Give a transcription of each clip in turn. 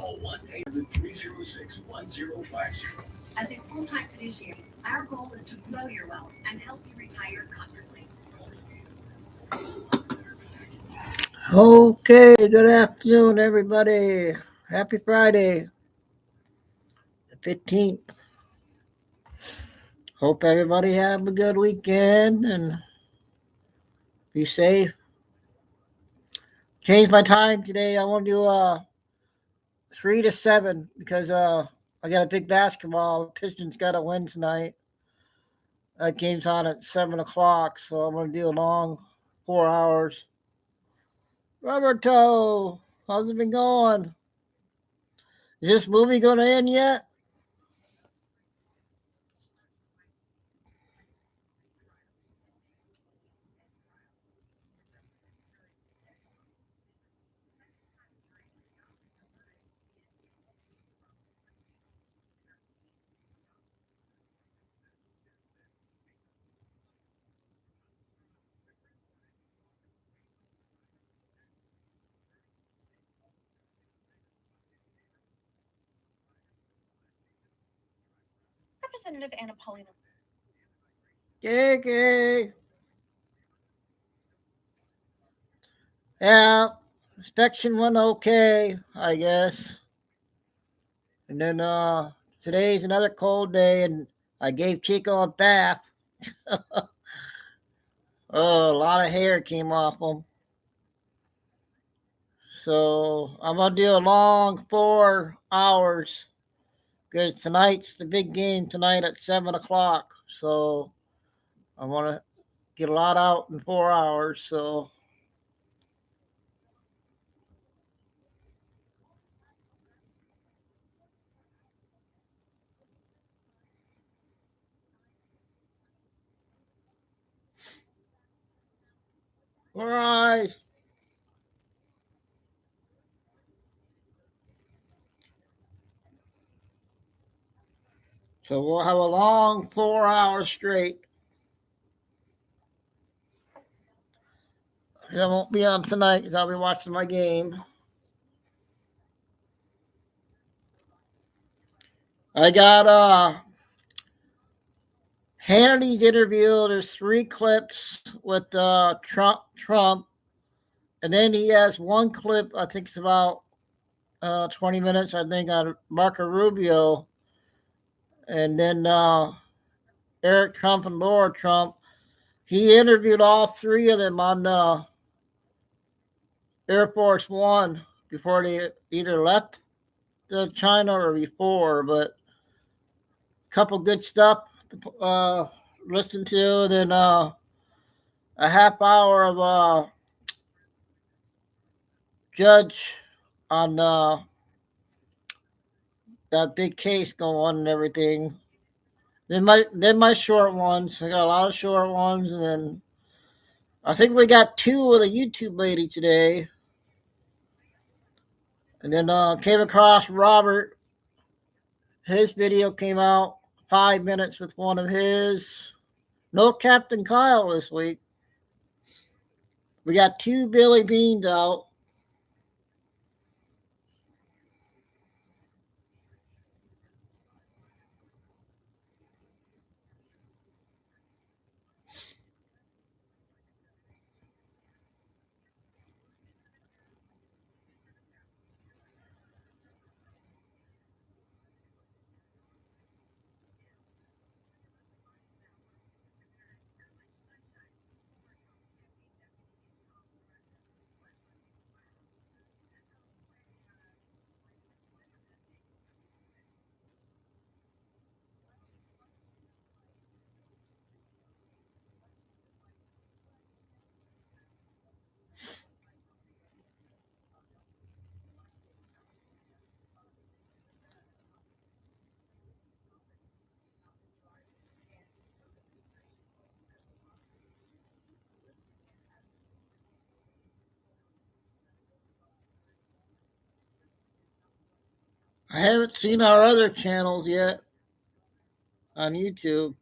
Call 1-800-306-1050. As a full-time fiduciary, our goal is to grow your wealth and help you retire comfortably. Okay, good afternoon, everybody. Happy Friday, the 15th. Hope everybody have a good weekend and be safe. Changed my time today. I want to do 3 to 7 because I got a big basketball. The Pistons got to win tonight. That game's on at 7 o'clock, so I'm going to do a long 4 hours. Roberto, how's it been going? Is this movie going to end yet? Representative Anna Paulina. Okay. Yeah, inspection went okay, I guess. And then today's another cold day, and I gave Chico a bath. Oh, a lot of hair came off him. So I'm going to do a long 4 hours because tonight's the big game tonight at 7 o'clock. So I want to get a lot out in 4 hours. So all right. So we'll have a long 4 hours straight. I won't be on tonight because I'll be watching my game. I got Hannity's interview. There's 3 clips with Trump, and then he has one clip. I think it's about 20 minutes. I think on Marco Rubio, and then Eric Trump and Laura Trump. He interviewed all 3 of them on Air Force One before they either left China or before, but a couple good stuff to listen to. Then a half hour of judge on that big case going on and everything. Then my short ones. I got a lot of short ones, and then I think we got 2 with a YouTube lady today. And then came across Robert. His video came out 5 minutes with one of his. No Captain Kyle this week. We got 2 Billy Beans out. I haven't seen our other channels yet on YouTube.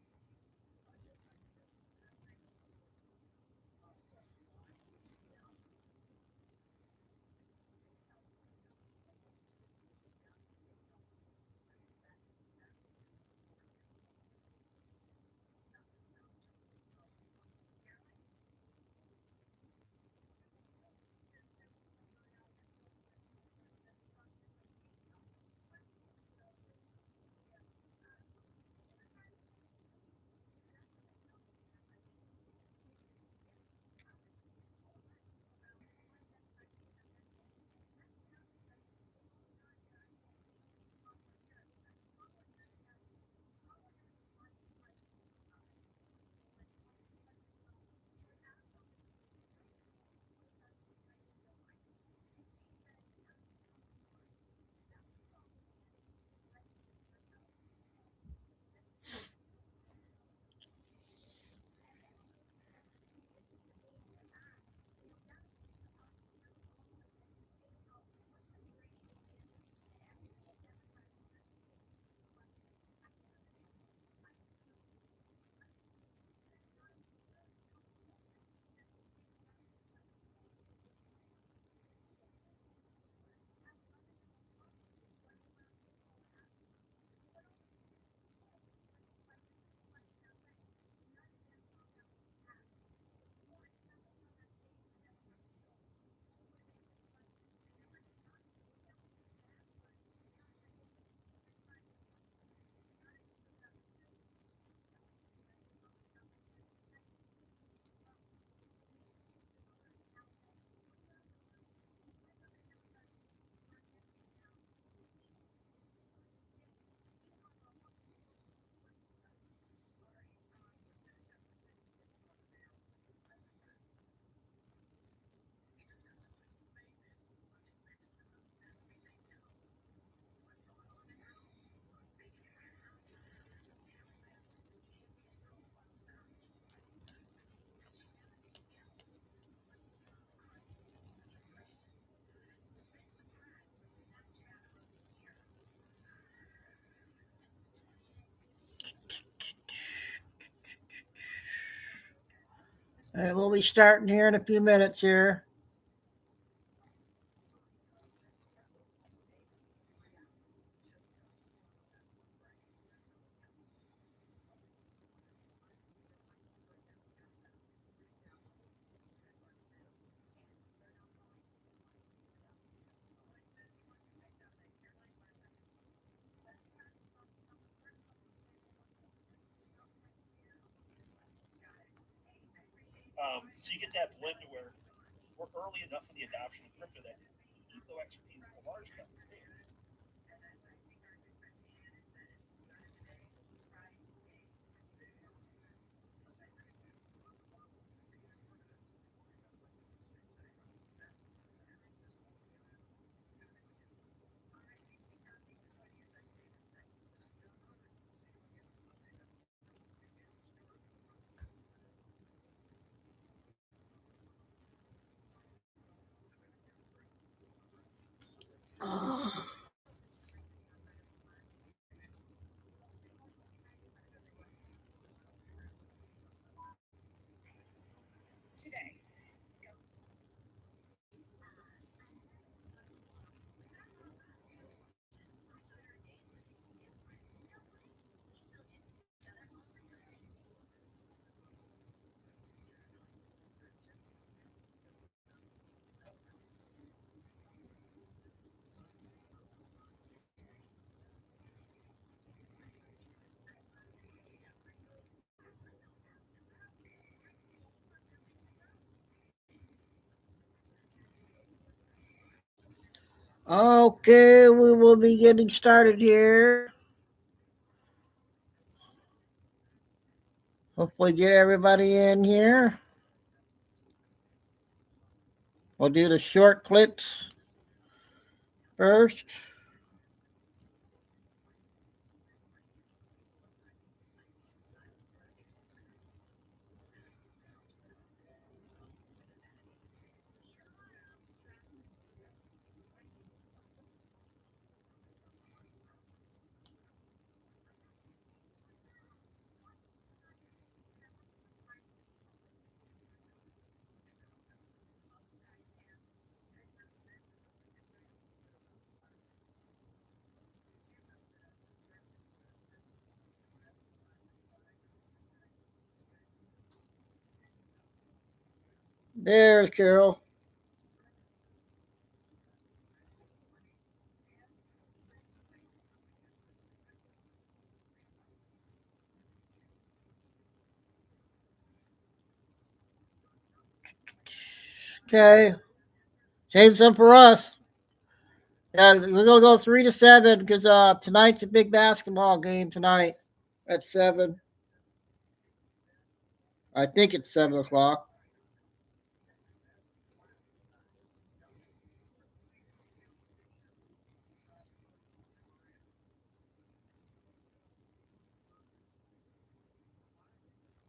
We'll be starting here in a few minutes here. So you get that blend where we're early enough in the adoption of crypto that eco expertise in a large company is. Today. Okay, we will be getting started here. Hopefully, get everybody in here. We'll do the short clips first. There's Carol. Okay, save some for us. Yeah, we're gonna go 3 to 7 because tonight's a big basketball game tonight at 7. I think it's 7 o'clock.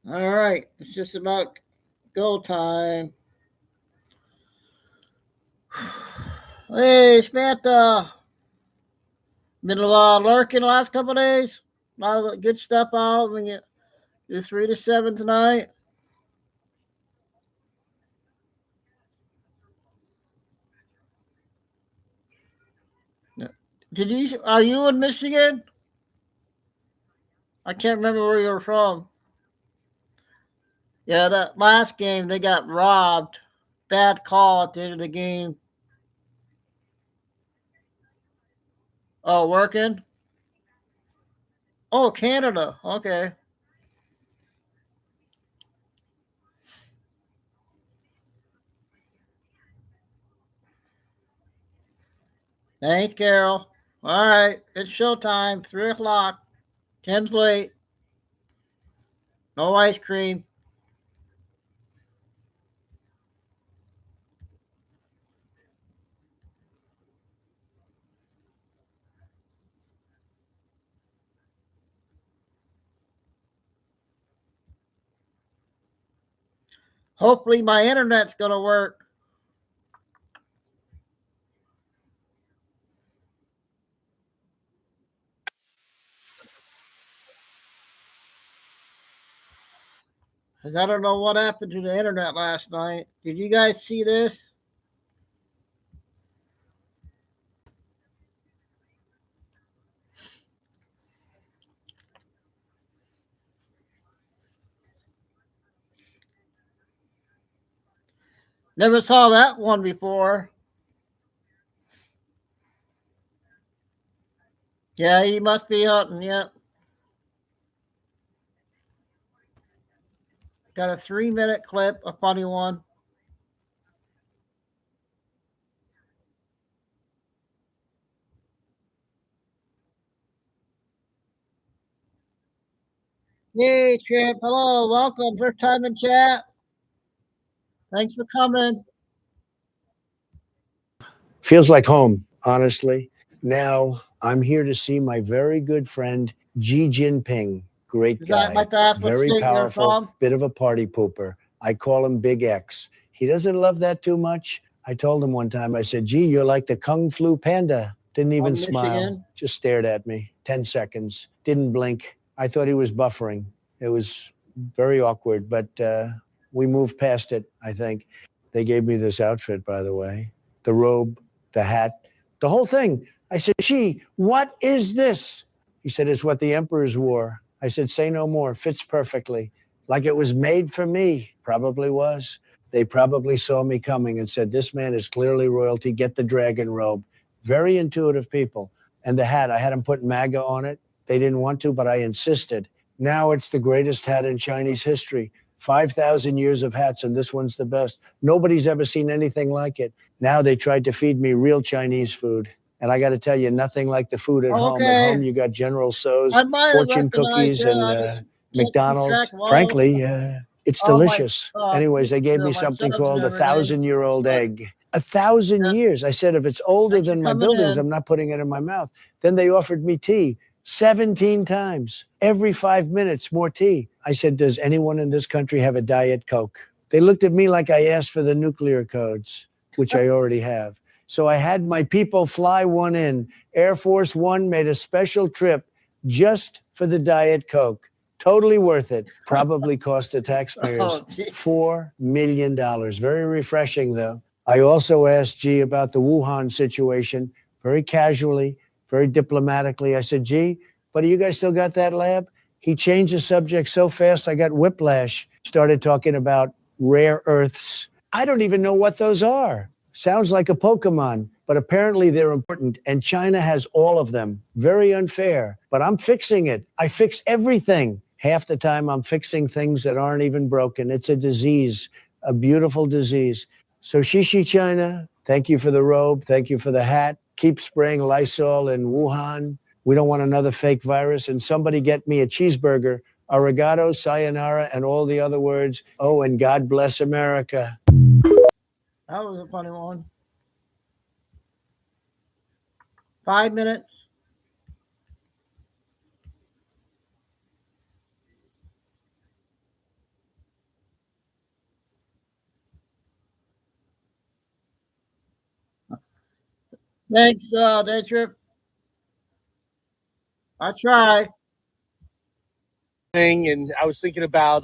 All right, it's just about go time. Hey, Samantha, been lurking the last couple of days. A lot of good stuff out. When you do 3 to 7 tonight. Did you? Are you in Michigan? I can't remember where you were from. Yeah, that last game they got robbed. Bad call at the end of the game. Oh, working? Oh, Canada. Okay. Thanks, Carol. All right, it's showtime. 3 o'clock. 10's late. No ice cream. Hopefully, my internet's gonna work. Because I don't know what happened to the internet last night. Did you guys see this? Never saw that one before. Yeah, he must be hunting. Yep. Got a 3-minute clip, a funny one. Hey, Trip. Hello. Welcome. First time in chat. Thanks for coming. Feels like home, honestly. Now I'm here to see my very good friend Xi Jinping. Great I'd guy, like to ask what very state you're powerful, from. bit of a party pooper. I call him Big X. He doesn't love that too much. I told him one time, I said, "Gee, you're like the Kung Flu Panda." Didn't even From smile, Michigan. just stared at me. 10 seconds, didn't blink. I thought he was buffering. It was very awkward, but we moved past it, I think. They gave me this outfit, by the way, the robe, the hat, the whole thing. I said, "Gee, what is this?" He said, "It's what the emperors wore." I said, "Say no more. Fits perfectly. Like it was made for me." Probably was. They probably saw me coming and said, "This man is clearly royalty. Get the dragon robe." Very intuitive people. And the hat, I had them put MAGA on it. They didn't want to, but I insisted. Now it's the greatest hat in Chinese history. 5,000 years of hats, and this one's the best. Nobody's ever seen anything like it. Now they tried to feed me real Chinese food. And I got to tell you, nothing like the food at home. At home, you got General Tso's, I might fortune recognize cookies, you. and I just can't keep McDonald's. track of all Frankly, it's all my delicious. Anyways, they gave me my something subs and called a everything. 1,000-year-old egg. 1,000 Yeah. years. I said, if it's older Thanks for than my coming buildings, in. I'm not putting it in my mouth. Then they offered me tea 17 times. Every 5 minutes, more tea. I said, "Does anyone in this country have a Diet Coke?" They looked at me like I asked for the nuclear codes, which I already have. So I had my people fly one in. Air Force One made a special trip just for the Diet Coke. Totally worth it. Probably cost the taxpayers $4 million. Very refreshing, though. I also asked G about the Wuhan situation, very casually, very diplomatically. I said, "G, buddy, you guys still got that lab?" He changed the subject so fast I got whiplash. Started talking about rare earths. I don't even know what those are. Sounds like a Pokemon, but apparently they're important, and China has all of them. Very unfair, but I'm fixing it. I fix everything. Half the time I'm fixing things that aren't even broken. It's a disease, a beautiful disease. So Shishi China, thank you for the robe. Thank you for the hat. Keep spraying Lysol in Wuhan. We don't want another fake virus. And somebody get me a cheeseburger, arigato, sayonara, and all the other words. Oh, and God bless America. That was a funny one. 5 minutes. Thanks, Day Trip. I try. And I was thinking about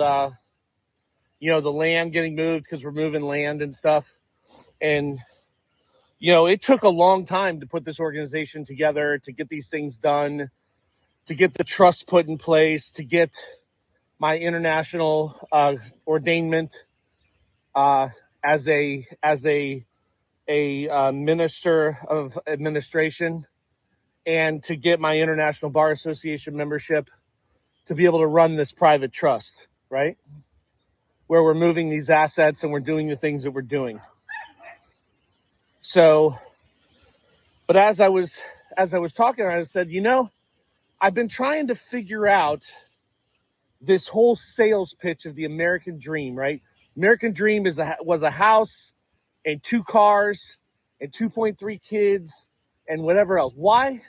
the land getting moved because we're moving land and stuff. And it took a long time to put this organization together, to get these things done, to get the trust put in place, to get my international ordainment as a minister of administration, and to get my International Bar Association membership to be able to run this private trust, right? Where we're moving these assets and we're doing the things that we're doing. So, but as I was talking, I said, I've been trying to figure out this whole sales pitch of the American dream, right? American dream was a house and 2 cars and 2.3 kids and whatever else. Why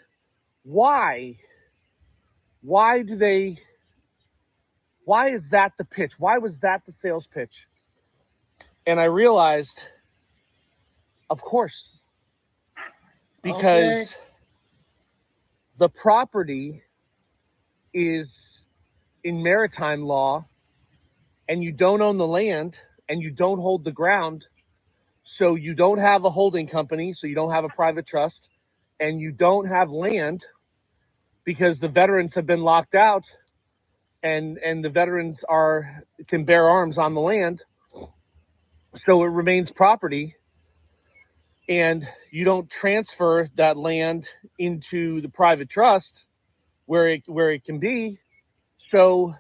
is that the pitch? Why was that the sales pitch? And I realized, of course, because the property is, in maritime law, and you don't own the land and you don't hold the ground. So you don't have a holding company. So you don't have a private trust, and you don't have land because the veterans have been locked out, and the veterans can bear arms on the land. So it remains property, and you don't transfer that land into the private trust where it can be. So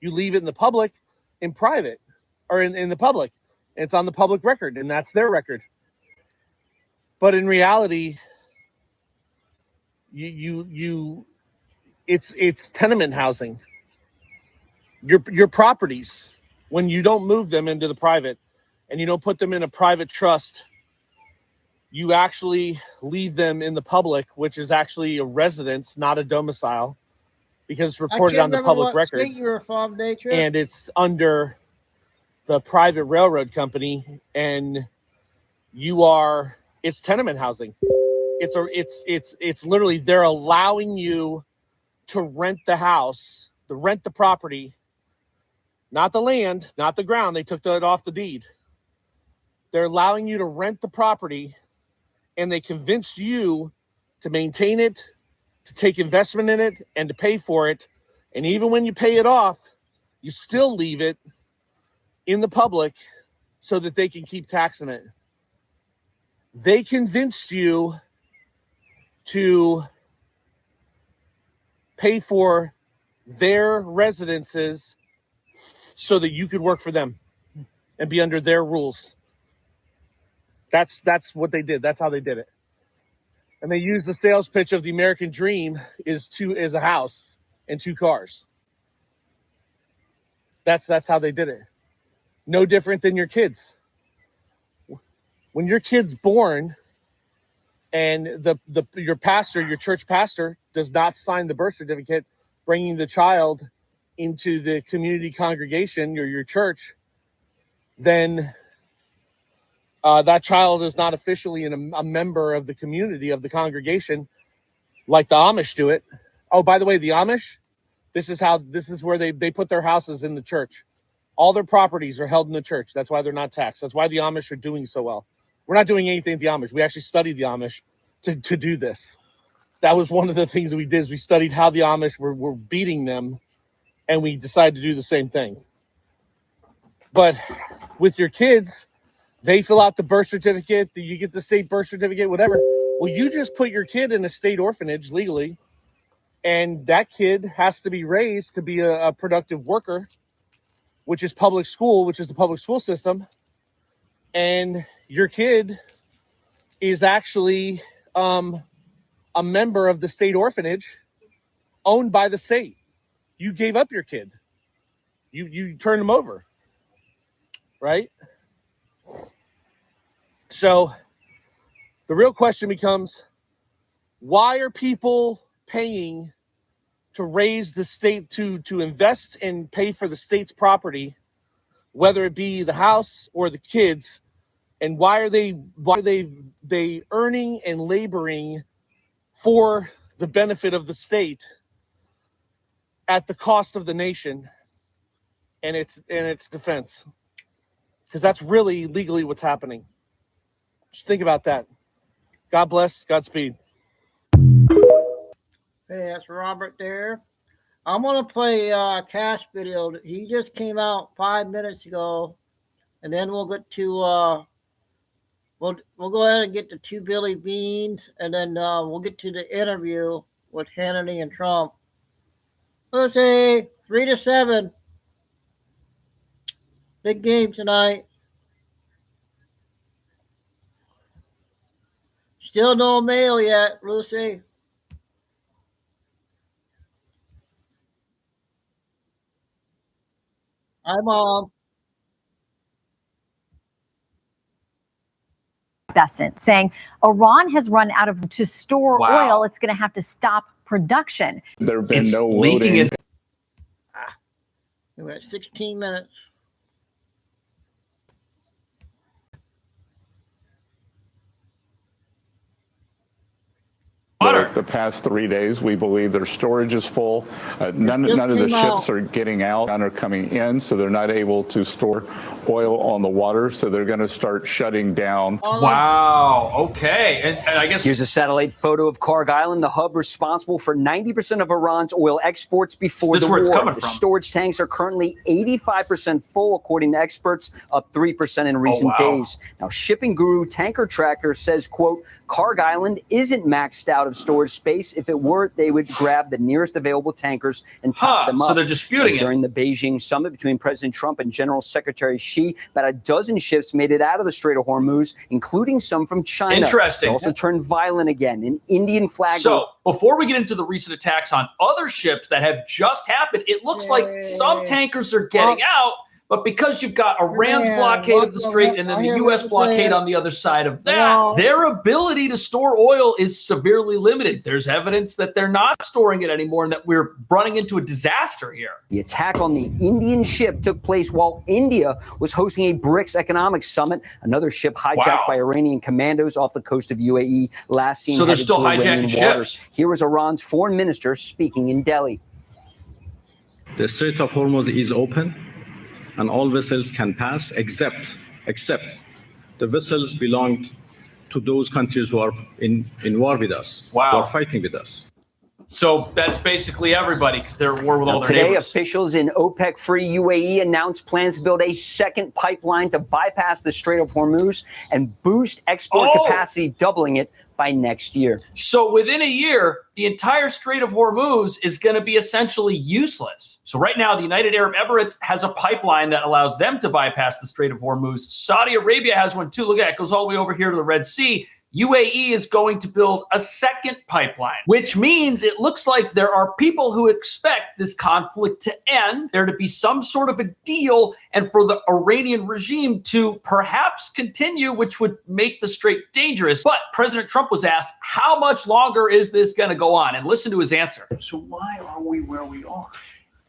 you leave it in the public, in private, or in the public. It's on the public record, and that's their record. But in reality, it's tenement housing. Your properties, when you don't move them into the private and you don't put them in a private trust, you actually leave them in the public, which is actually a residence, not a domicile, because it's reported on the public record. State you were from, nature. And it's under the private railroad company, and it's tenement housing. It's literally, they're allowing you to rent the house, to rent the property, not the land, not the ground. They took that off the deed. They're allowing you to rent the property, and they convince you to maintain it, to take investment in it, and to pay for it. And even when you pay it off, you still leave it in the public so that they can keep taxing it. They convinced you to pay for their residences so that you could work for them and be under their rules. That's what they did. That's how they did it. And they used the sales pitch of the American dream is a house and 2 cars. That's how they did it. No different than your kids. When your kid's born and your church pastor does not sign the birth certificate bringing the child into the community congregation or your church, then that child is not officially a member of the community, of the congregation, like the Amish do it. Oh, by the way, the Amish, this is where they put their houses in the church. All their properties are held in the church. That's why they're not taxed. That's why the Amish are doing so well. We're not doing anything with the Amish. We actually studied the Amish to do this. That was one of the things that we did, is we studied how the Amish were beating them, and we decided to do the same thing. But with your kids, they fill out the birth certificate, you get the state birth certificate, whatever. Well, you just put your kid in a state orphanage legally, and that kid has to be raised to be a productive worker, which is public school, which is the public school system. And your kid is actually a member of the state orphanage owned by the state. You gave up your kid. You turned him over, right? So the real question becomes, why are people paying to raise the state, to invest and pay for the state's property, whether it be the house or the kids? And why are they earning and laboring for the benefit of the state at the cost of the nation and its defense? Because that's really legally what's happening. Just think about that. God bless. Godspeed. Hey, that's Robert there. I'm gonna play Cash video. He just came out 5 minutes ago, and then we'll get to we'll go ahead and get to 2 Billy Beans, and then we'll get to the interview with Hannity and Trump. Let's say 3-7. Big game tonight. Still no mail yet, Lucy. Hi, Mom. Besant, saying Iran has run out of to store oil. It's going to have to stop production. There have been no loading. We're at 16 minutes. Water. the past 3 days. We believe their storage is full. None of the ships are getting out, none are coming in, so they're not able to store oil on the water, so they're going to start shutting down. Wow. Okay. And I guess here's a satellite photo of Karg Island, the hub responsible for 90% of Iran's oil exports before the war. The storage tanks are currently 85% full, according to experts, up 3% in recent days. Now, shipping guru Tanker Tracker says, quote, Karg Island isn't maxed out of storage space. If it were, they would grab the nearest available tankers and top them up. So they're disputing it. During the Beijing summit between President Trump and General Secretary Xi, about a dozen ships made it out of the Strait of Hormuz, including some from China. Interesting. They also turned violent again. An Indian flag. So before we get into the recent attacks on other ships that have just happened, it looks like some tankers are getting out. But because you've got Iran's blockade of the Strait and then the U.S. blockade on the other side of that, their ability to store oil is severely limited. There's evidence that they're not storing it anymore and that we're running into a disaster here. The attack on the Indian ship took place while India was hosting a BRICS economic summit. Another ship hijacked by Iranian commandos off the coast of UAE, last seen so they're still hijacking ships. Here was Iran's foreign minister speaking in Delhi. The Strait of Hormuz is open, and all vessels can pass except the vessels belong to those countries who are in war with us, who are fighting with us. So that's basically everybody because they're at war with all their today, neighbors. Officials in OPEC-free UAE announced plans to build a second pipeline to bypass the Strait of Hormuz and boost export capacity, doubling it by next year. So within a year, the entire Strait of Hormuz is going to be essentially useless. So right now, the United Arab Emirates has a pipeline that allows them to bypass the Strait of Hormuz. Saudi Arabia has one too. Look at it. It goes all the way over here to the Red Sea. UAE is going to build a second pipeline, which means it looks like there are people who expect this conflict to end, there to be some sort of a deal, and for the Iranian regime to perhaps continue, which would make the strait dangerous. But President Trump was asked, how much longer is this going to go on? And listen to his answer. So why are we where we are?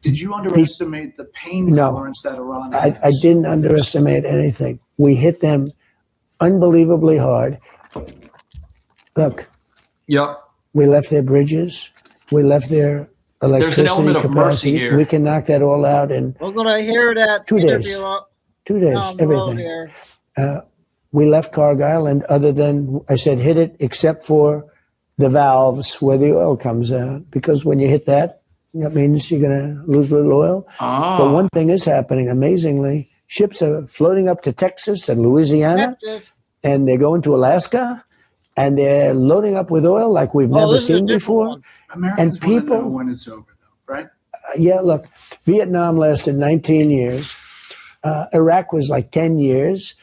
Did you underestimate the pain tolerance that Iran has? I didn't underestimate anything. We hit them unbelievably hard. Look, we left their bridges. We left their electricity. There's an element of mercy here. We can knock that all out in We're going to hear that 2 days. 2 days, everything. We left Karg Island other than, I said, hit it except for the valves where the oil comes out. Because when you hit that means you're going to lose a little oil. But one thing is happening, amazingly. Ships are floating up to Texas and Louisiana. And they're going to Alaska, and they're loading up with oil like we've never seen before. Americans want to know when it's over, though, right? Yeah, look, Vietnam lasted 19 years. Iraq was like 10 years.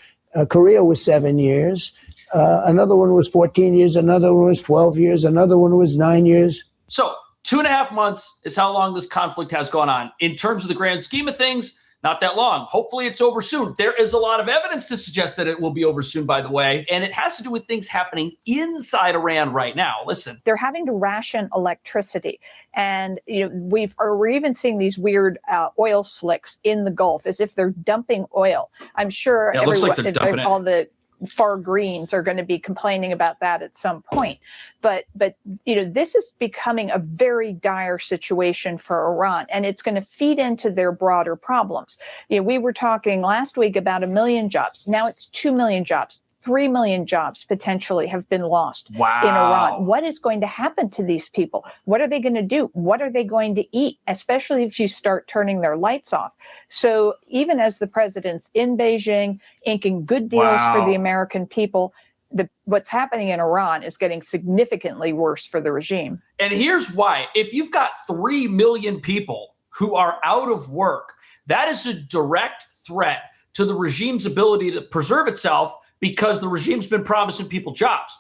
Korea was 7 years. Another one was 14 years. Another one was 12 years. Another one was 9 years. So 2.5 months is how long this conflict has gone on. In terms of the grand scheme of things, not that long. Hopefully it's over soon. There is a lot of evidence to suggest that it will be over soon, by the way, and it has to do with things happening inside Iran right now. Listen. They're having to ration electricity. And we're even seeing these weird oil slicks in the Gulf as if they're dumping oil. I'm sure it looks like they're dumping all the far greens are going to be complaining about that at some point. But this is becoming a very dire situation for Iran, and it's going to feed into their broader problems. We were talking last week about 1 million jobs. Now it's 2 million jobs. 3 million jobs potentially have been lost in Iran. What is going to happen to these people? What are they going to do? What are they going to eat? Especially if you start turning their lights off. So even as the president's in Beijing, inking good deals for the American people, what's happening in Iran is getting significantly worse for the regime. And here's why. If you've got 3 million people who are out of work, that is a direct threat to the regime's ability to preserve itself, because the regime's been promising people jobs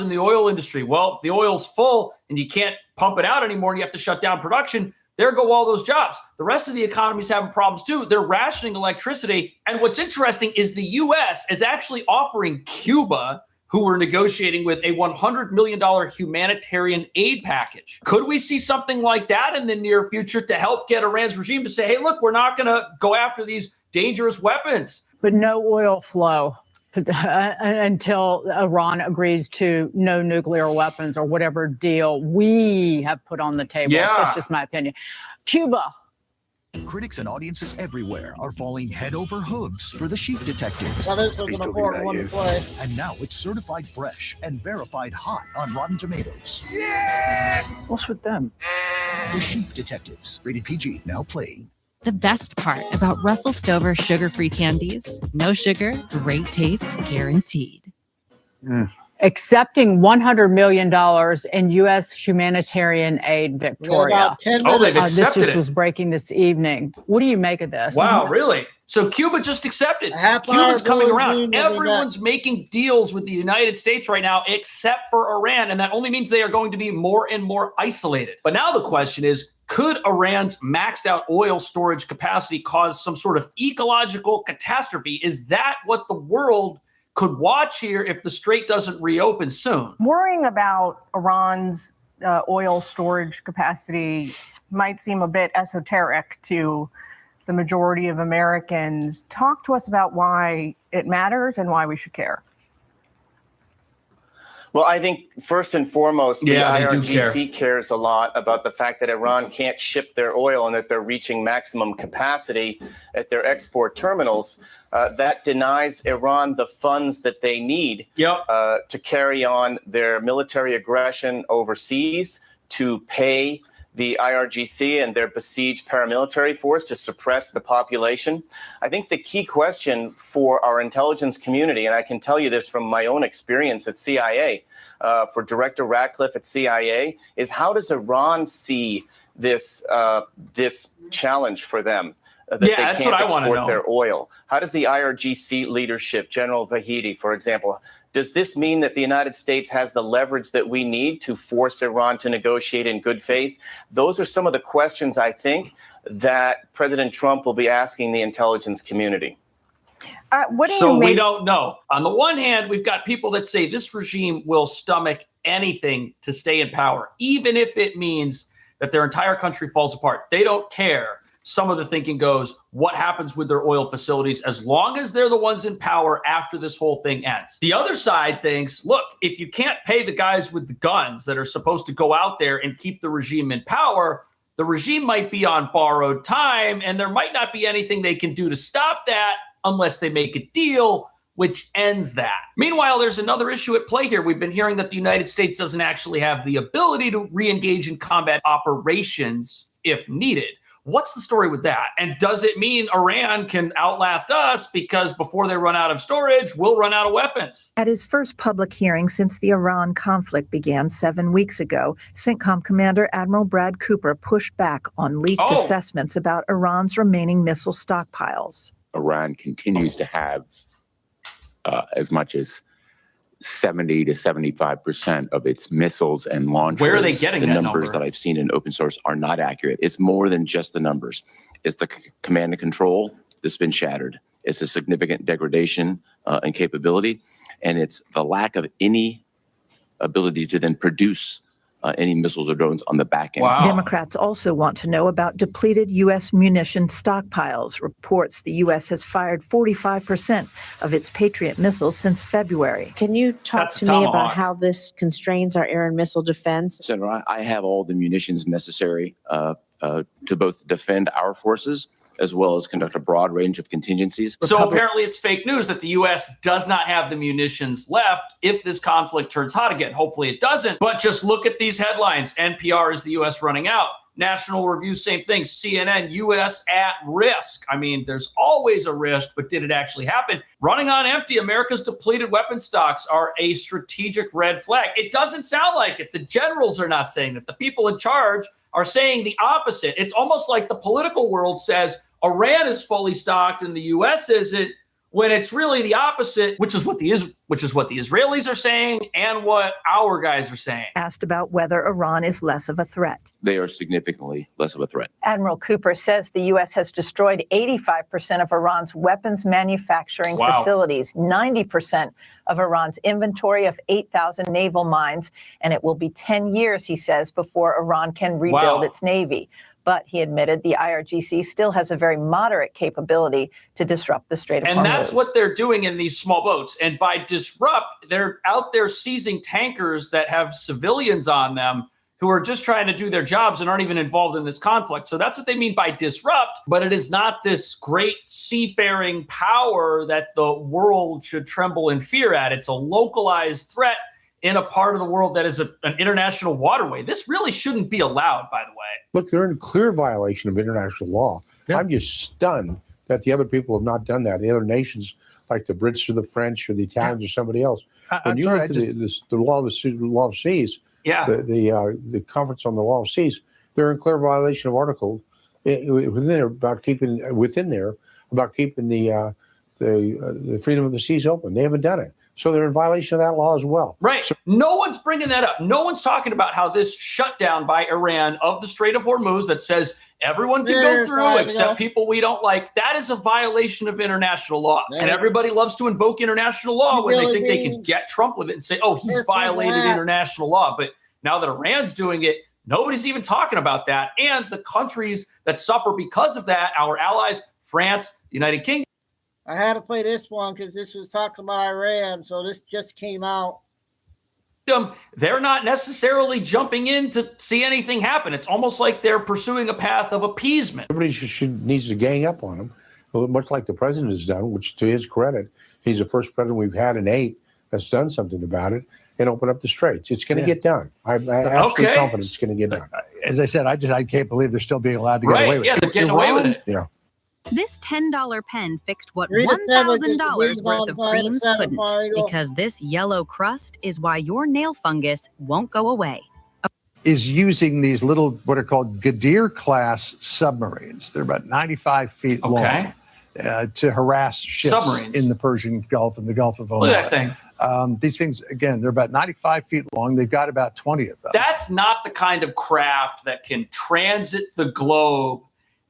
in the oil industry. Well, if the oil's full and you can't pump it out anymore and you have to shut down production, there go all those jobs. The rest of the economy's having problems too. They're rationing electricity. And what's interesting is the U.S. is actually offering Cuba, who we're negotiating with, a $100 million humanitarian aid package. Could we see something like that in the near future to help get Iran's regime to say, hey, look, we're not going to go after these dangerous weapons? But no oil flow. until Iran agrees to no nuclear weapons or whatever deal we have put on the table. Yeah. That's just my opinion. Cuba. Critics and audiences everywhere are falling head over hooves for The Sheep Detectives. Well, this was an important one to play. And now it's certified fresh and verified hot on Rotten Tomatoes. Yeah! What's with them? The Sheep Detectives, rated PG, now playing. The best part about Russell Stover sugar-free candies, no sugar, great taste, guaranteed. Accepting $100 million in U.S. humanitarian aid, Victoria. They've accepted this was breaking this evening. What do you make of this? Wow, really? So Cuba just accepted. Cuba's coming around. Everyone's making deals with the United States right now, except for Iran, and that only means they are going to be more and more isolated. But now the question is, could Iran's maxed out oil storage capacity cause some sort of ecological catastrophe? Is that what the world could watch here if the strait doesn't reopen soon? Worrying about Iran's oil storage capacity might seem a bit esoteric to the majority of Americans. Talk to us about why it matters and why we should care. Well, I think first and foremost, the Yeah, they do IRGC cares a lot about the fact that Iran can't ship their oil and that they're reaching maximum capacity at their export terminals. That denies Iran the funds that they need to carry on their military aggression overseas, to pay the IRGC and their besieged paramilitary force to suppress the population. I think the key question for our intelligence community, and I can tell you this from my own experience at CIA, for Director Ratcliffe at CIA, is how does Iran see this this challenge for them? That they that's can't what I wanna export know. their oil. How does the IRGC leadership, General Vahidi, for example, does this mean that the United States has the leverage that we need to force Iran to negotiate in good faith? Those are some of the questions I think that President Trump will be asking the intelligence community. What do So you we make? don't know. On the one hand, we've got people that say this regime will stomach anything to stay in power, even if it means that their entire country falls apart. They don't care. Some of the thinking goes, what happens with their oil facilities as long as they're the ones in power after this whole thing ends? The other side thinks, look, if you can't pay the guys with the guns that are supposed to go out there and keep the regime in power, the regime might be on borrowed time, and there might not be anything they can do to stop that unless they make a deal, which ends that. Meanwhile, there's another issue at play here. We've been hearing that the United States doesn't actually have the ability to re-engage in combat operations if needed. What's the story with that? And does it mean Iran can outlast us because before they run out of storage, we'll run out of weapons? At his first public hearing since the Iran conflict began 7 weeks ago, CENTCOM Commander Admiral Brad Cooper pushed back on leaked assessments about Iran's remaining missile stockpiles. Iran continues to have as much as 70 to 75% of its missiles and launchers. Where are they getting the that numbers number? that I've seen in open source are not accurate. It's more than just the numbers. It's the command and control that's been shattered. It's a significant degradation in capability, and it's the lack of any ability to then produce any missiles or drones on the back end. Democrats also want to know about depleted U.S. munition stockpiles. Reports the U.S. has fired 45% of its Patriot missiles since February. Can you talk to me about how this constrains our air and missile defense? Senator, I have all the munitions necessary to both defend our forces as well as conduct a broad range of contingencies. So apparently it's fake news that the U.S. does not have the munitions left if this conflict turns hot again. Hopefully it doesn't. But just look at these headlines. NPR is the U.S. running out. National Review, same thing. CNN, U.S. at risk. I mean, there's always a risk, but did it actually happen? Running on empty, America's depleted weapon stocks are a strategic red flag. It doesn't sound like it. The generals are not saying that. The people in charge are saying the opposite. It's almost like the political world says Iran is fully stocked and the U.S. isn't, when it's really the opposite, which is what the Israelis are saying and what our guys are saying. Asked about whether Iran is less of a threat. They are significantly less of a threat. Admiral Cooper says the U.S. has destroyed 85% of Iran's weapons manufacturing facilities, 90% of Iran's inventory of 8,000 naval mines, and it will be 10 years, he says, before Iran can rebuild its navy. But he admitted the IRGC still has a very moderate capability to disrupt the Strait of Hormuz. And that's what they're doing in these small boats. And by disrupt, they're out there seizing tankers that have civilians on them who are just trying to do their jobs and aren't even involved in this conflict. So that's what they mean by disrupt. But it is not this great seafaring power that the world should tremble in fear at. It's a localized threat in a part of the world that is an international waterway. This really shouldn't be allowed, by the way. Look, they're in clear violation of international law. Yeah. I'm just stunned that the other people have not done that. The other nations, like the Brits or the French or the Italians or somebody else. When you look at the law of seas, the Conference on the Law of Seas, they're in clear violation of Article within there about keeping the freedom of the seas open. They haven't done it. So they're in violation of that law as well. Right. So, no one's bringing that up. No one's talking about how this shutdown by Iran of the Strait of Hormuz that says everyone can go through except people we don't like, that is a violation of international law. Yeah. And everybody loves to invoke international law when they think they can get Trump with it and say, oh, he's violated international law. But now that Iran's doing it, nobody's even talking about that. And the countries that suffer because of that, our allies, France, the United Kingdom. I had to play this one because this was talking about Iran, so this just came out. They're not necessarily jumping in to see anything happen. It's almost like they're pursuing a path of appeasement. Everybody needs to gang up on them, much like the president has done, which to his credit, he's the first president we've had in 8 that's done something about it and open up the straits. It's going to get done. I'm absolutely confident it's going to get done. As I said, I can't believe they're still being allowed to get away with it. Yeah, they're getting away with it. Yeah. This $10 pen fixed what $1,000 worth of creams couldn't, because this yellow crust is why your nail fungus won't go away. Is using these little, what are called Gadir-class submarines. They're about 95 feet long to harass ships in the Persian Gulf and the Gulf of Oman. Look at that thing. These things, again, they're about 95 feet long. They've got about 20 of them. That's not the kind of craft that can transit the globe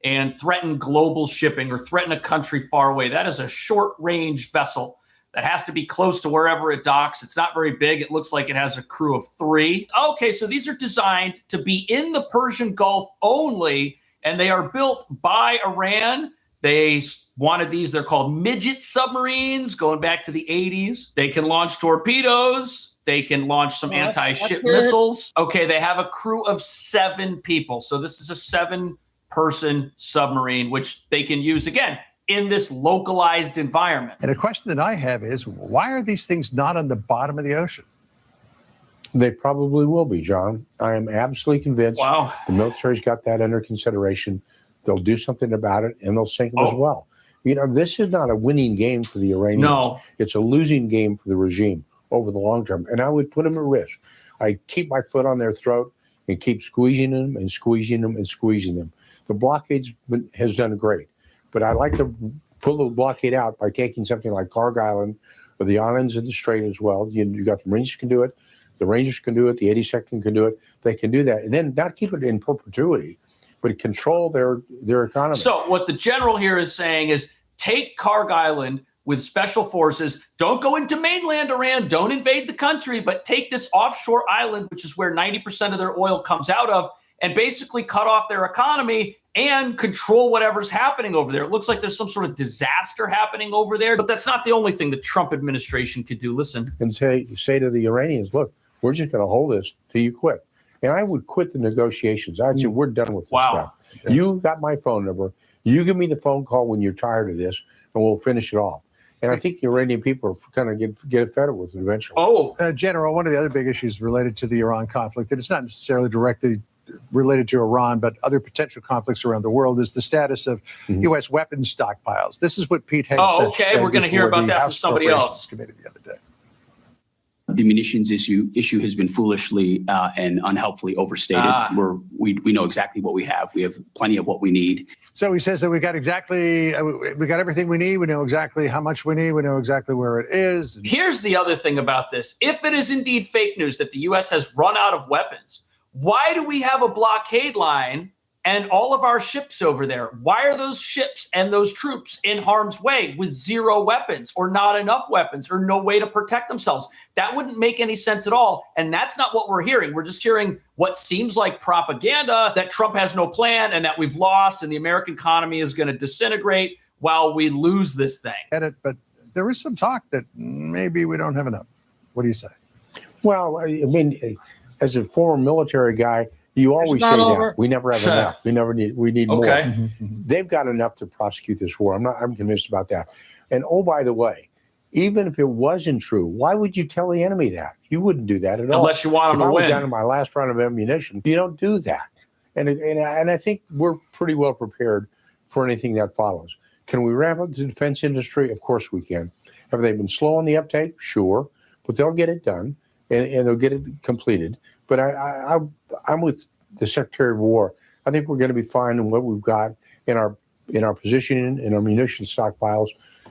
and threaten global shipping or threaten a country far away. That is a short-range vessel that has to be close to wherever it docks. It's not very big. It looks like it has a crew of 3. Okay, so these are designed to be in the Persian Gulf only, and they are built by Iran. They wanted these. They're called midget submarines going back to the 80s. They can launch torpedoes. They can launch some anti-ship missiles. Okay, they have a crew of 7 people. So this is a 7-person submarine, which they can use, again, in this localized environment. And a question that I have is, why are these things not on the bottom of the ocean? They probably will be, John. I am absolutely convinced the military's got that under consideration. They'll do something about it, and they'll sink them as well. You know, this is not a winning game for the Iranians. No. It's a losing game for the regime over the long term, and I would put them at risk. I keep my foot on their throat and keep squeezing them and squeezing them and squeezing them. The blockade has done great, but I'd like to pull the blockade out by taking something like Karg Island or the islands in the Strait as well. You got the Marines can do it, the Rangers can do it, the 82nd can do it. They can do that, and then not keep it in perpetuity, but control their economy. So what the general here is saying is take Karg Island with special forces. Don't go into mainland Iran. Don't invade the country, but take this offshore island, which is where 90% of their oil comes out of, and basically cut off their economy and control whatever's happening over there. It looks like there's some sort of disaster happening over there, but that's not the only thing the Trump administration could do. Listen. And say to the Iranians, look, we're just going to hold this till you quit. And I would quit the negotiations. I'd say, we're done with this stuff. Yeah. You got my phone number. You give me the phone call when you're tired of this, and we'll finish it off. And I think the Iranian people are going to get fed up with it eventually. General, one of the other big issues related to the Iran conflict, and it's not necessarily directly related to Iran, but other potential conflicts around the world, is the status of U.S. weapons stockpiles. This is what Pete Hegseth said. We're going to hear about that from somebody else. Committee the other day. The munitions issue has been foolishly and unhelpfully overstated. We know exactly what we have. We have plenty of what we need. So he says that we got everything we need. We know exactly how much we need. We know exactly where it is. Here's the other thing about this. If it is indeed fake news that the U.S. has run out of weapons, why do we have a blockade line and all of our ships over there. Why are those ships and those troops in harm's way with zero weapons or not enough weapons or no way to protect themselves? That wouldn't make any sense at all. And that's not what we're hearing. We're just hearing what seems like propaganda that Trump has no plan and that we've lost and the American economy is going to disintegrate while we lose this thing. But there is some talk that maybe we don't have enough. What do you say? Well, I mean, as a former military guy, you always say that. We never have enough. We need more. They've got enough to prosecute this war. I'm convinced about that. And oh, by the way, even if it wasn't true, why would you tell the enemy that? You wouldn't do that at all. Unless you want them to win. If I was down to my last round of ammunition, you don't do that. And I think we're pretty well prepared for anything that follows. Can we ramp up the defense industry? Of course we can. Have they been slow on the uptake? Sure. But they'll get it done and they'll get it completed. But I'm with the Secretary of War. I think we're going to be fine in what we've got in our position, in our munition stockpiles.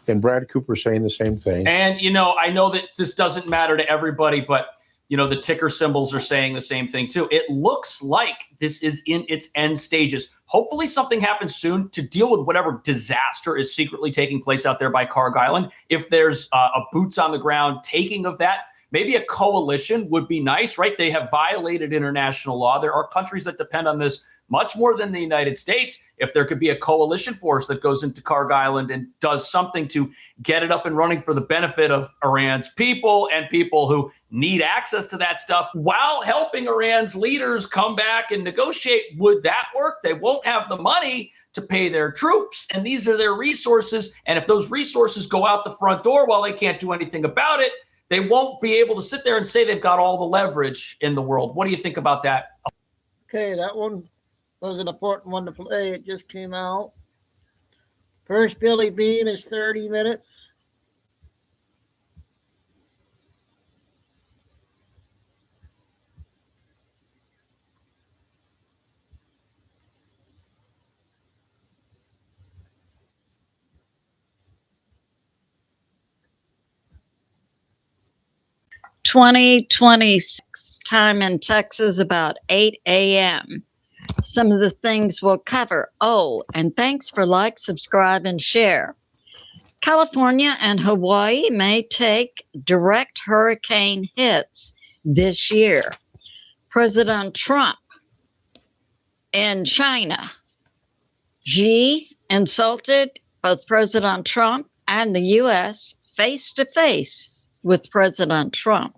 And Brad Cooper saying the same thing. And, I know that this doesn't matter to everybody, but, the ticker symbols are saying the same thing too. It looks like this is in its end stages. Hopefully something happens soon to deal with whatever disaster is secretly taking place out there by Carg Island. If there's a boots on the ground taking of that, maybe a coalition would be nice, right? They have violated international law. There are countries that depend on this much more than the United States. If there could be a coalition force that goes into Carg Island and does something to get it up and running for the benefit of Iran's people and people who need access to that stuff while helping Iran's leaders come back and negotiate, would that work? They won't have the money to pay their troops, and these are their resources. And if those resources go out the front door while they can't do anything about it, they won't be able to sit there and say they've got all the leverage in the world. What do you think about that? Okay, that one was an important one to play. It just came out. First Billy Bean is 30 minutes. Time in Texas about 8 a.m. Some of the things we'll cover. Oh, and thanks for like, subscribe, and share. California and Hawaii may take direct hurricane hits this year. President Trump in China. Xi insulted both President Trump and the U.S. face to face with President Trump.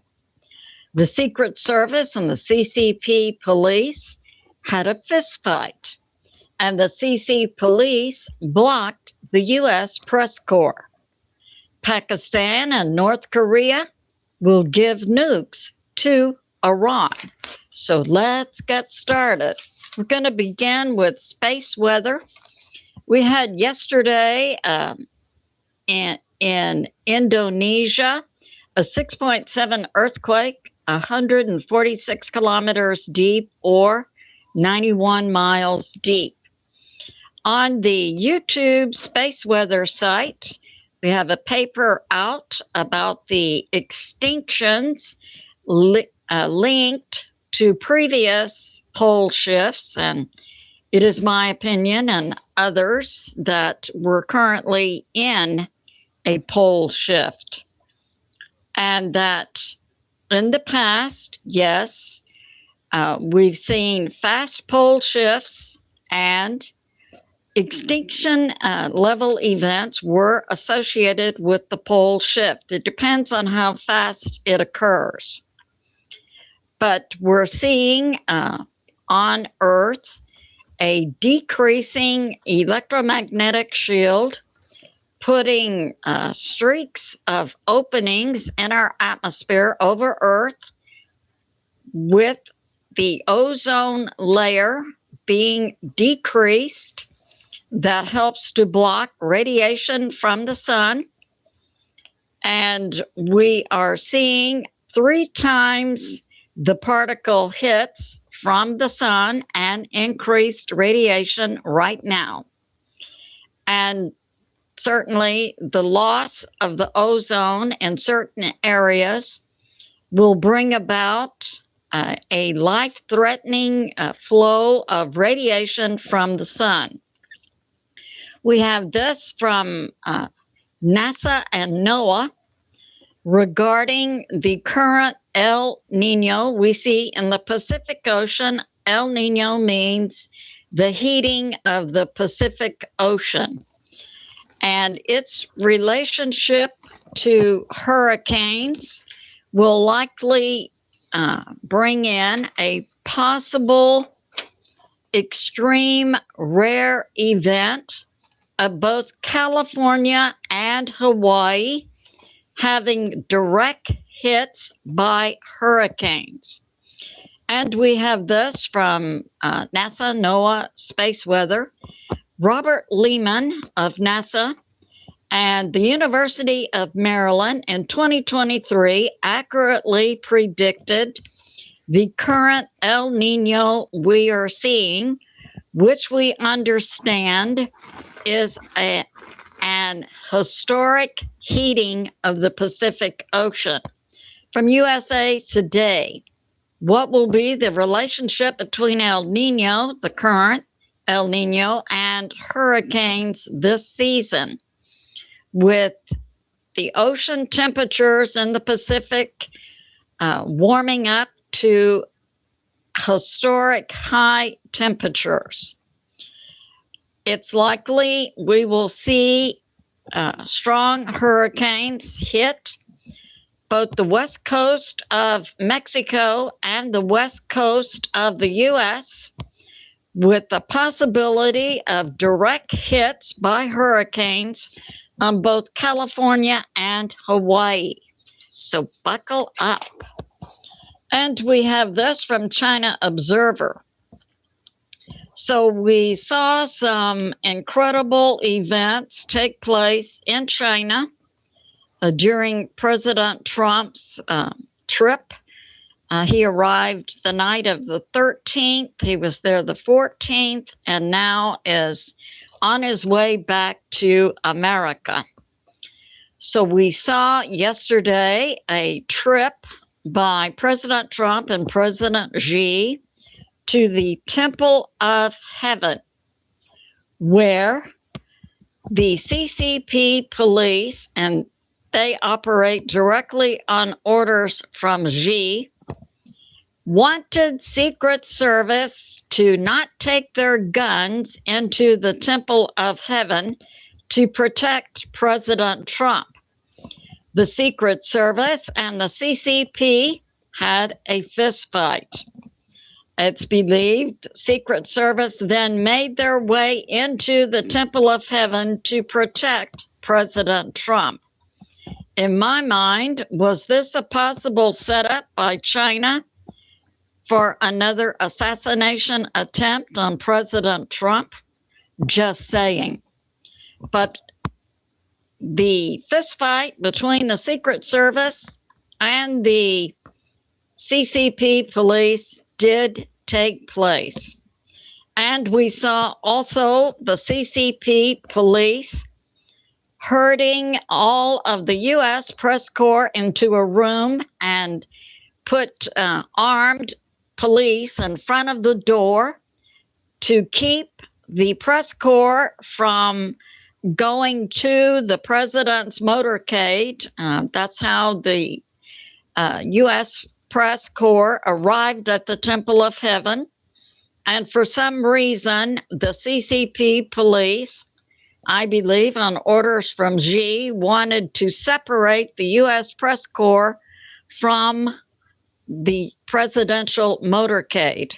The Secret Service and the CCP police had a fistfight, and the CC police blocked the U.S. press corps. Pakistan and North Korea will give nukes to Iran. So let's get started. We're going to begin with space weather. We had yesterday in Indonesia a 6.7 earthquake, 146 kilometers deep or 91 miles deep. On the YouTube space weather site, we have a paper out about the extinctions linked to previous pole shifts, and it is my opinion and others that we're currently in a pole shift, and that in the past, yes, we've seen fast pole shifts and extinction level events were associated with the pole shift. It depends on how fast it occurs. But we're seeing on Earth a decreasing electromagnetic shield, putting streaks of openings in our atmosphere over Earth, with the ozone layer being decreased. That helps to block radiation from the sun. And we are seeing 3 times the particle hits from the sun and increased radiation right now. And certainly the loss of the ozone in certain areas will bring about a life-threatening flow of radiation from the sun. We have this from NASA and NOAA regarding the current El Nino we see in the Pacific Ocean. El Nino means the heating of the Pacific Ocean, and its relationship to hurricanes will likely bring in a possible extreme rare event of both California and Hawaii having direct hits by hurricanes. And we have this from NASA, NOAA, Space Weather. Robert Lehman of NASA and the University of Maryland in 2023 accurately predicted the current El Nino we are seeing, which we understand is an historic heating of the Pacific Ocean. From USA Today, what will be the relationship between El Nino, the current El Nino, and hurricanes this season, with the ocean temperatures in the Pacific warming up to historic high temperatures? It's likely we will see strong hurricanes hit both the west coast of Mexico and the west coast of the U.S., with the possibility of direct hits by hurricanes on both California and Hawaii. So buckle up. And we have this from China Observer. So we saw some incredible events take place in China during President Trump's trip. He arrived the night of the 13th. He was there the 14th, and now is on his way back to America. So we saw yesterday a trip by President Trump and President Xi to the Temple of Heaven, where the CCP police, and they operate directly on orders from Xi, wanted Secret Service to not take their guns into the Temple of Heaven to protect President Trump. The Secret Service and the CCP had a fistfight. It's believed Secret Service then made their way into the Temple of Heaven to protect President Trump. In my mind, was this a possible setup by China for another assassination attempt on President Trump? Just saying. But the fistfight between the Secret Service and the CCP police did take place. And we saw also the CCP police herding all of the U.S. press corps into a room and put armed police in front of the door to keep the press corps from going to the president's motorcade. That's how the U.S. press corps arrived at the Temple of Heaven. And for some reason, the CCP police, I believe on orders from Xi, wanted to separate the U.S. press corps from the presidential motorcade.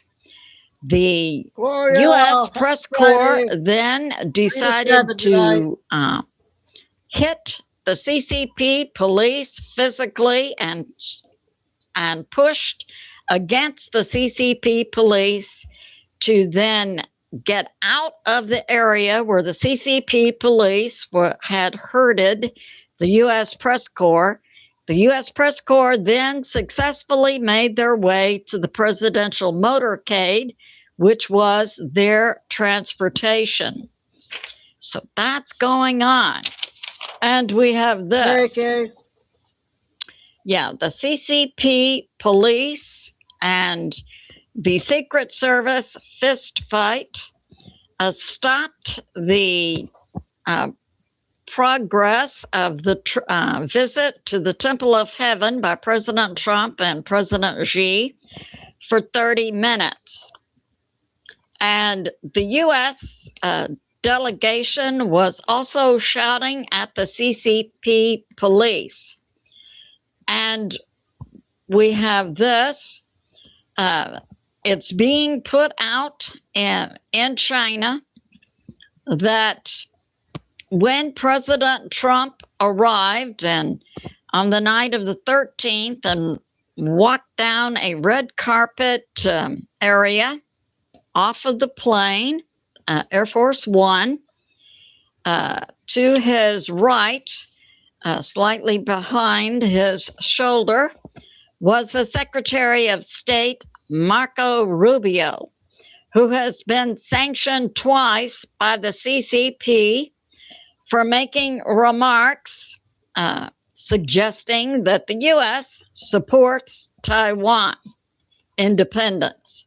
The U.S. press corps then decided to hit the CCP police physically and pushed against the CCP police to then get out of the area where the CCP police had herded the U.S. press corps. The U.S. press corps then successfully made their way to the presidential motorcade, which was their transportation. So that's going on. And we have this. Yeah, the CCP police and the Secret Service fist fight stopped the progress of the visit to the Temple of Heaven by President Trump and President Xi for 30 minutes. And the U.S. Delegation was also shouting at the CCP police. And we have this. It's being put out in China that when President Trump arrived and on the night of the 13th and walked down a red carpet area off of the plane, Air Force One, to his right, slightly behind his shoulder, was the Secretary of State, Marco Rubio, who has been sanctioned twice by the CCP for making remarks suggesting that the U.S. supports Taiwan independence.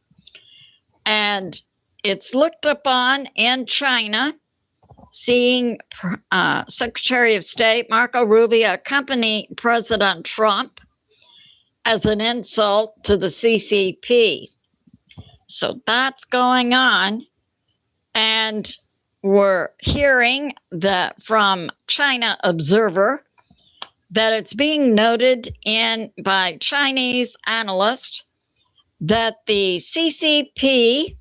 And it's looked upon in China, seeing Secretary of State Marco Rubio accompany President Trump as an insult to the CCP. So that's going on. And we're hearing that from China Observer that it's being noted by Chinese analysts that the CCP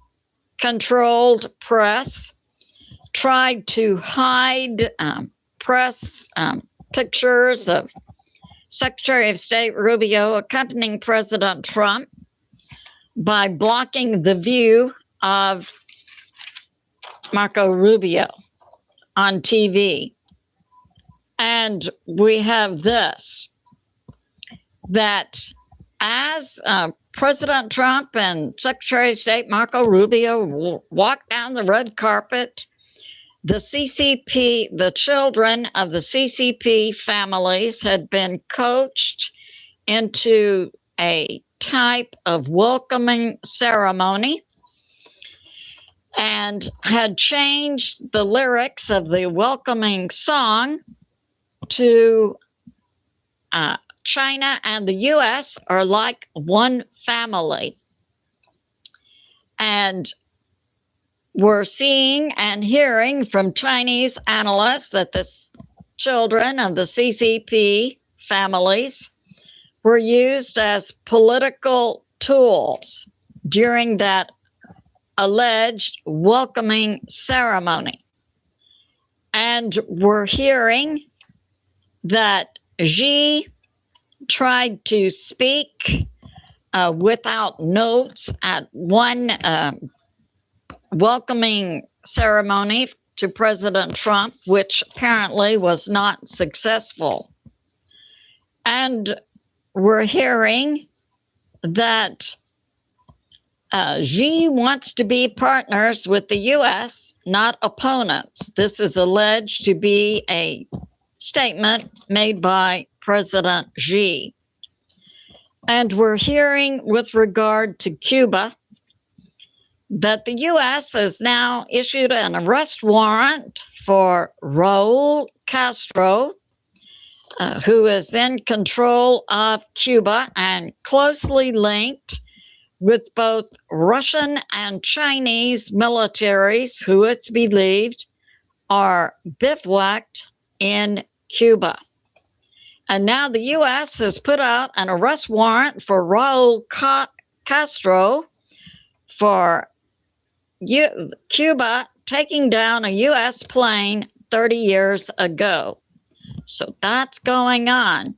controlled press tried to hide press pictures of Secretary of State Rubio accompanying President Trump by blocking the view of Marco Rubio on TV. And we have this, that as President Trump and Secretary of State Marco Rubio walked down the red carpet, the CCP, the children of the CCP families had been coached into a type of welcoming ceremony and had changed the lyrics of the welcoming song to China and the U.S. are like one family. And we're seeing and hearing from Chinese analysts that the children of the CCP families were used as political tools during that alleged welcoming ceremony. And we're hearing that Xi tried to speak without notes at one welcoming ceremony to President Trump, which apparently was not successful. And we're hearing that Xi wants to be partners with the U.S., not opponents. This is alleged to be a statement made by President Xi. And we're hearing with regard to Cuba that the U.S. has now issued an arrest warrant for Raul Castro, who is in control of Cuba and closely linked with both Russian and Chinese militaries who it's believed are bivouacked in Cuba. And now the U.S. has put out an arrest warrant for Raul Castro for Cuba taking down a U.S. plane 30 years ago. So that's going on.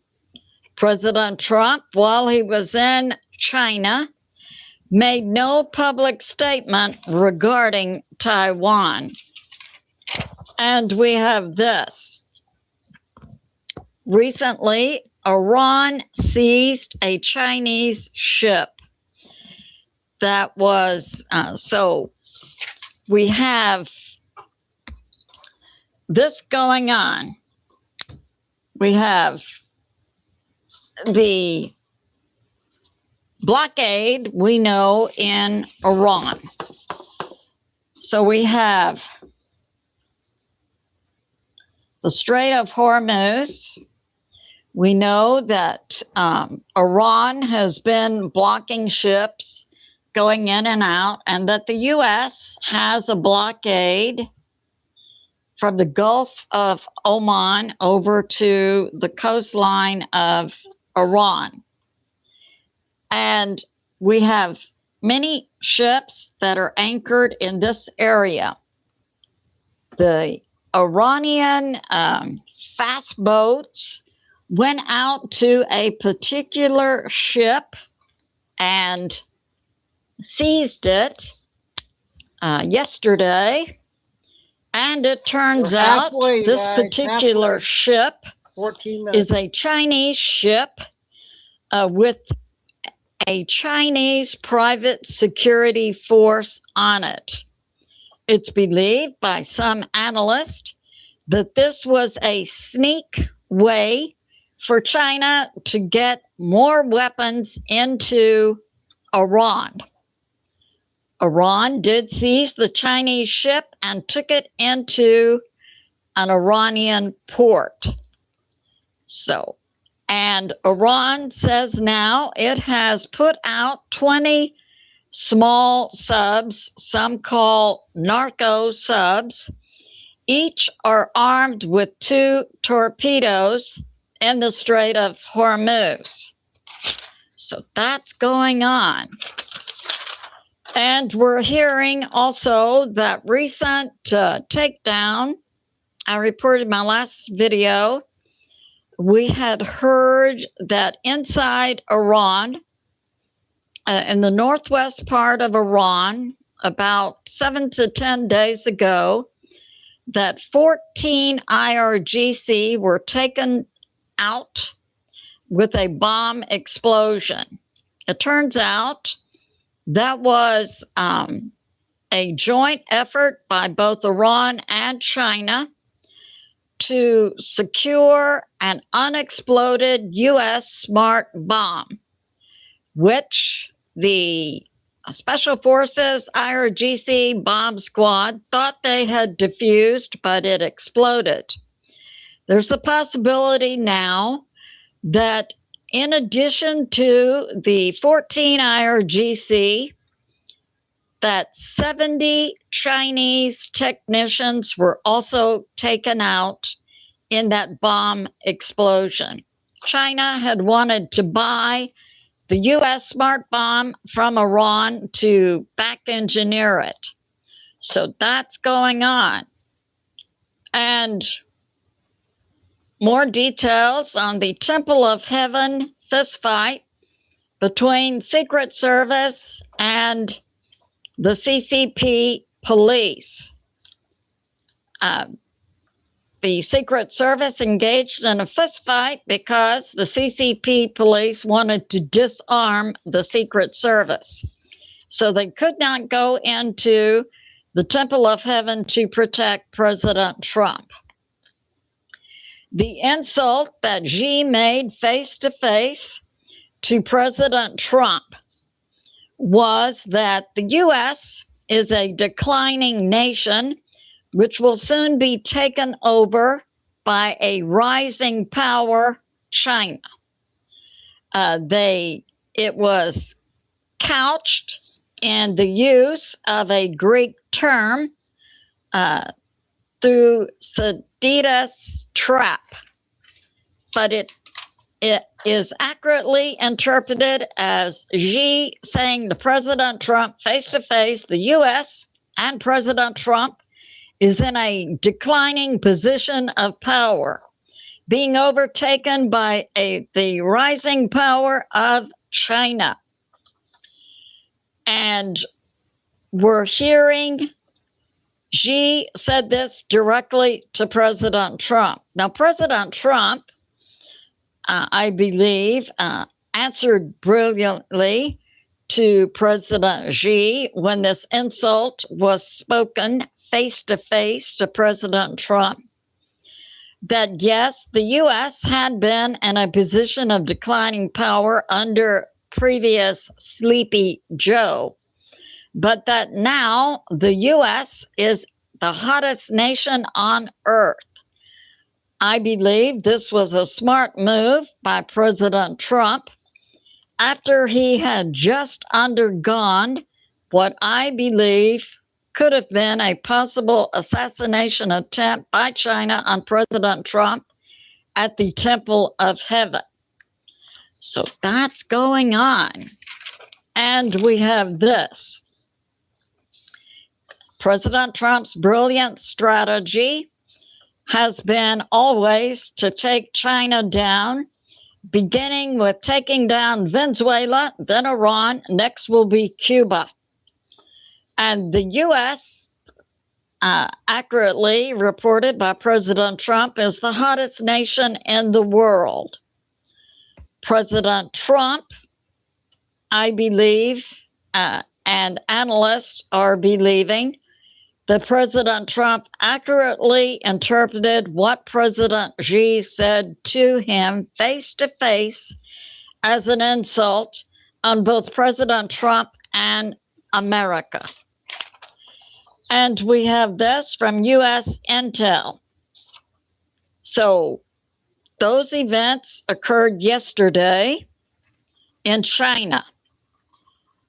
President Trump, while he was in China, made no public statement regarding Taiwan. And we have this. Recently, Iran seized a Chinese ship that was, so we have this going on. We have the blockade, we know, in Iran. So we have the Strait of Hormuz. We know that Iran has been blocking ships going in and out, and that the U.S. has a blockade from the Gulf of Oman over to the coastline of Iran. And we have many ships that are anchored in this area. The Iranian fast boats went out to a particular ship and seized it yesterday. And it turns out this particular ship is a Chinese ship with a Chinese private security force on it. It's believed by some analysts that this was a sneak way for China to get more weapons into Iran. Iran did seize the Chinese ship and took it into an Iranian port. And Iran says now it has put out 20 small subs, some call narco subs. Each are armed with 2 torpedoes in the Strait of Hormuz. So that's going on. And we're hearing also that recent takedown. I reported in my last video. We had heard that inside Iran, in the northwest part of Iran, about 7 to 10 days ago, that 14 IRGC were taken out with a bomb explosion. It turns out that was a joint effort by both Iran and China to secure an unexploded U.S. smart bomb, which the Special Forces IRGC bomb squad thought they had defused, but it exploded. There's a possibility now that in addition to the 14 IRGC, that 70 Chinese technicians were also taken out in that bomb explosion. China had wanted to buy the U.S. smart bomb from Iran to back engineer it. So that's going on. And more details on the Temple of Heaven fistfight between Secret Service and the CCP police. The Secret Service engaged in a fistfight because the CCP police wanted to disarm the Secret Service. So they could not go into the Temple of Heaven to protect President Trump. The insult that Xi made face-to-face to President Trump was that the U.S. is a declining nation which will soon be taken over by a rising power, China. It was couched in the use of a Greek term, Thucydides trap, but it is accurately interpreted as Xi saying to President Trump face-to-face, the U.S. and President Trump is in a declining position of power, being overtaken by the rising power of China. And we're hearing Xi said this directly to President Trump. Now, President Trump, I believe, answered brilliantly to President Xi when this insult was spoken face-to-face to President Trump, that yes, the U.S. had been in a position of declining power under previous Sleepy Joe, but that now the U.S. is the hottest nation on earth. I believe this was a smart move by President Trump after he had just undergone what I believe could have been a possible assassination attempt by China on President Trump at the Temple of Heaven. So that's going on. And we have this. President Trump's brilliant strategy has been always to take China down, beginning with taking down Venezuela, then Iran, next will be Cuba. And the U.S., accurately reported by President Trump, is the hottest nation in the world. President Trump, I believe, and analysts are believing, that President Trump accurately interpreted what President Xi said to him face to face as an insult on both President Trump and America. And we have this from U.S. Intel. So those events occurred yesterday in China.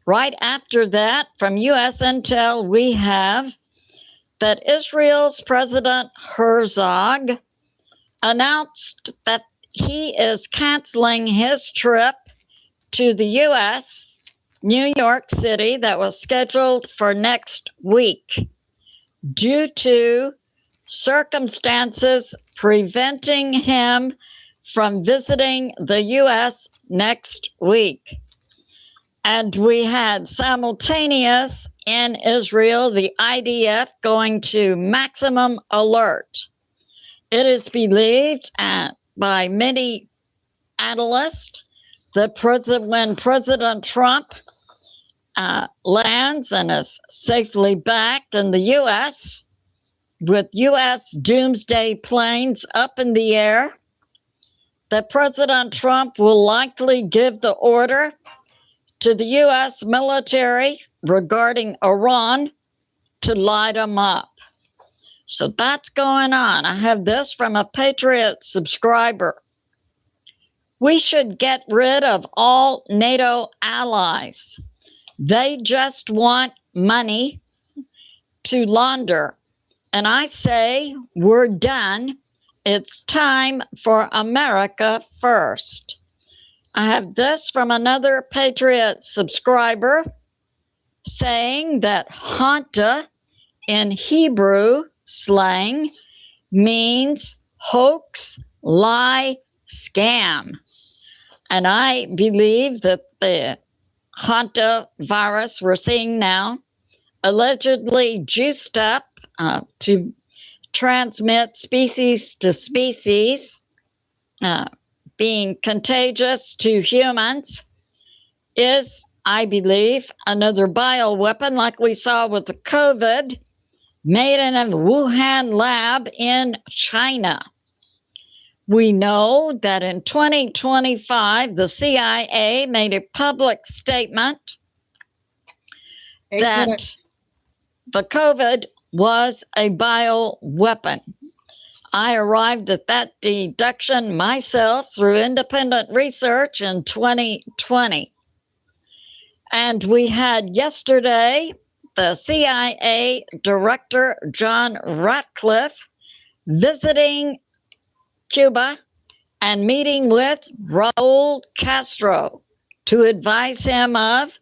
Right after that, from U.S. Intel, we have that Israel's President Herzog announced that he is canceling his trip to the U.S., New York City, that was scheduled for next week due to circumstances preventing him from visiting the U.S. next week. And we had simultaneous in Israel, the IDF going to maximum alert. It is believed by many analysts that when President Trump lands and is safely back in the U.S., with U.S. doomsday planes up in the air, that President Trump will likely give the order to the U.S. military regarding Iran to light them up. So that's going on. I have this from a Patriot subscriber. We should get rid of all NATO allies. They just want money to launder. And I say, we're done. It's time for America first. I have this from another Patriot subscriber saying that Hanta in Hebrew slang means hoax, lie, scam. And I believe that the Hanta virus we're seeing now, allegedly juiced up to transmit species to species, being contagious to humans, is, I believe, another bioweapon like we saw with the COVID, made in a Wuhan lab in China. We know that in 2025, the CIA made a public statement that the COVID was a bioweapon. I arrived at that deduction myself through independent research in 2020. And we had yesterday the CIA Director John Ratcliffe visiting Cuba and meeting with Raul Castro to advise him of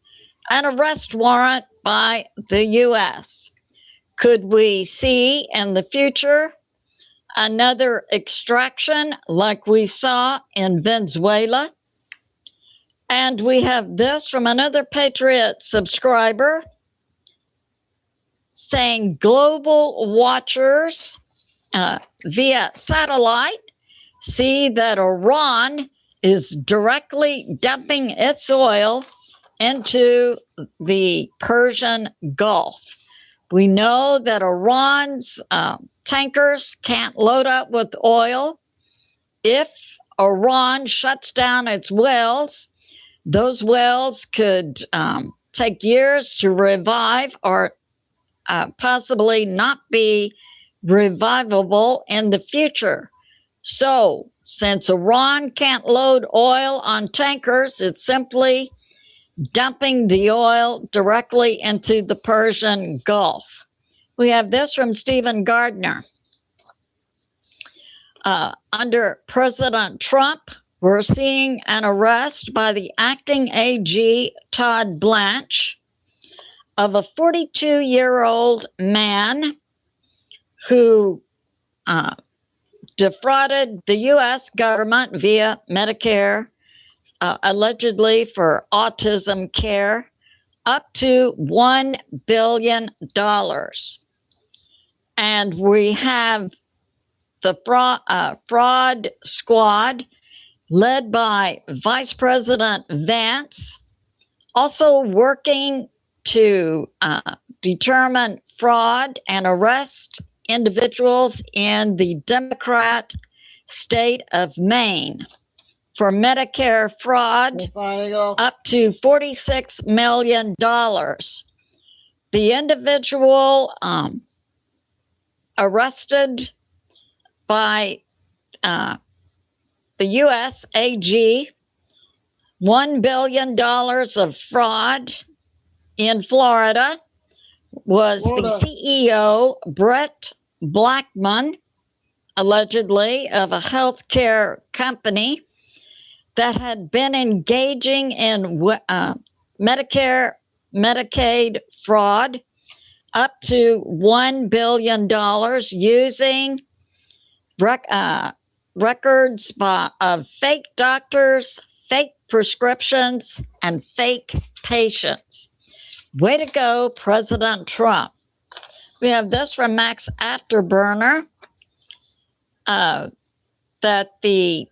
an arrest warrant by the U.S. Could we see in the future another extraction like we saw in Venezuela? And we have this from another Patriot subscriber saying global watchers via satellite see that Iran is directly dumping its oil into the Persian Gulf. We know that Iran's tankers can't load up with oil. If Iran shuts down its wells, Those wells could take years to revive or possibly not be revivable in the future. So, since Iran can't load oil on tankers, it's simply dumping the oil directly into the Persian Gulf. We have this from Stephen Gardner. Under President Trump, we're seeing an arrest by the acting AG, Todd Blanche, of a 42-year-old man who defrauded the U.S. government via Medicare, allegedly for autism care, up to $1 billion. And we have the fraud squad led by Vice President Vance, also working to determine fraud and arrest individuals in the Democrat state of Maine for Medicare fraud up to $46 million. The individual arrested by the U.S. AG, $1 billion of fraud in Florida was the CEO, Brett Blackman, allegedly, of a healthcare company that had been engaging in Medicare, Medicaid fraud up to $1 billion using records of fake doctors, fake prescriptions, and fake patients. Way to go, President Trump. We have this from Max Afterburner, that the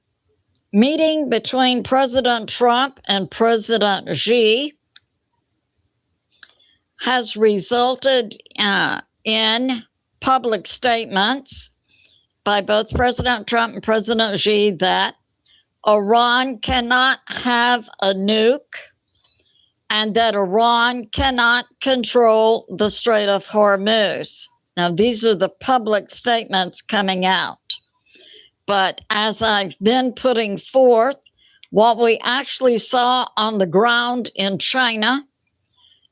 meeting between President Trump and President Xi has resulted in public statements by both President Trump and President Xi that Iran cannot have a nuke and that Iran cannot control the Strait of Hormuz. Now, these are the public statements coming out. But as I've been putting forth, what we actually saw on the ground in China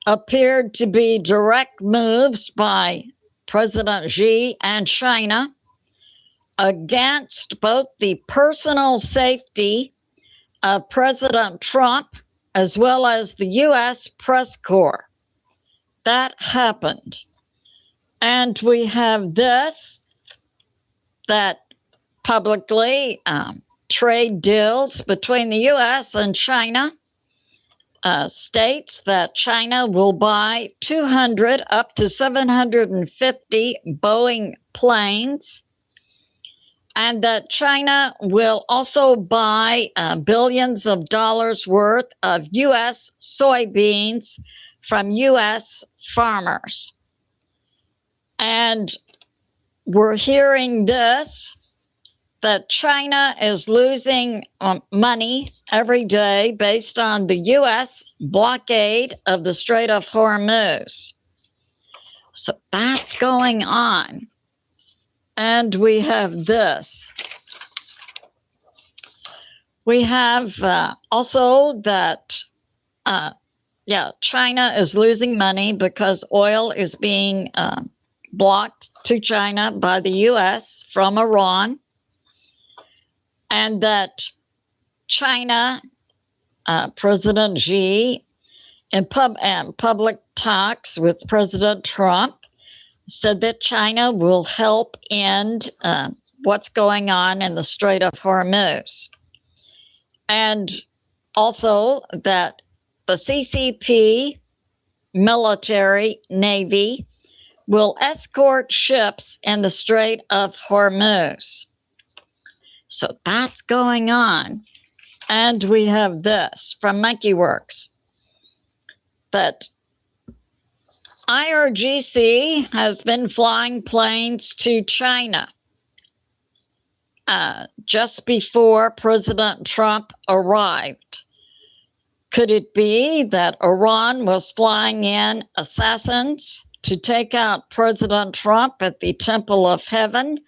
appeared to be direct moves by President Xi and China against both the personal safety of President Trump as well as the U.S. press corps. That happened. And we have this, that publicly trade deals between the U.S. and China states that China will buy 200 up to 750 Boeing planes, and that China will also buy billions of dollars worth of U.S. soybeans from U.S. farmers. And we're hearing this, that China is losing money every day based on the U.S. blockade of the Strait of Hormuz. So that's going on. And we have this. We have also that, China is losing money because oil is being blocked to China by the U.S. from Iran. And that China, President Xi, in public talks with President Trump, said that China will help end what's going on in the Strait of Hormuz. And also that the CCP military navy will escort ships in the Strait of Hormuz. So that's going on. And we have this from MonkeyWorks, that IRGC has been flying planes to China just before President Trump arrived. Could it be that Iran was flying in assassins to take out President Trump at the Temple of Heaven,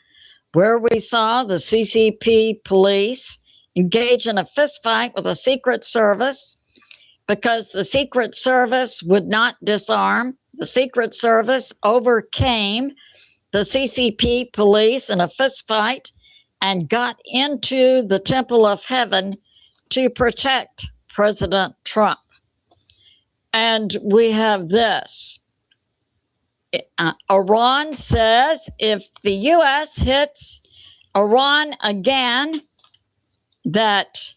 where we saw the CCP police engage in a fistfight with the Secret Service because the Secret Service would not disarm? The Secret Service overcame the CCP police in a fistfight and got into the Temple of Heaven to protect President Trump. And we have this. Iran says if the U.S. hits Iran again, that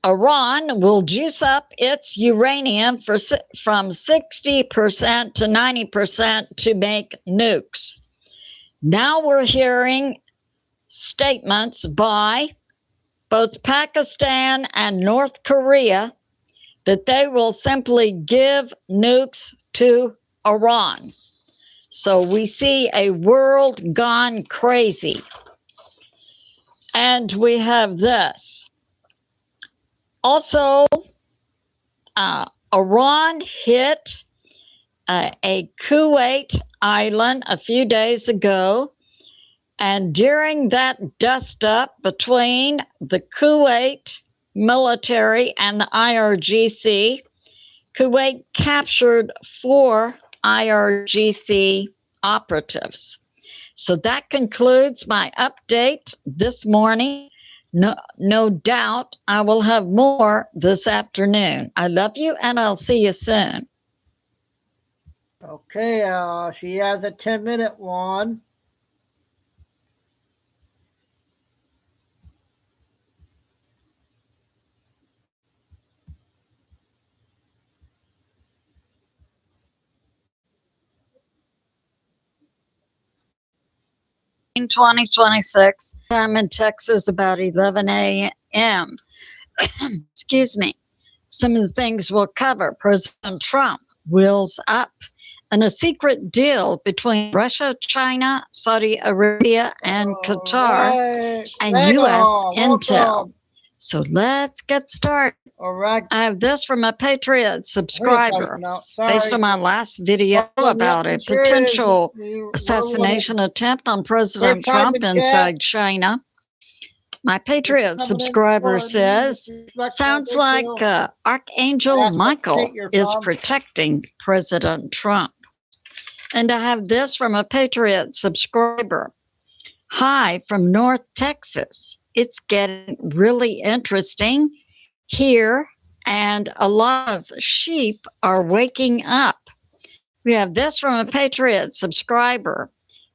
Iran will juice up its uranium from 60% to 90% to make nukes. Now we're hearing statements by both Pakistan and North Korea that they will simply give nukes to Iran. So we see a world gone crazy. And we have this. Also, Iran hit a Kuwait island a few days ago. And during that dust-up between the Kuwait military and the IRGC, Kuwait captured 4 IRGC operatives. So that concludes my update this morning. No doubt I will have more this afternoon. I love you, and I'll see you soon. Okay, she has a 10-minute one. In 2026, I'm in Texas about 11 a.m. Excuse me. Some of the things we'll cover: President Trump wheels up, and a secret deal between Russia, China, Saudi Arabia, and Qatar, and U.S. intel. So let's get started. All right. I have this from a Patriot subscriber based on my last video about a potential assassination attempt on President Trump inside China. My Patriot subscriber says, sounds like Archangel Michael is protecting President Trump. And I have this from a Patriot subscriber. Hi from North Texas. It's getting really interesting here, and a lot of sheep are waking up. We have this from a Patriot subscriber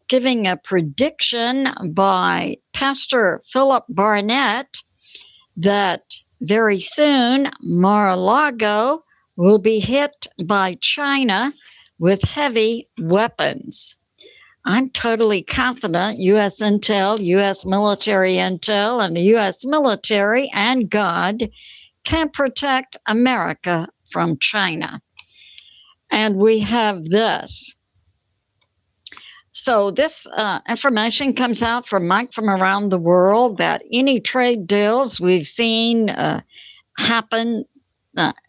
giving a prediction by Pastor Philip Barnett that very soon Mar-a-Lago will be hit by China with heavy weapons. I'm totally confident U.S. intel, U.S. military intel, and the U.S. military and God can protect America from China. And we have this. So this information comes out from Mike from around the world that any trade deals we've seen happen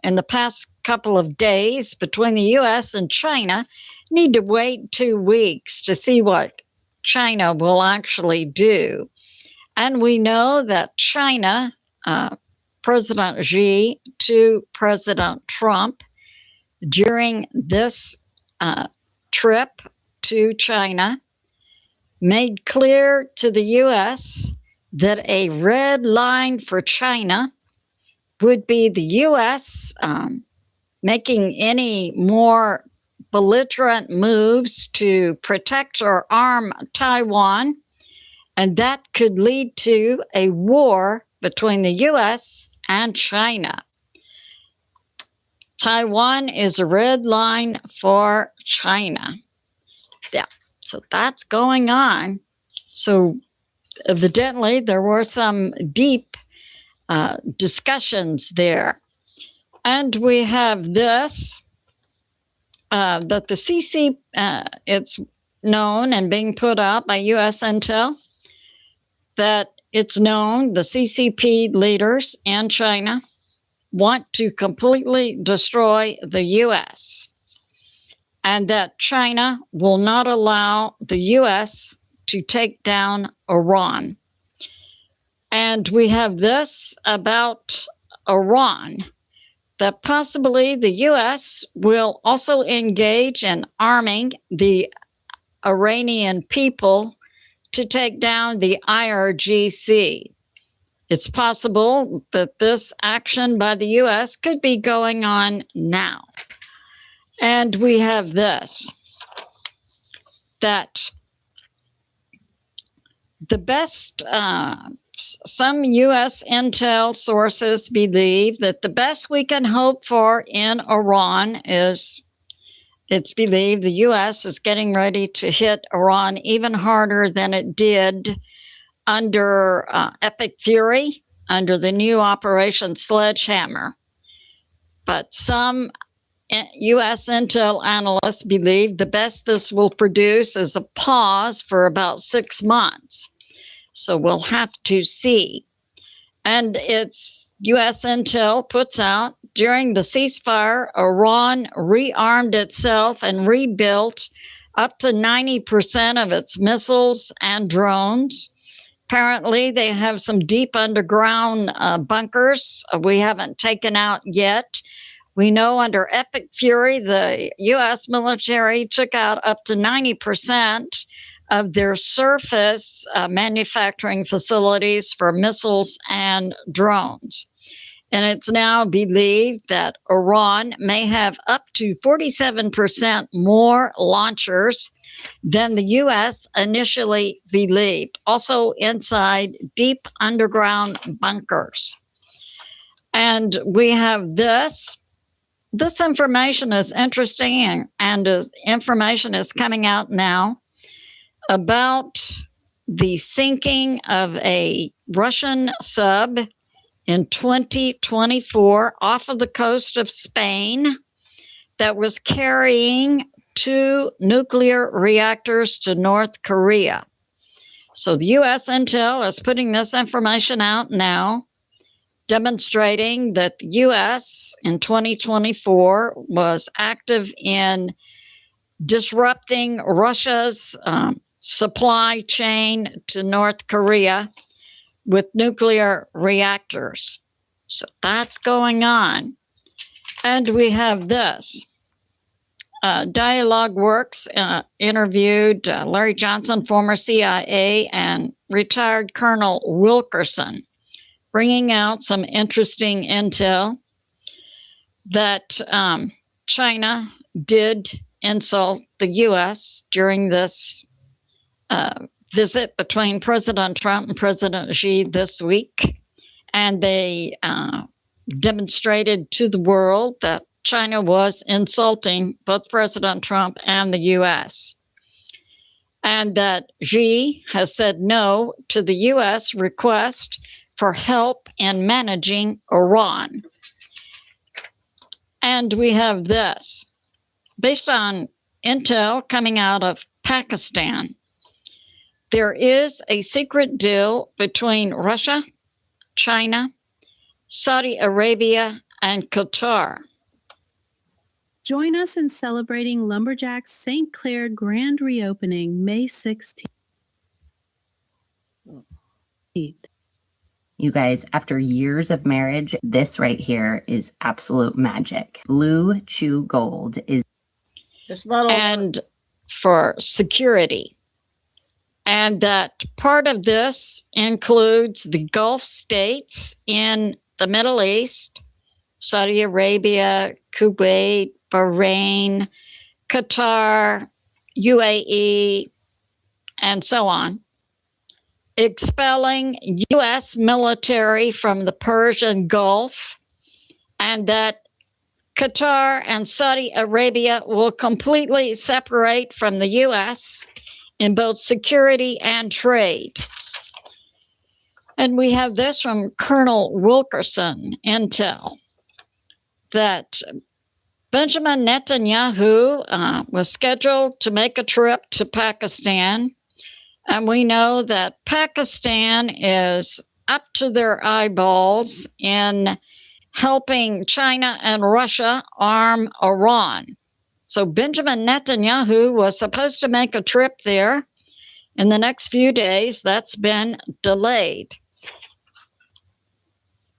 in the past couple of days between the U.S. and China need to wait 2 weeks to see what China will actually do. And we know that China, President Xi to President Trump, during this trip to China, made clear to the U.S. that a red line for China would be the U.S. Making any more belligerent moves to protect or arm Taiwan, and that could lead to a war between the U.S. and China. Taiwan is a red line for China. Yeah, so that's going on. So evidently there were some deep discussions there. And we have this. That the CC, it's known and being put out by U.S. intel that it's known the CCP leaders in China want to completely destroy the U.S. and that China will not allow the U.S. to take down Iran. And we have this about Iran, that possibly the U.S. will also engage in arming the Iranian people to take down the IRGC. It's possible that this action by the U.S. could be going on now. And we have this, that the best, some U.S. intel sources believe that the best we can hope for in Iran is, it's believed the U.S. is getting ready to hit Iran even harder than it did under Epic Fury, under the new Operation Sledgehammer. But some U.S. intel analysts believe the best this will produce is a pause for about 6 months. So we'll have to see. And it's U.S. intel puts out, during the ceasefire, Iran rearmed itself and rebuilt up to 90% of its missiles and drones. Apparently, they have some deep underground bunkers we haven't taken out yet. We know under Epic Fury, the U.S. military took out up to 90% of their surface manufacturing facilities for missiles and drones. And it's now believed that Iran may have up to 47% more launchers than the U.S. initially believed, also inside deep underground bunkers. And we have this. This information is interesting, and information is coming out now about the sinking of a Russian sub in 2024 off of the coast of Spain that was carrying 2 nuclear reactors to North Korea. So the U.S. intel is putting this information out now, demonstrating that the U.S. in 2024 was active in disrupting Russia's supply chain to North Korea with nuclear reactors. So that's going on. And we have this. Dialogue Works interviewed Larry Johnson, former CIA, and retired Colonel Wilkerson, bringing out some interesting intel that China did insult the U.S. during this visit between President Trump and President Xi this week. And they demonstrated to the world that China was insulting both President Trump and the U.S. And that Xi has said no to the U.S. request for help in managing Iran. And we have this. Based on intel coming out of Pakistan, there is a secret deal between Russia, China, Saudi Arabia, and Qatar. Join us in celebrating Lumberjack's St. Clair grand reopening May 16th. You guys, after years of marriage, this right here is absolute magic. Blue Chew Gold is... And for security. And that part of this includes the Gulf states in the Middle East, Saudi Arabia, Kuwait, Bahrain, Qatar, UAE, and so on, expelling U.S. military from the Persian Gulf, and that Qatar and Saudi Arabia will completely separate from the U.S. in both security and trade. And we have this from Colonel Wilkerson, intel, that Benjamin Netanyahu was scheduled to make a trip to Pakistan. And we know that Pakistan is up to their eyeballs in helping China and Russia arm Iran. So Benjamin Netanyahu was supposed to make a trip there in the next few days. That's been delayed.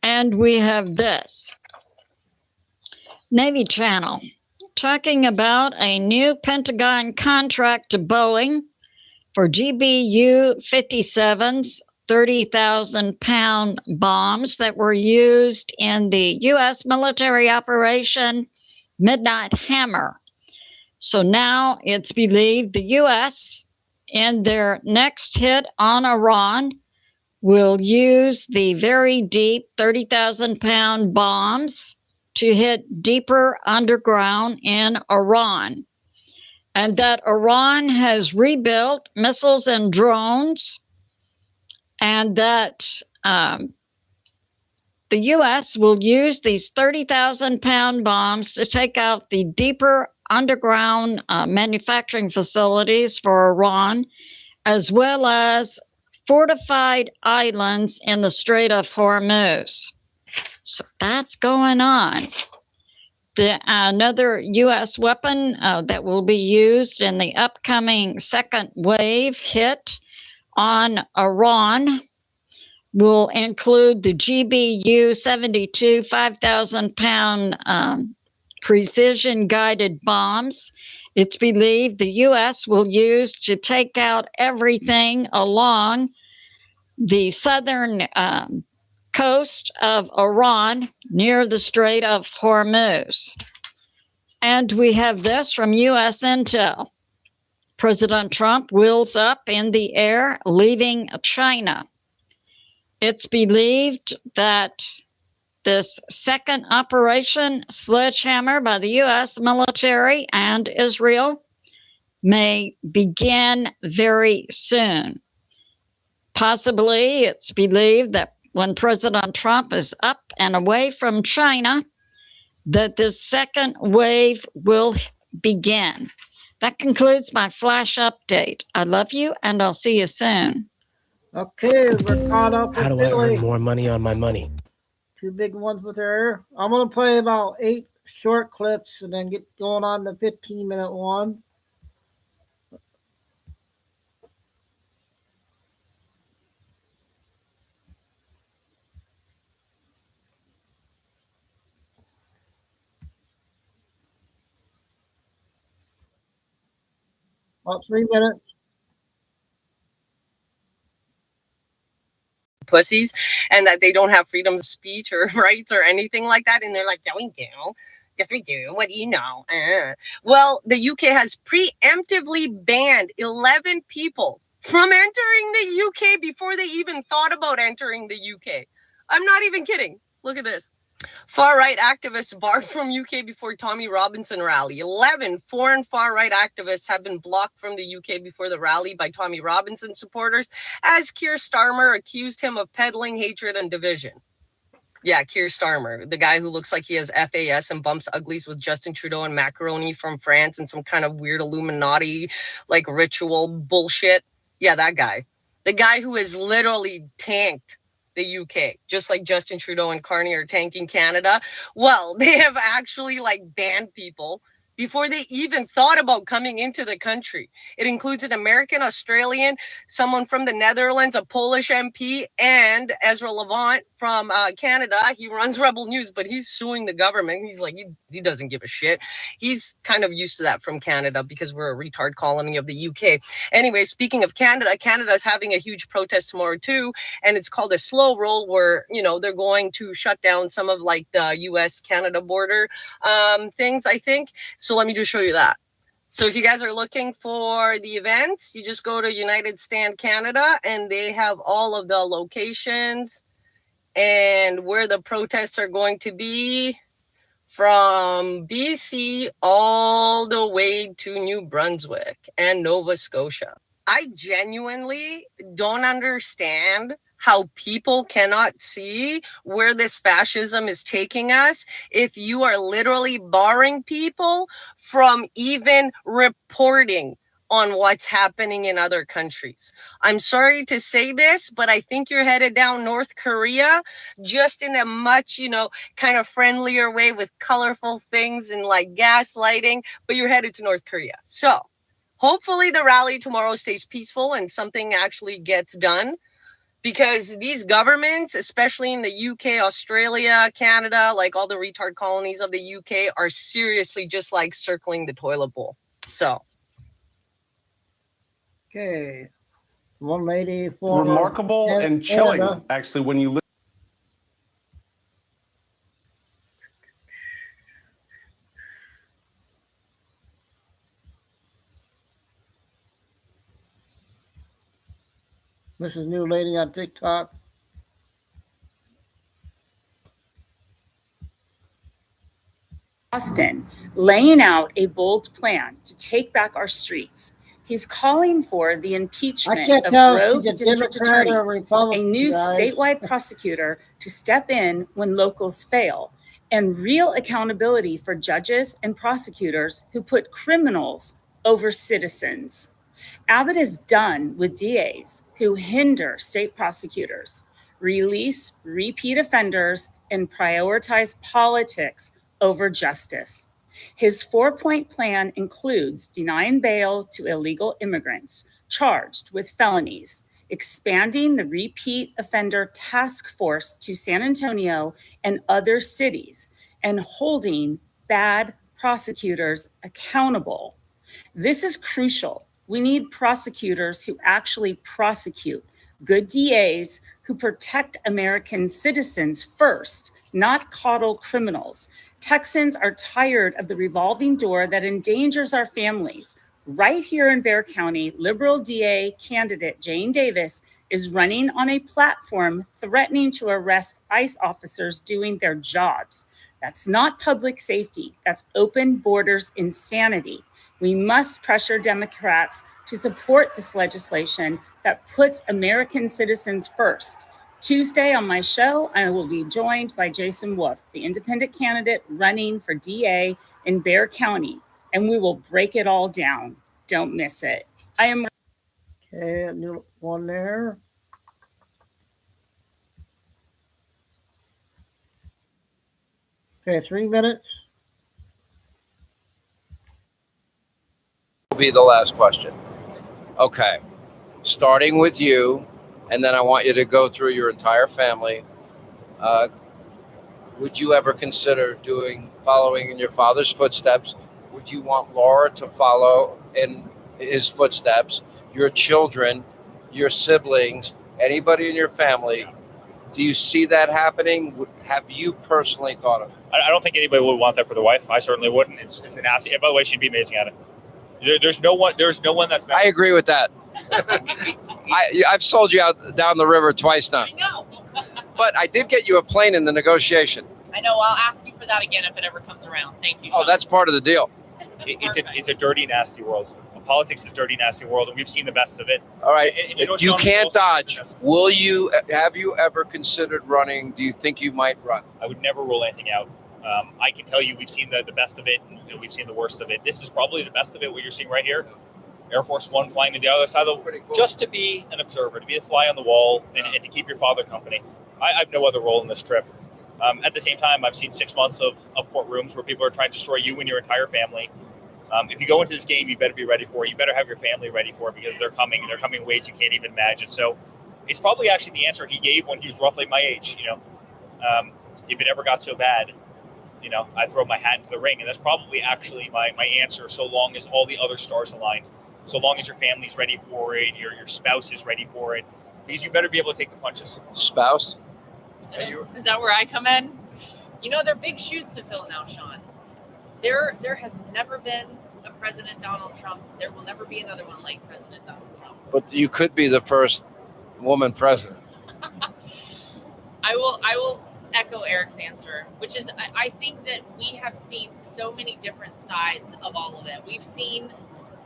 And we have this Navy Channel talking about a new Pentagon contract to Boeing for GBU-57's 30,000-pound bombs that were used in the U.S. military operation Midnight Hammer. So now it's believed the U.S. in their next hit on Iran will use the very deep 30,000-pound bombs to hit deeper underground in Iran. And that Iran has rebuilt missiles and drones, and that the U.S. will use these 30,000-pound bombs to take out the deeper underground manufacturing facilities for Iran, as well as fortified islands in the Strait of Hormuz. So that's going on. Another U.S. weapon that will be used in the upcoming second wave hit on Iran will include the GBU-72 5,000-pound precision-guided bombs. It's believed the U.S. will use to take out everything along the southern coast of Iran near the Strait of Hormuz. And we have this from U.S. Intel. President Trump wheels up in the air, leaving China. It's believed that this second operation, Sledgehammer, by the U.S. military and Israel may begin very soon. Possibly, it's believed that when President Trump is up and away from China, that this second wave will begin. That concludes my flash update. I love you, and I'll see you soon. Okay, we're caught up. How do I earn more money on my money? Two big ones with her. I'm going to play about 8 short clips and then get going on the 15-minute one. About 3 minutes. Pussies, and that they don't have freedom of speech or rights or anything like that. And they're like, yeah, we do. Yes, we do. What do you know? Well, the UK has preemptively banned 11 people from entering the UK before they even thought about entering the UK. I'm not even kidding. Look at this. Far-right activists barred from UK before Tommy Robinson rally. 11 foreign far-right activists have been blocked from the UK before the rally by Tommy Robinson supporters, as Keir Starmer accused him of peddling hatred and division. Yeah, Keir Starmer, the guy who looks like he has FAS and bumps uglies with Justin Trudeau and macaroni from France and some kind of weird Illuminati, like, ritual bullshit. Yeah, that guy. The guy who has literally tanked the UK, just like Justin Trudeau and Carney are tanking Canada. Well, they have actually banned people before they even thought about coming into the country. It includes an American, Australian, someone from the Netherlands, a Polish MP, and Ezra Levant from Canada. He runs Rebel News, but he's suing the government. He's like, he doesn't give a shit. He's kind of used to that from Canada because we're a retard colony of the UK. Anyway, speaking of Canada, Canada's having a huge protest tomorrow too, and it's called a slow roll where, they're going to shut down some of the US-Canada border things, I think. So let me just show you that. So if you guys are looking for the events, you just go to United Stand Canada, and they have all of the locations and where the protests are going to be, from BC all the way to New Brunswick and Nova Scotia. I genuinely don't understand how people cannot see where this fascism is taking us if you are literally barring people from even reporting on what's happening in other countries. I'm sorry to say this, but I think you're headed down North Korea, just in a much, kind of friendlier way with colorful things and like gaslighting, but you're headed to North Korea. So hopefully the rally tomorrow stays peaceful and something actually gets done, because these governments, especially in the UK, Australia, Canada, like all the retard colonies of the UK, are seriously just like circling the toilet bowl. So. Okay. One lady for remarkable and chilling, Canada. actually, when you This is new lady on TikTok. Austin, laying out a bold plan to take back our streets. He's calling for the impeachment of rogue district attorneys, a new statewide prosecutor to step in when locals fail, and real accountability for judges and prosecutors who put criminals over citizens. Abbott is done with DAs who hinder state prosecutors, release repeat offenders, and prioritize politics over justice. His 4-point plan includes denying bail to illegal immigrants charged with felonies, expanding the repeat offender task force to San Antonio and other cities, and holding bad prosecutors accountable. This is crucial. We need prosecutors who actually prosecute, good DAs who protect American citizens first, not coddle criminals. Texans are tired of the revolving door that endangers our families. Right here in Bexar County, liberal DA candidate Jane Davis is running on a platform threatening to arrest ICE officers doing their jobs. That's not public safety. That's open borders insanity. We must pressure Democrats to support this legislation that puts American citizens first. Tuesday on my show, I will be joined by Jason Wolf, the independent candidate running for DA in Bexar County, and we will break it all down. Don't miss it. I am. Okay, a new one there. Okay, 3 minutes. Will be the last question. Okay, starting with you, and then I want you to go through your entire family. Would you ever consider following in your father's footsteps? Would you want Laura to follow in his footsteps? Your children, your siblings, anybody in your family? Do you see that happening? Have you personally thought of it? I don't think anybody would want that for their wife. I certainly wouldn't. It's an nasty. And by the way, she'd be amazing at it. There's no one that's. I agree with that. I've sold you out down the river twice now. I know. But I did get you a plane in the negotiation. I know. I'll ask you for that again if it ever comes around. Thank you, Sean. Oh, that's part of the deal. It's a dirty, nasty world. Politics is a dirty, nasty world, and we've seen the best of it. All right. And you can't dodge. Have you ever considered running? Do you think you might run? I would never rule anything out. I can tell you we've seen the best of it, and we've seen the worst of it. This is probably the best of it, what you're seeing right here. Air Force One flying to the other side of the world, just to be an observer, to be a fly on the wall, and to keep your father company. I have no other role in this trip. At the same time, I've seen 6 months of courtrooms where people are trying to destroy you and your entire family. If you go into this game, you better be ready for it. You better have your family ready for it, because they're coming in ways you can't even imagine. So it's probably actually the answer he gave when he was roughly my age. If it ever got so bad, I throw my hat into the ring. And that's probably actually my answer, so long as all the other stars aligned. So long as your family's ready for it, your spouse is ready for it, because you better be able to take the punches. Spouse? Is that where I come in? They're big shoes to fill now, Sean. There has never been a President Donald Trump. There will never be another one like President Donald Trump. But you could be the first woman president. I will echo Eric's answer, which is I think that we have seen so many different sides of all of it. We've seen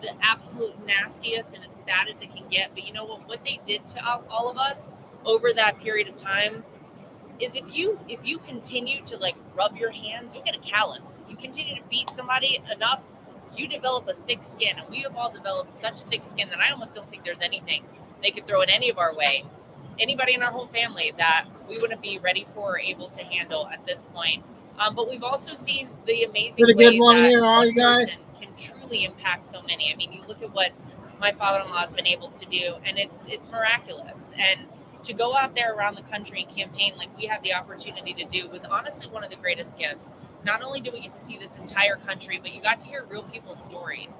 the absolute nastiest and as bad as it can get. But you know what they did to all of us over that period of time is if you continue to rub your hands, you'll get a callus. You continue to beat somebody enough, you develop a thick skin, and we have all developed such thick skin that I almost don't think there's anything they could throw in any of our way, anybody in our whole family, that we wouldn't be ready for or able to handle at this point. But we've also seen the amazing way that one person can truly impact so many. I mean, you look at what my father-in-law has been able to do, and it's miraculous. And to go out there around the country and campaign like we had the opportunity to do was honestly one of the greatest gifts. Not only do we get to see this entire country, but you got to hear real people's stories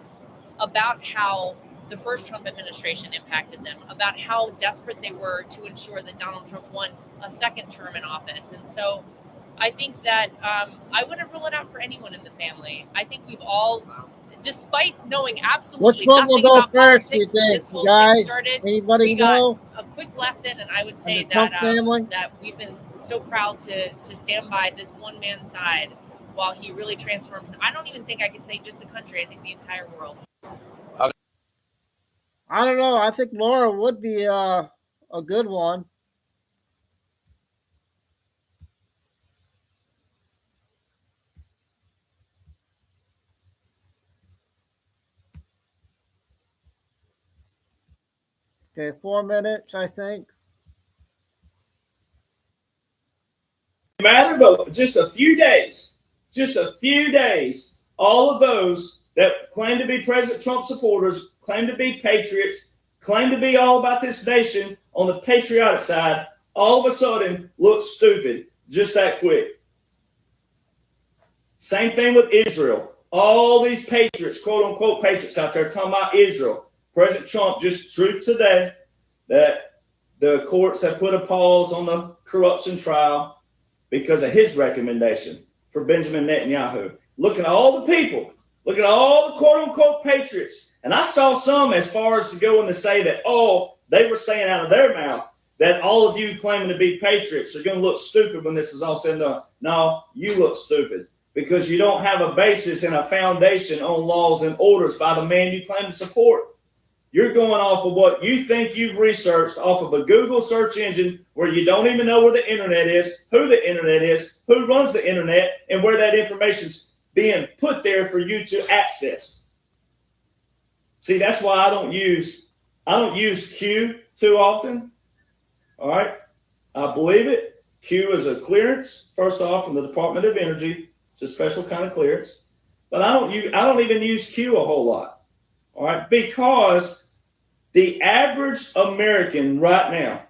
about how the first Trump administration impacted them, about how desperate they were to ensure that Donald Trump won a second term in office. And so I think that I wouldn't rule it out for anyone in the family. I think we've all, despite knowing absolutely nothing about politics, when this whole thing started, we got a quick lesson, and I would say that that we've been so proud to stand by this one man's side while he really transforms. I don't even think I could say just the country. I think the entire world. I don't know. I think Laura would be a good one. Okay, 4 minutes, I think. Matter of just a few days, all of those that claim to be President Trump supporters, claim to be patriots, claim to be all about this nation on the patriotic side, all of a sudden look stupid just that quick. Same thing with Israel. All these patriots, quote unquote patriots out there talking about Israel. President Trump just truth today that the courts have put a pause on the corruption trial because of his recommendation for Benjamin Netanyahu. Look at all the people. Look at all the quote unquote patriots. And I saw some as far as to go and to say that, oh, they were saying out of their mouth that all of you claiming to be patriots are going to look stupid when this is all said and done. No, you look stupid because you don't have a basis and a foundation on laws and orders by the man you claim to support. You're going off of what you think you've researched off of a Google search engine where you don't even know where the internet is, who the internet is, who runs the internet, and where that information's being put there for you to access. See, that's why I don't use Q too often. All right. I believe it. Q is a clearance, first off, from the Department of Energy. It's a special kind of clearance. But I don't even use Q a whole lot. All right, because the average American right now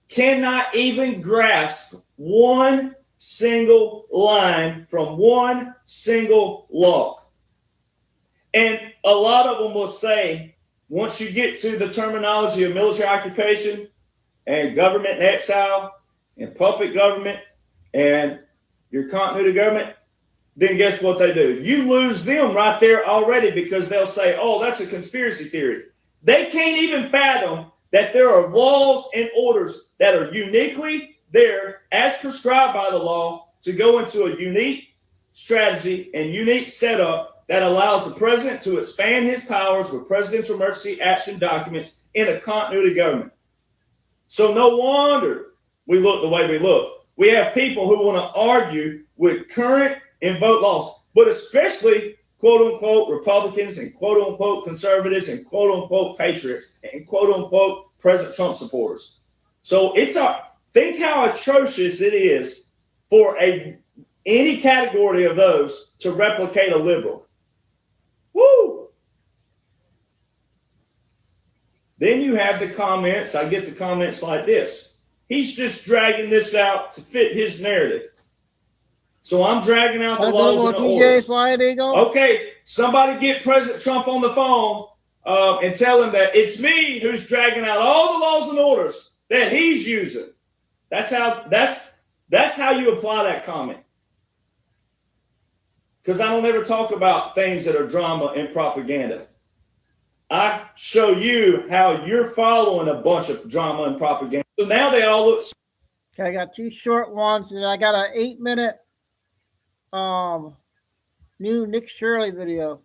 cannot even grasp one single line from one single law. And a lot of them will say, once you get to the terminology of military occupation and government in exile and puppet government and your continuity of government, then guess what they do? You lose them right there already because they'll say, oh, that's a conspiracy theory. They can't even fathom that there are laws and orders that are uniquely there as prescribed by the law to go into a unique strategy and unique setup that allows the president to expand his powers with presidential emergency action documents in a continuity government. So no wonder we look the way we look. We have people who want to argue with current and vote laws, but especially quote unquote Republicans and quote unquote conservatives and quote unquote patriots and quote unquote President Trump supporters. So think how atrocious it is for any category of those to replicate a liberal. Woo! Then you have the comments. I get the comments like this. He's just dragging this out to fit his narrative. So I'm dragging out the laws and the orders. Okay, somebody get President Trump on the phone and tell him that it's me who's dragging out all the laws and orders that he's using. That's how you apply that comment. Because I don't ever talk about things that are drama and propaganda. I show you how you're following a bunch of drama and propaganda. So now they all look. Okay, I got two short ones, and I got an 8-minute new Nick Shirley video.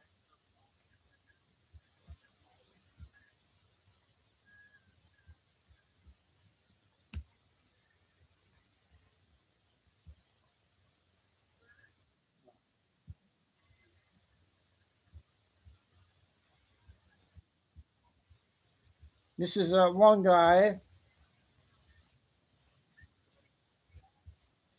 This is one guy.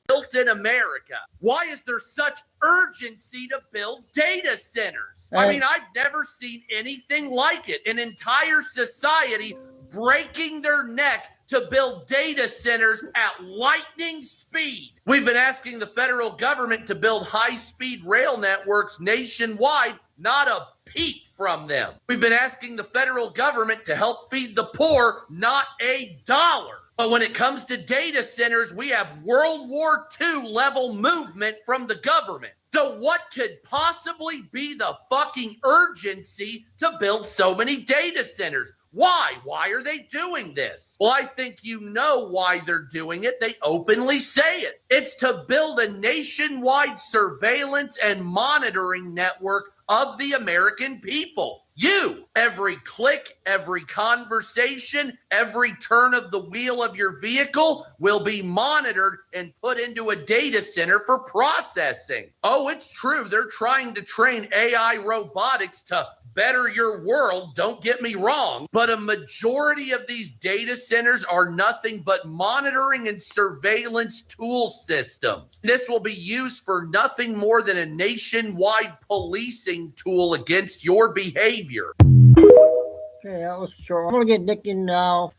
Built in America. Why is there such urgency to build data centers? I mean, I've never seen anything like it. An entire society breaking their neck to build data centers at lightning speed. We've been asking the federal government to build high-speed rail networks nationwide, not a peep from them. We've been asking the federal government to help feed the poor, not a dollar. But when it comes to data centers, we have World War II level movement from the government. So what could possibly be the fucking urgency to build so many data centers? Why? Why are they doing this? Well, I think you know why they're doing it. They openly say it. It's to build a nationwide surveillance and monitoring network of the American people. You, every click, every conversation, every turn of the wheel of your vehicle will be monitored and put into a data center for processing. Oh, it's true. They're trying to train AI robotics to better your world. Don't get me wrong. But a majority of these data centers are nothing but monitoring and surveillance tool systems. This will be used for nothing more than a nationwide policing tool against your behavior. Okay, that was short. I'm going to get Nick in now.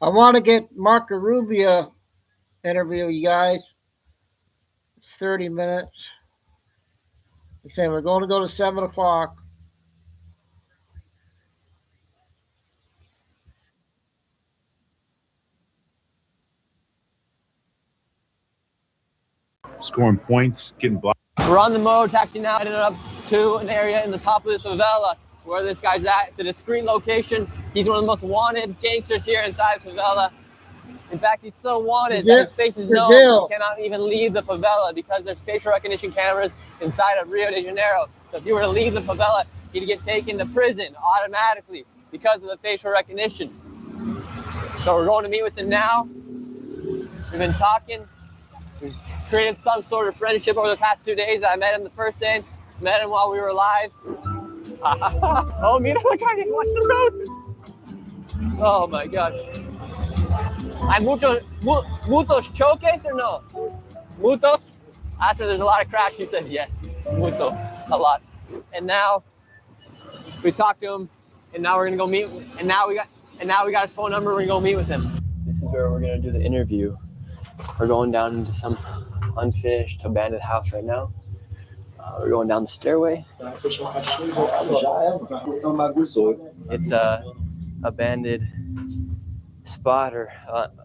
I want to get Marco Rubio interview, you guys. It's 30 minutes. Like I said, we're going to go to 7 o'clock. Scoring points, getting blocked. We're on the moto taxi now, headed up to an area in the top of this favela where this guy's at. It's a discreet location. He's one of the most wanted gangsters here inside the favela. In fact, he's so wanted that his face is known. He cannot even leave the favela because there's facial recognition cameras inside of Rio de Janeiro. So if he were to leave the favela, he'd get taken to prison automatically because of the facial recognition. So we're going to meet with him now. We've been talking. We've created some sort of friendship over the past 2 days. I met him the first day, met him while we were live. Oh, mira la calle, watch the road. Oh my gosh. Hay muchos choques or no? Muchos? I said there's a lot of crash. He said yes, mucho, a lot. And now we talked to him, and now we're gonna go meet. And now we got his phone number. We're gonna go meet with him. This is where we're gonna do the interview. We're going down into some unfinished, abandoned house right now. We're going down the stairway. It's a abandoned spot or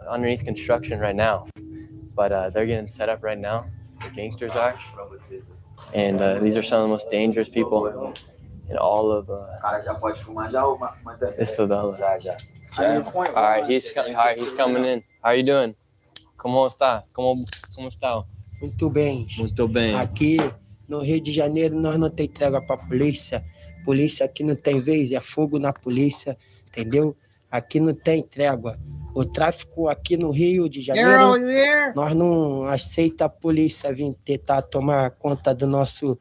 underneath construction right now. But they're getting set up right now. The gangsters are. And these are some of the most dangerous people in all of this favela. All right, he's coming in. How are you doing? Como está? Como está? Muito bem. Muito bem. Aqui no Rio de Janeiro nós não tem trégua para polícia. Polícia aqui não tem vez, é fogo na polícia, entendeu? Aqui não tem trégua. O tráfico aqui no Rio de Janeiro, nós não aceita a polícia vir tentar tomar conta do nosso,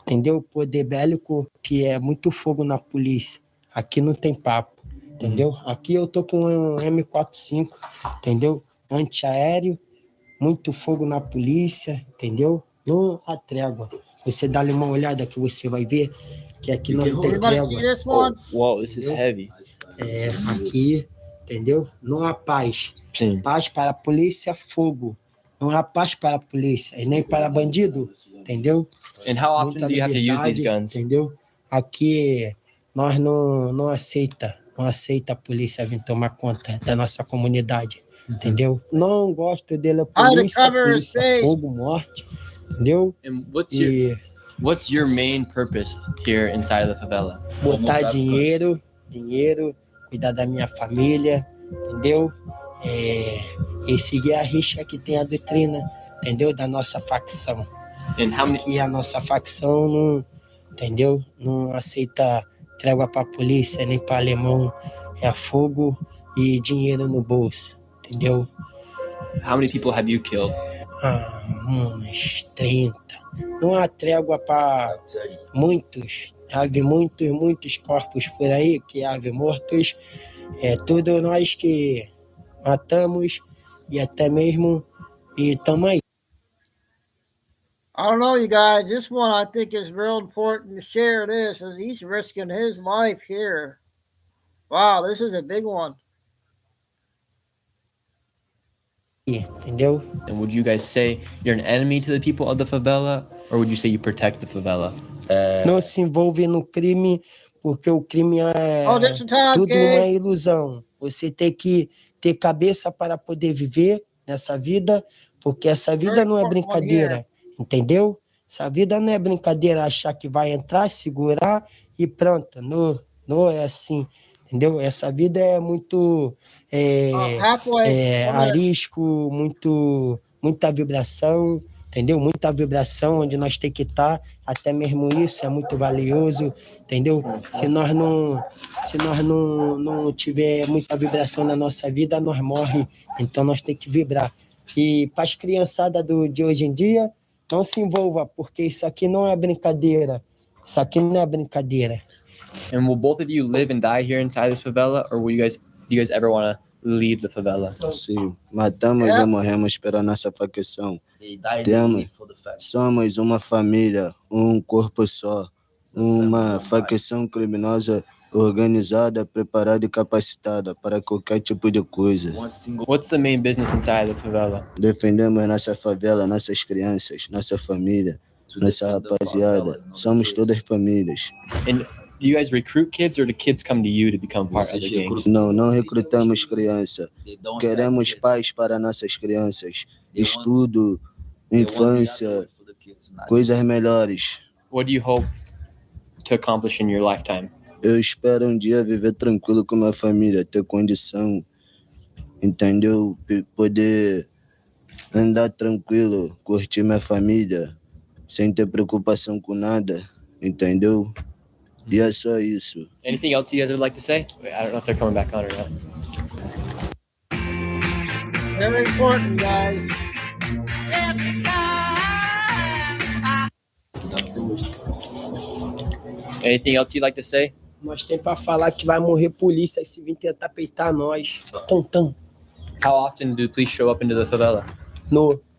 entendeu? Poder bélico, que é muito fogo na polícia. Aqui não tem papo, entendeu? Aqui eu tô com um M45, entendeu? Antiaéreo, muito fogo na polícia, entendeu? Não há trégua. Você dá-lhe uma olhada que você vai ver que aqui não tem trégua. Wow, this is heavy. É, aqui, entendeu? Não há paz. Sim. Paz para a polícia, fogo. Não há paz para a polícia, e nem para bandido, entendeu? And how often do you have to use these guns? Entendeu? Aqui nós não aceita a polícia vir tomar conta da nossa comunidade, entendeu? Não gosto dela polícia, fogo, morte, entendeu? And what's your main purpose here inside of the favela? Botar dinheiro, cuidar da minha família, entendeu? E seguir a rixa que tem a doutrina, entendeu? Da nossa facção. Aqui a nossa facção não, entendeu? Não aceita trégua para polícia, nem para alemão. É fogo e dinheiro no bolso, entendeu? How many people have you killed? Uns 30. Não há trégua para muitos. Havia muitos corpos por aí que havia mortos. É tudo nós que matamos e até mesmo e tamo aí. I don't know, you guys. This one I think is real important to share this, as he's risking his life here. Wow, this is a big one. Entendeu? And would you guys say you're an enemy to the people of the favela, or would you say you protect the favela? Não se envolve no crime, porque o crime é tudo uma ilusão. Você tem que ter cabeça para poder viver nessa vida, porque essa vida não é brincadeira, entendeu? Essa vida não é brincadeira, achar que vai entrar, segurar e pronto. Não é assim, entendeu? Essa vida é muito arisco, muita vibração, entendeu? Muita vibração onde nós tem que estar, até mesmo isso é muito valioso, entendeu? Se nós não tiver muita vibração na nossa vida, nós morre, então nós tem que vibrar. E para as criançadas de hoje em dia, não se envolva, porque isso aqui não é brincadeira. Isso aqui não é brincadeira. And will both of you live and die here inside this favela, or do you guys ever want to leave the favela? Sim, matamos e morremos pela nossa facção. Somos uma família, um corpo só, uma facção criminosa organizada, preparada e capacitada para qualquer tipo de coisa. What's the main business inside the favela? Defendemos nossa favela, nossas crianças, nossa família, nossa rapaziada. Somos todas famílias. And do you guys recruit kids, or do kids come to you to become part of the gangs? Não recrutamos criança. Queremos paz para nossas crianças, estudo, infância, coisas melhores. What do you hope to accomplish in your lifetime? Eu espero um dia viver tranquilo com minha família, ter condição, entendeu? Poder andar tranquilo, curtir minha família, sem ter preocupação com nada, entendeu? E é só isso. Anything else you guys would like to say? I don't know if they're coming back on or not. Very important, guys. Anything else you'd like to say? Nós tem para falar que vai morrer polícia se vir tentar peitar nós. How often do police show up into the favela?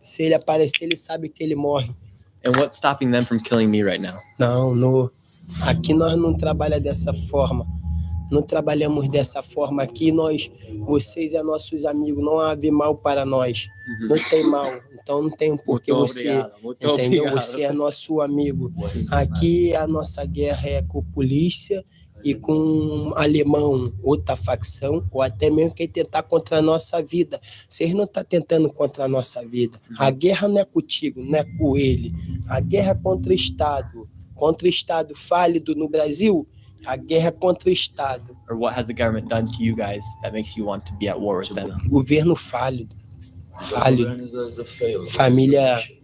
Se ele aparecer, ele sabe que ele morre. And what's stopping them from killing me right now? Não. Aqui nós não trabalhamos dessa forma. Não trabalhamos dessa forma aqui. Vocês é nossos amigos. Não há mal para nós. Não tem mal. Então não tem porque você. Entendeu? Obrigado. Você é nosso amigo. Aqui a nossa guerra é com polícia e com um alemão, outra facção, ou até mesmo quem tentar contra a nossa vida. Vocês não estão tentando contra a nossa vida. A guerra não é contigo, não é com ele. A guerra é contra o Estado. Contra o Estado fálido no Brasil, a guerra é contra o Estado. Or what has the government done to you guys that makes you want to be at war with them? Governo fálido.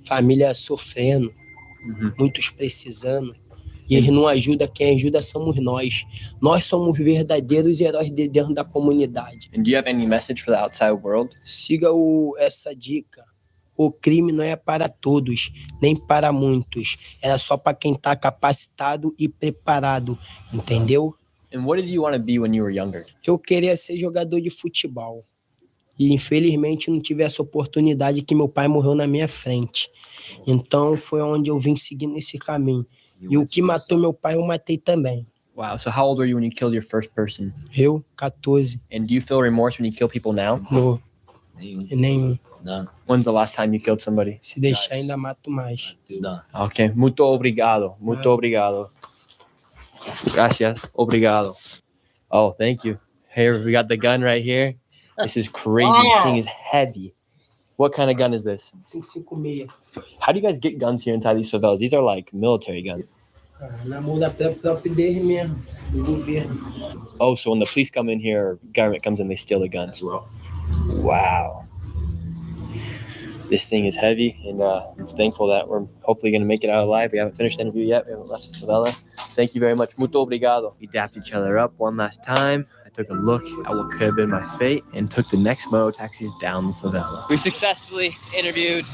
Família sofrendo, muitos precisando. E eles não ajudam, quem ajuda somos nós. Nós somos verdadeiros heróis de dentro da comunidade. And do you have any message for the outside world? Siga essa dica. O crime não é para todos, nem para muitos. Era só para quem está capacitado e preparado, entendeu? And what did you want to be when you were younger? Eu queria ser jogador de futebol. E infelizmente não tive essa oportunidade que meu pai morreu na minha frente. Então foi onde eu vim seguindo esse caminho. E o que matou meu pai eu matei também. Wow, so how old were you when you killed your first person? Eu, 14. And do you feel remorse when you kill people now? Não. Nenhum. When's the last time you killed somebody? Se deixar, ainda mato mais. Okay, muito obrigado. Muito obrigado. Gracias. Obrigado. Oh, thank you. Here, we got the gun right here. This is crazy. This thing is heavy. What kind of gun is this? 556. How do you guys get guns here inside these favelas? These are like military guns. Na mão da própria deles mesmo, do governo. Oh, so when the police come in here, or government comes in, they steal the guns. Wow. This thing is heavy, and I'm thankful that we're hopefully going to make it out alive. We haven't finished the interview yet. We haven't left the favela. Thank you very much. Muito obrigado. We dapped each other up one last time. I took a look at what could have been my fate and took the next moto taxis down the favela. We successfully interviewed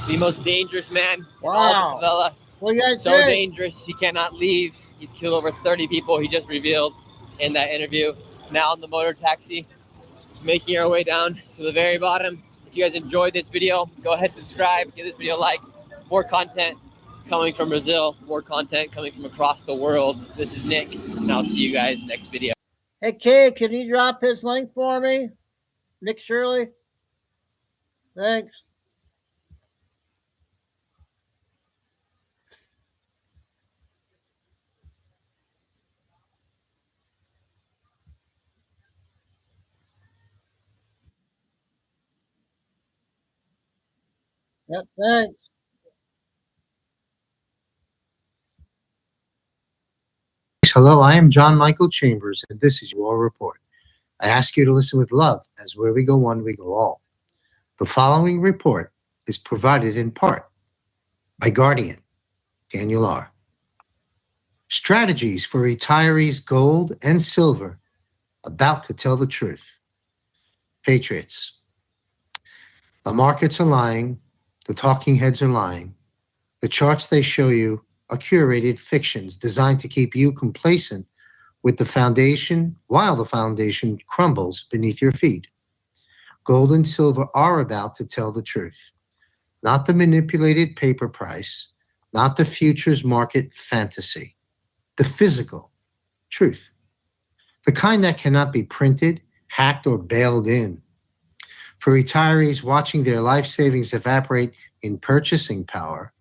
the most dangerous man in all Wow. the favela. What you guys So think? dangerous, he cannot leave. He's killed over 30 people, he just revealed in that interview. Now in the motor taxi, making our way down to the very bottom. If you guys enjoyed this video, go ahead, subscribe, give this video a like. More content coming from Brazil, more content coming from across the world. This is Nick, and I'll see you guys next video. Hey, kid, can you drop his link for me? Nick Shirley? Thanks. Yep, thanks. Hello, I am John Michael Chambers, and this is your report. I ask you to listen with love, as where we go one, we go all. The following report is provided in part by Guardian, Daniel R. Strategies for retirees gold and silver about to tell the truth. Patriots. The markets are lying, the talking heads are lying. The charts they show you are curated fictions designed to keep you complacent with the foundation while the foundation crumbles beneath your feet. Gold and silver are about to tell the truth. Not the manipulated paper price, not the futures market fantasy. The physical truth. The kind that cannot be printed, hacked, or bailed in. For retirees watching their life savings evaporate in purchasing power,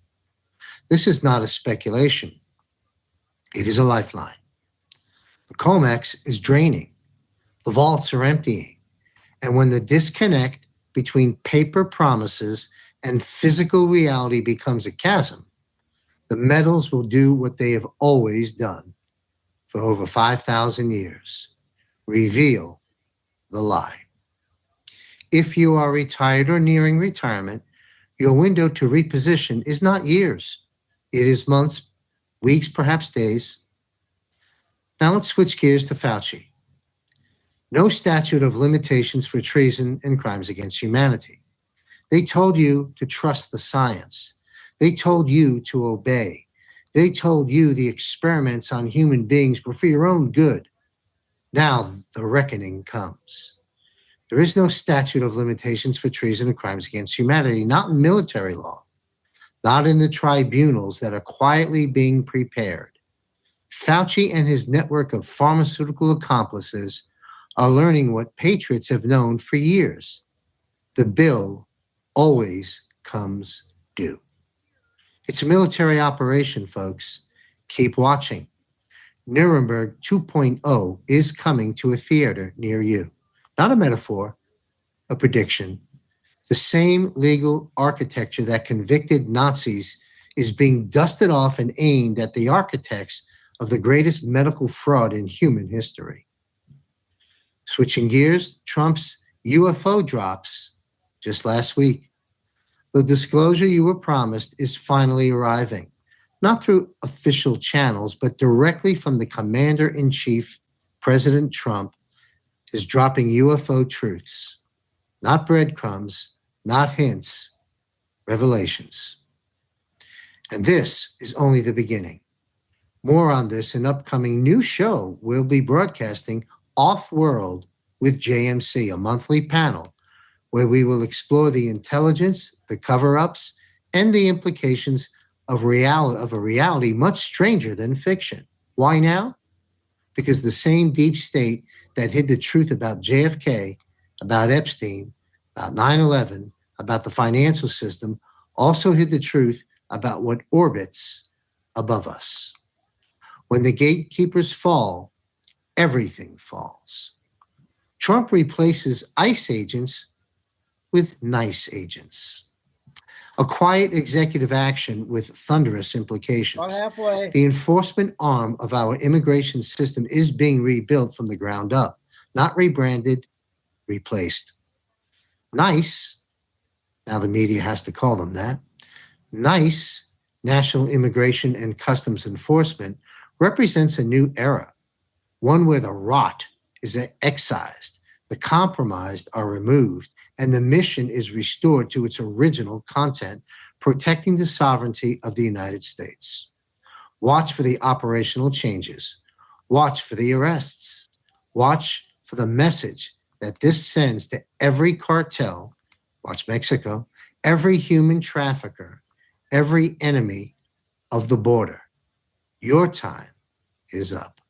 this is not a speculation. It is a lifeline. The COMEX is draining. The vaults are emptying. And when the disconnect between paper promises and physical reality becomes a chasm, the metals will do what they have always done for over 5,000 years. Reveal the lie. If you are retired or nearing retirement, your window to reposition is not years. It is months, weeks, perhaps days. Now let's switch gears to Fauci. No statute of limitations for treason and crimes against humanity. They told you to trust the science. They told you to obey. They told you the experiments on human beings were for your own good. Now the reckoning comes. There is no statute of limitations for treason and crimes against humanity, not in military law, not in the tribunals that are quietly being prepared. Fauci and his network of pharmaceutical accomplices are learning what patriots have known for years. The bill always comes due. It's a military operation, folks. Keep watching. Nuremberg 2.0 is coming to a theater near you. Not a metaphor, a prediction. The same legal architecture that convicted Nazis is being dusted off and aimed at the architects of the greatest medical fraud in human history. Switching gears, Trump's UFO drops just last week. The disclosure you were promised is finally arriving, not through official channels, but directly from the commander-in-chief, President Trump, is dropping UFO truths, not breadcrumbs, not hints, revelations. And this is only the beginning. More on this in upcoming new show we'll be broadcasting Off-World with JMC, a monthly panel where we will explore the intelligence, the cover-ups, and the implications of a reality much stranger than fiction. Why now? Because the same deep state that hid the truth about JFK, about Epstein, about 9/11, about the financial system, also hid the truth about what orbits above us. When the gatekeepers fall, everything falls. Trump replaces ICE agents with nice agents. A quiet executive action with thunderous implications. About halfway. The enforcement arm of our immigration system is being rebuilt from the ground up, not rebranded, replaced. NICE, now the media has to call them that, NICE, National Immigration and Customs Enforcement, represents a new era, one where the rot is excised, the compromised are removed, and the mission is restored to its original content, protecting the sovereignty of the United States. Watch for the operational changes. Watch for the arrests. Watch for the message that this sends to every cartel, watch Mexico, every human trafficker, every enemy of the border. Your time is up.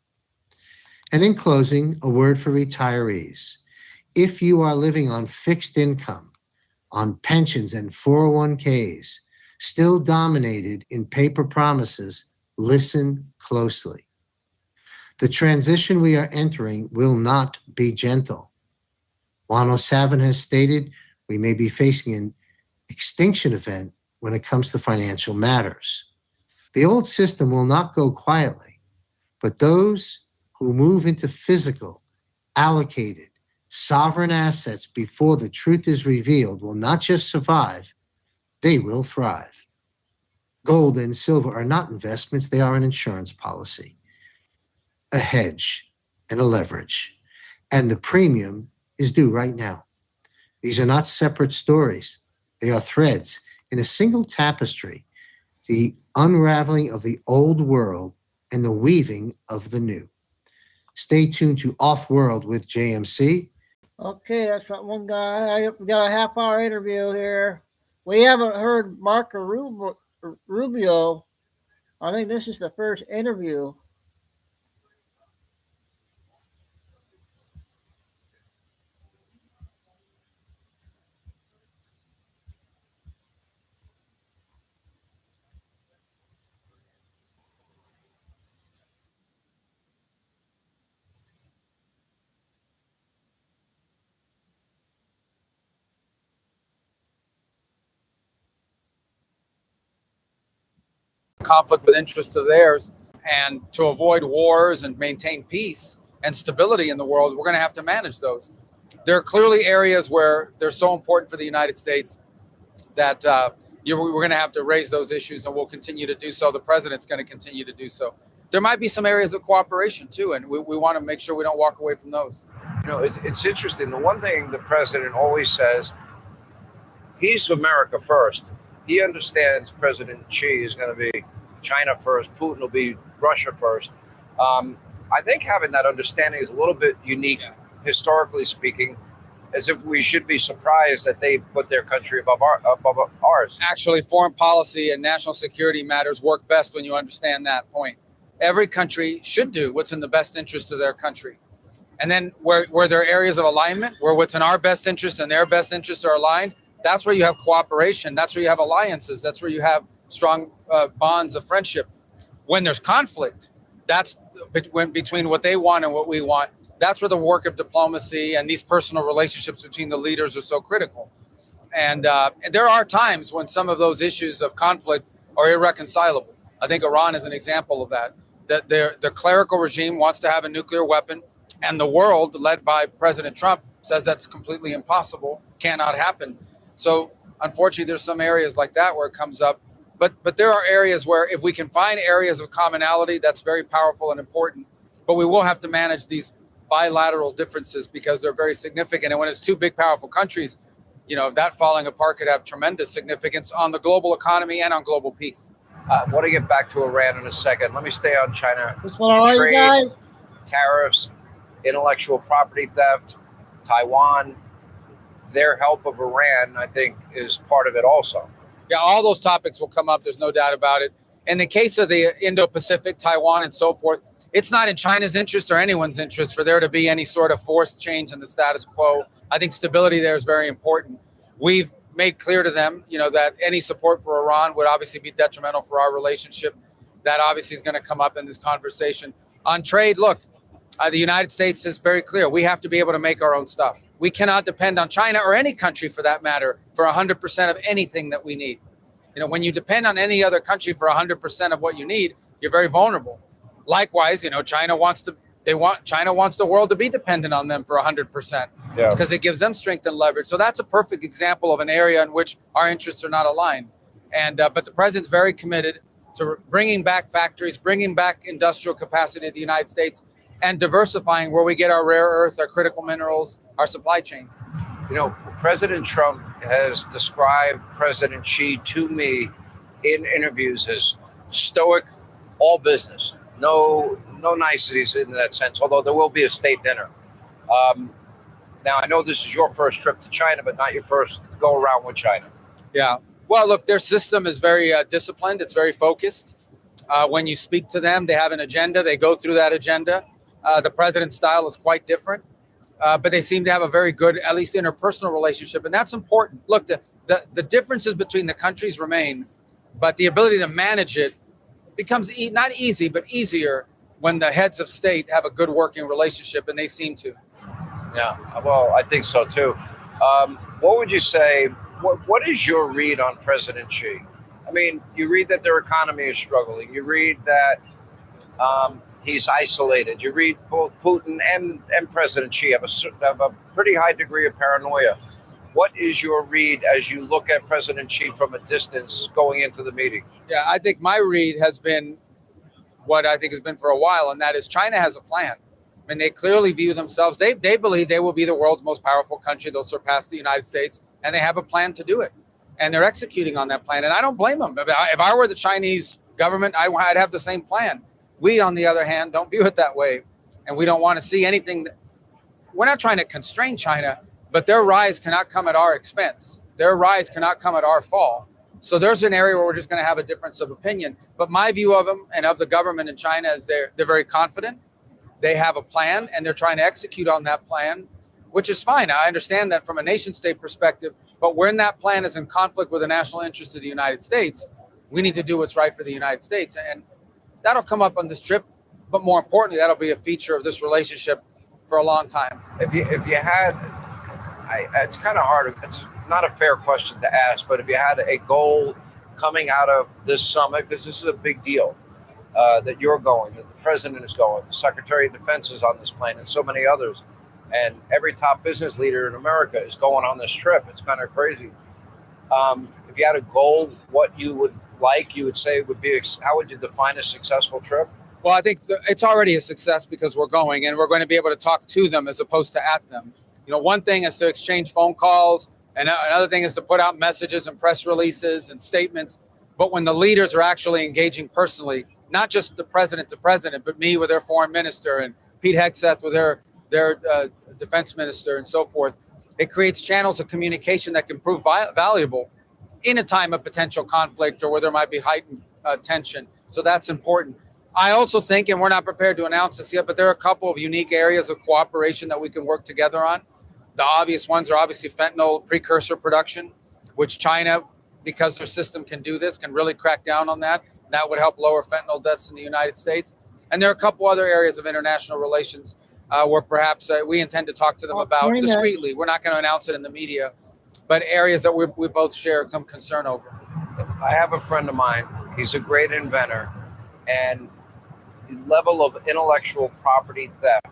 And in closing, a word for retirees. If you are living on fixed income, on pensions and 401ks, still dominated in paper promises, listen closely. The transition we are entering will not be gentle. Juan O'Savin has stated we may be facing an extinction event when it comes to financial matters. The old system will not go quietly, but those who move into physical, allocated, sovereign assets before the truth is revealed will not just survive, they will thrive. Gold and silver are not investments, they are an insurance policy, a hedge, and a leverage. And the premium is due right now. These are not separate stories. They are threads in a single tapestry, the unraveling of the old world and the weaving of the new. Stay tuned to Off World with JMC. Okay, that's that one guy. We got a half-hour interview here. We haven't heard Marco Rubio. I think this is the first interview. Conflict with interests of theirs, and to avoid wars and maintain peace and stability in the world, we're going to have to manage those. There are clearly areas where they're so important for the United States that we're going to have to raise those issues, and we'll continue to do so. The president's going to continue to do so. There might be some areas of cooperation too, and we want to make sure we don't walk away from those. You know, it's interesting. The one thing the president always says, he's America first. He understands President Xi is going to be China first, Putin will be Russia first. I think having that understanding is a little bit unique, historically speaking, as if we should be surprised that they put their country above ours. Actually, foreign policy and national security matters work best when you understand that point. Every country should do what's in the best interest of their country. And then where there are areas of alignment, where what's in our best interest and their best interests are aligned, that's where you have cooperation. That's where you have alliances. That's where you have strong bonds of friendship. When there's conflict, that's between what they want and what we want. That's where the work of diplomacy and these personal relationships between the leaders are so critical. And there are times when some of those issues of conflict are irreconcilable. I think Iran is an example of that. That the clerical regime wants to have a nuclear weapon, and the world, led by President Trump, says that's completely impossible, cannot happen. So unfortunately, there's some areas like that where it comes up. But there are areas where if we can find areas of commonality, that's very powerful and important. But we will have to manage these bilateral differences because they're very significant. And when it's two big, powerful countries, that falling apart could have tremendous significance on the global economy and on global peace. I want to get back to Iran in a second. Let me stay on China. This one, all right, you guys? Tariffs, intellectual property theft, Taiwan. Their help of Iran, I think, is part of it also. Yeah, all those topics will come up. There's no doubt about it. In the case of the Indo-Pacific, Taiwan, and so forth, it's not in China's interest or anyone's interest for there to be any sort of forced change in the status quo. I think stability there is very important. We've made clear to them, that any support for Iran would obviously be detrimental for our relationship. That obviously is going to come up in this conversation. On trade, look, the United States is very clear. We have to be able to make our own stuff. We cannot depend on China or any country for that matter for 100% of anything that we need. When you depend on any other country for 100% of what you need, you're very vulnerable. Likewise, China wants the world to be dependent on them for 100% because it gives them strength and leverage. So that's a perfect example of an area in which our interests are not aligned. And but the president's very committed to bringing back factories, bringing back industrial capacity in the United States, and diversifying where we get our rare earths, our critical minerals, our supply chains. President Trump has described President Xi to me in interviews as stoic, all business, no niceties in that sense, although there will be a state dinner. Now, I know this is your first trip to China, but not your first go around with China. Yeah. Well, look, their system is very disciplined. It's very focused. When you speak to them, they have an agenda. They go through that agenda. The president's style is quite different, but they seem to have a very good, at least interpersonal relationship. And that's important. Look, the differences between the countries remain, but the ability to manage it becomes not easy, but easier when the heads of state have a good working relationship, and they seem to. Yeah, well, I think so too. What would you say? What is your read on President Xi? I mean, you read that their economy is struggling. You read that he's isolated. You read both Putin and President Xi have a pretty high degree of paranoia. What is your read as you look at President Xi from a distance going into the meeting? Yeah, I think my read has been what I think has been for a while, and that is China has a plan. I mean, they clearly view themselves, they believe they will be the world's most powerful country. They'll surpass the United States, and they have a plan to do it. And they're executing on that plan. And I don't blame them. If I were the Chinese government, I'd have the same plan. We, on the other hand, don't view it that way. And we don't want to see anything. We're not trying to constrain China, but their rise cannot come at our expense. Their rise cannot come at our fall. So there's an area where we're just going to have a difference of opinion. But my view of them and of the government in China is they're very confident. They have a plan, and they're trying to execute on that plan, which is fine. I understand that from a nation state perspective, but when that plan is in conflict with the national interest of the United States, we need to do what's right for the United States. And that'll come up on this trip. But more importantly, that'll be a feature of this relationship for a long time. If you had, it's kind of hard. It's not a fair question to ask, but if you had a goal coming out of this summit, because this is a big deal that you're going, that the president is going, the Secretary of Defense is on this plane, and so many others. And every top business leader in America is going on this trip. It's kind of crazy. If you had a goal, what you would like, you would say would be, how would you define a successful trip? Well, I think it's already a success because we're going, and we're going to be able to talk to them as opposed to at them. One thing is to exchange phone calls, and another thing is to put out messages and press releases and statements. But when the leaders are actually engaging personally, not just the president to president, but me with their foreign minister and Pete Hegseth with their defense minister and so forth, it creates channels of communication that can prove valuable in a time of potential conflict or where there might be heightened tension. So that's important. I also think, and we're not prepared to announce this yet, but there are a couple of unique areas of cooperation that we can work together on. The obvious ones are obviously fentanyl precursor production, which China, because their system can do this, can really crack down on that. That would help lower fentanyl deaths in the United States. And there are a couple other areas of international relations where perhaps we intend to talk to them about discreetly. We're not going to announce it in the media, but areas that we both share some concern over. I have a friend of mine. He's a great inventor. And the level of intellectual property theft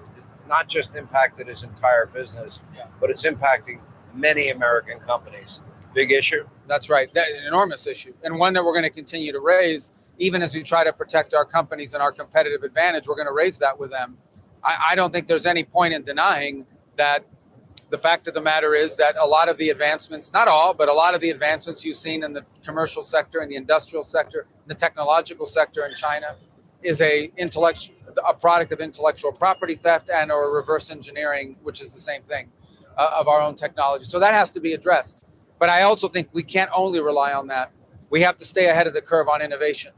not just impacted his entire business, but it's impacting many American companies. Big issue? That's right. That's an enormous issue, and one that we're going to continue to raise. Even as we try to protect our companies and our competitive advantage, we're going to raise that with them. I don't think there's any point in denying that the fact of the matter is that a lot of the advancements, not all, but a lot of the advancements you've seen in the commercial sector, in the industrial sector, the technological sector in China is a product of intellectual property theft and or reverse engineering, which is the same thing, of our own technology. So that has to be addressed. But I also think we can't only rely on that. We have to stay ahead of the curve on innovation.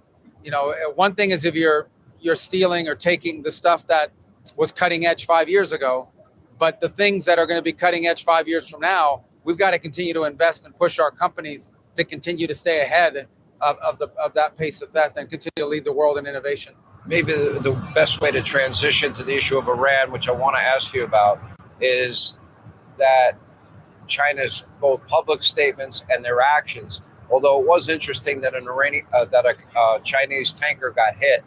One thing is if you're stealing or taking the stuff that was cutting edge 5 years ago, but the things that are going to be cutting edge 5 years from now, we've got to continue to invest and push our companies to continue to stay ahead of that pace of theft and continue to lead the world in innovation. Maybe the best way to transition to the issue of Iran, which I want to ask you about, is that China's both public statements and their actions. Although it was interesting that a Chinese tanker got hit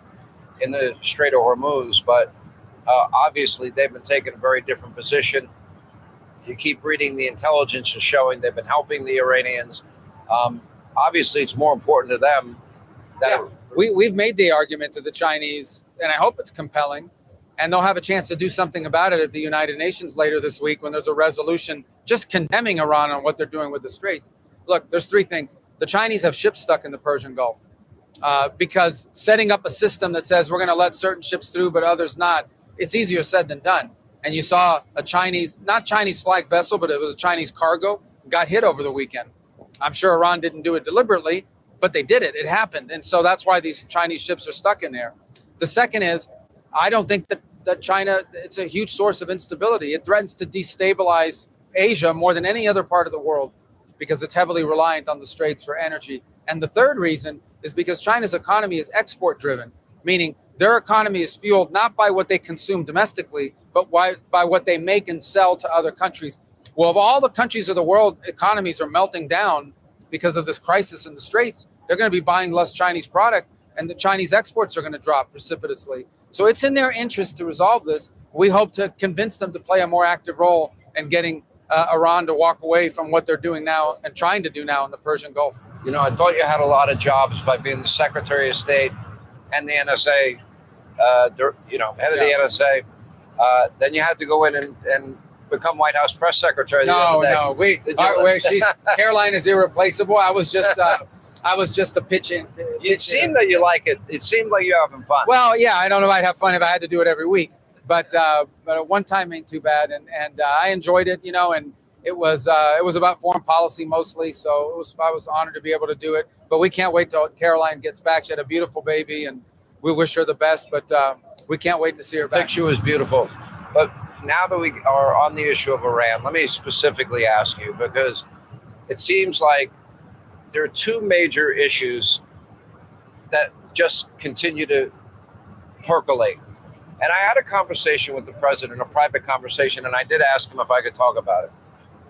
in the Strait of Hormuz, but obviously they've been taking a very different position. You keep reading the intelligence and showing they've been helping the Iranians. Obviously, it's more important to them. We've made the argument to the Chinese, and I hope it's compelling, and they'll have a chance to do something about it at the United Nations later this week when there's a resolution just condemning Iran on what they're doing with the Straits. Look, there's three things. The Chinese have ships stuck in the Persian Gulf because setting up a system that says we're going to let certain ships through but others not, it's easier said than done. And you saw a not Chinese flag vessel, but it was a Chinese cargo, got hit over the weekend. I'm sure Iran didn't do it deliberately, but they did it. It happened. And so that's why these Chinese ships are stuck in there. The second is, I don't think that China, it's a huge source of instability. It threatens to destabilize Asia more than any other part of the world because it's heavily reliant on the Straits for energy. And the third reason is because China's economy is export driven, meaning their economy is fueled not by what they consume domestically, but by what they make and sell to other countries. Well, if all the countries of the world economies are melting down because of this crisis in the Straits, they're going to be buying less Chinese product, and the Chinese exports are going to drop precipitously. So it's in their interest to resolve this. We hope to convince them to play a more active role in getting Iran to walk away from what they're doing now and trying to do now in the Persian Gulf. You know, I thought you had a lot of jobs by being the Secretary of State and the NSA, head of the NSA. Then you had to go in and become White House press secretary. No, Caroline is irreplaceable. I was just a pitching. It seemed that you like it. It seemed like you're having fun. Well, yeah, I don't know if I'd have fun if I had to do it every week, but one time ain't too bad, and I enjoyed it, and it was about foreign policy mostly, so I was honored to be able to do it. But we can't wait till Caroline gets back. She had a beautiful baby, and we wish her the best, but we can't wait to see her back. I think she was beautiful. But now that we are on the issue of Iran, let me specifically ask you, because it seems like there are two major issues that just continue to percolate. And I had a conversation with the president, a private conversation, and I did ask him if I could talk about it.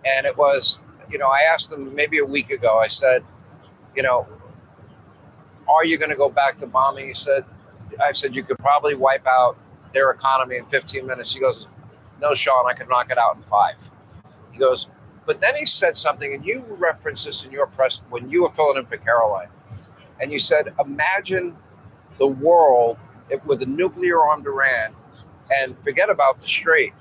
And it was, I asked him maybe a week ago, I said, are you going to go back to bombing? I said, you could probably wipe out their economy in 15 minutes. He goes, no, Sean, I could knock it out in 5. He goes, but then he said something, and you referenced this in your press when you were filling in for Caroline. And you said, imagine the world with a nuclear-armed Iran, and forget about the Strait.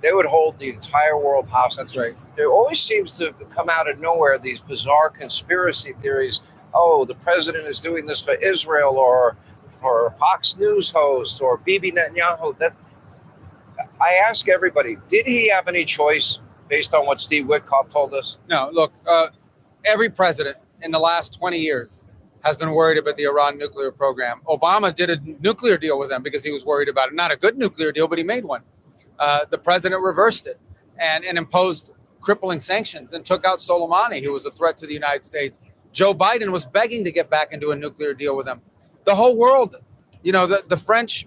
They would hold the entire world hostage. That's right. There always seems to come out of nowhere these bizarre conspiracy theories. Oh, the president is doing this for Israel or for a Fox News host or Bibi Netanyahu. I ask everybody, did he have any choice based on what Steve Witkoff told us? No, look, every president in the last 20 years has been worried about the Iran nuclear program. Obama did a nuclear deal with them because he was worried about it. Not a good nuclear deal, but he made one. The president reversed it and imposed crippling sanctions and took out Soleimani, who was a threat to the United States. Joe Biden was begging to get back into a nuclear deal with them. The whole world, the French,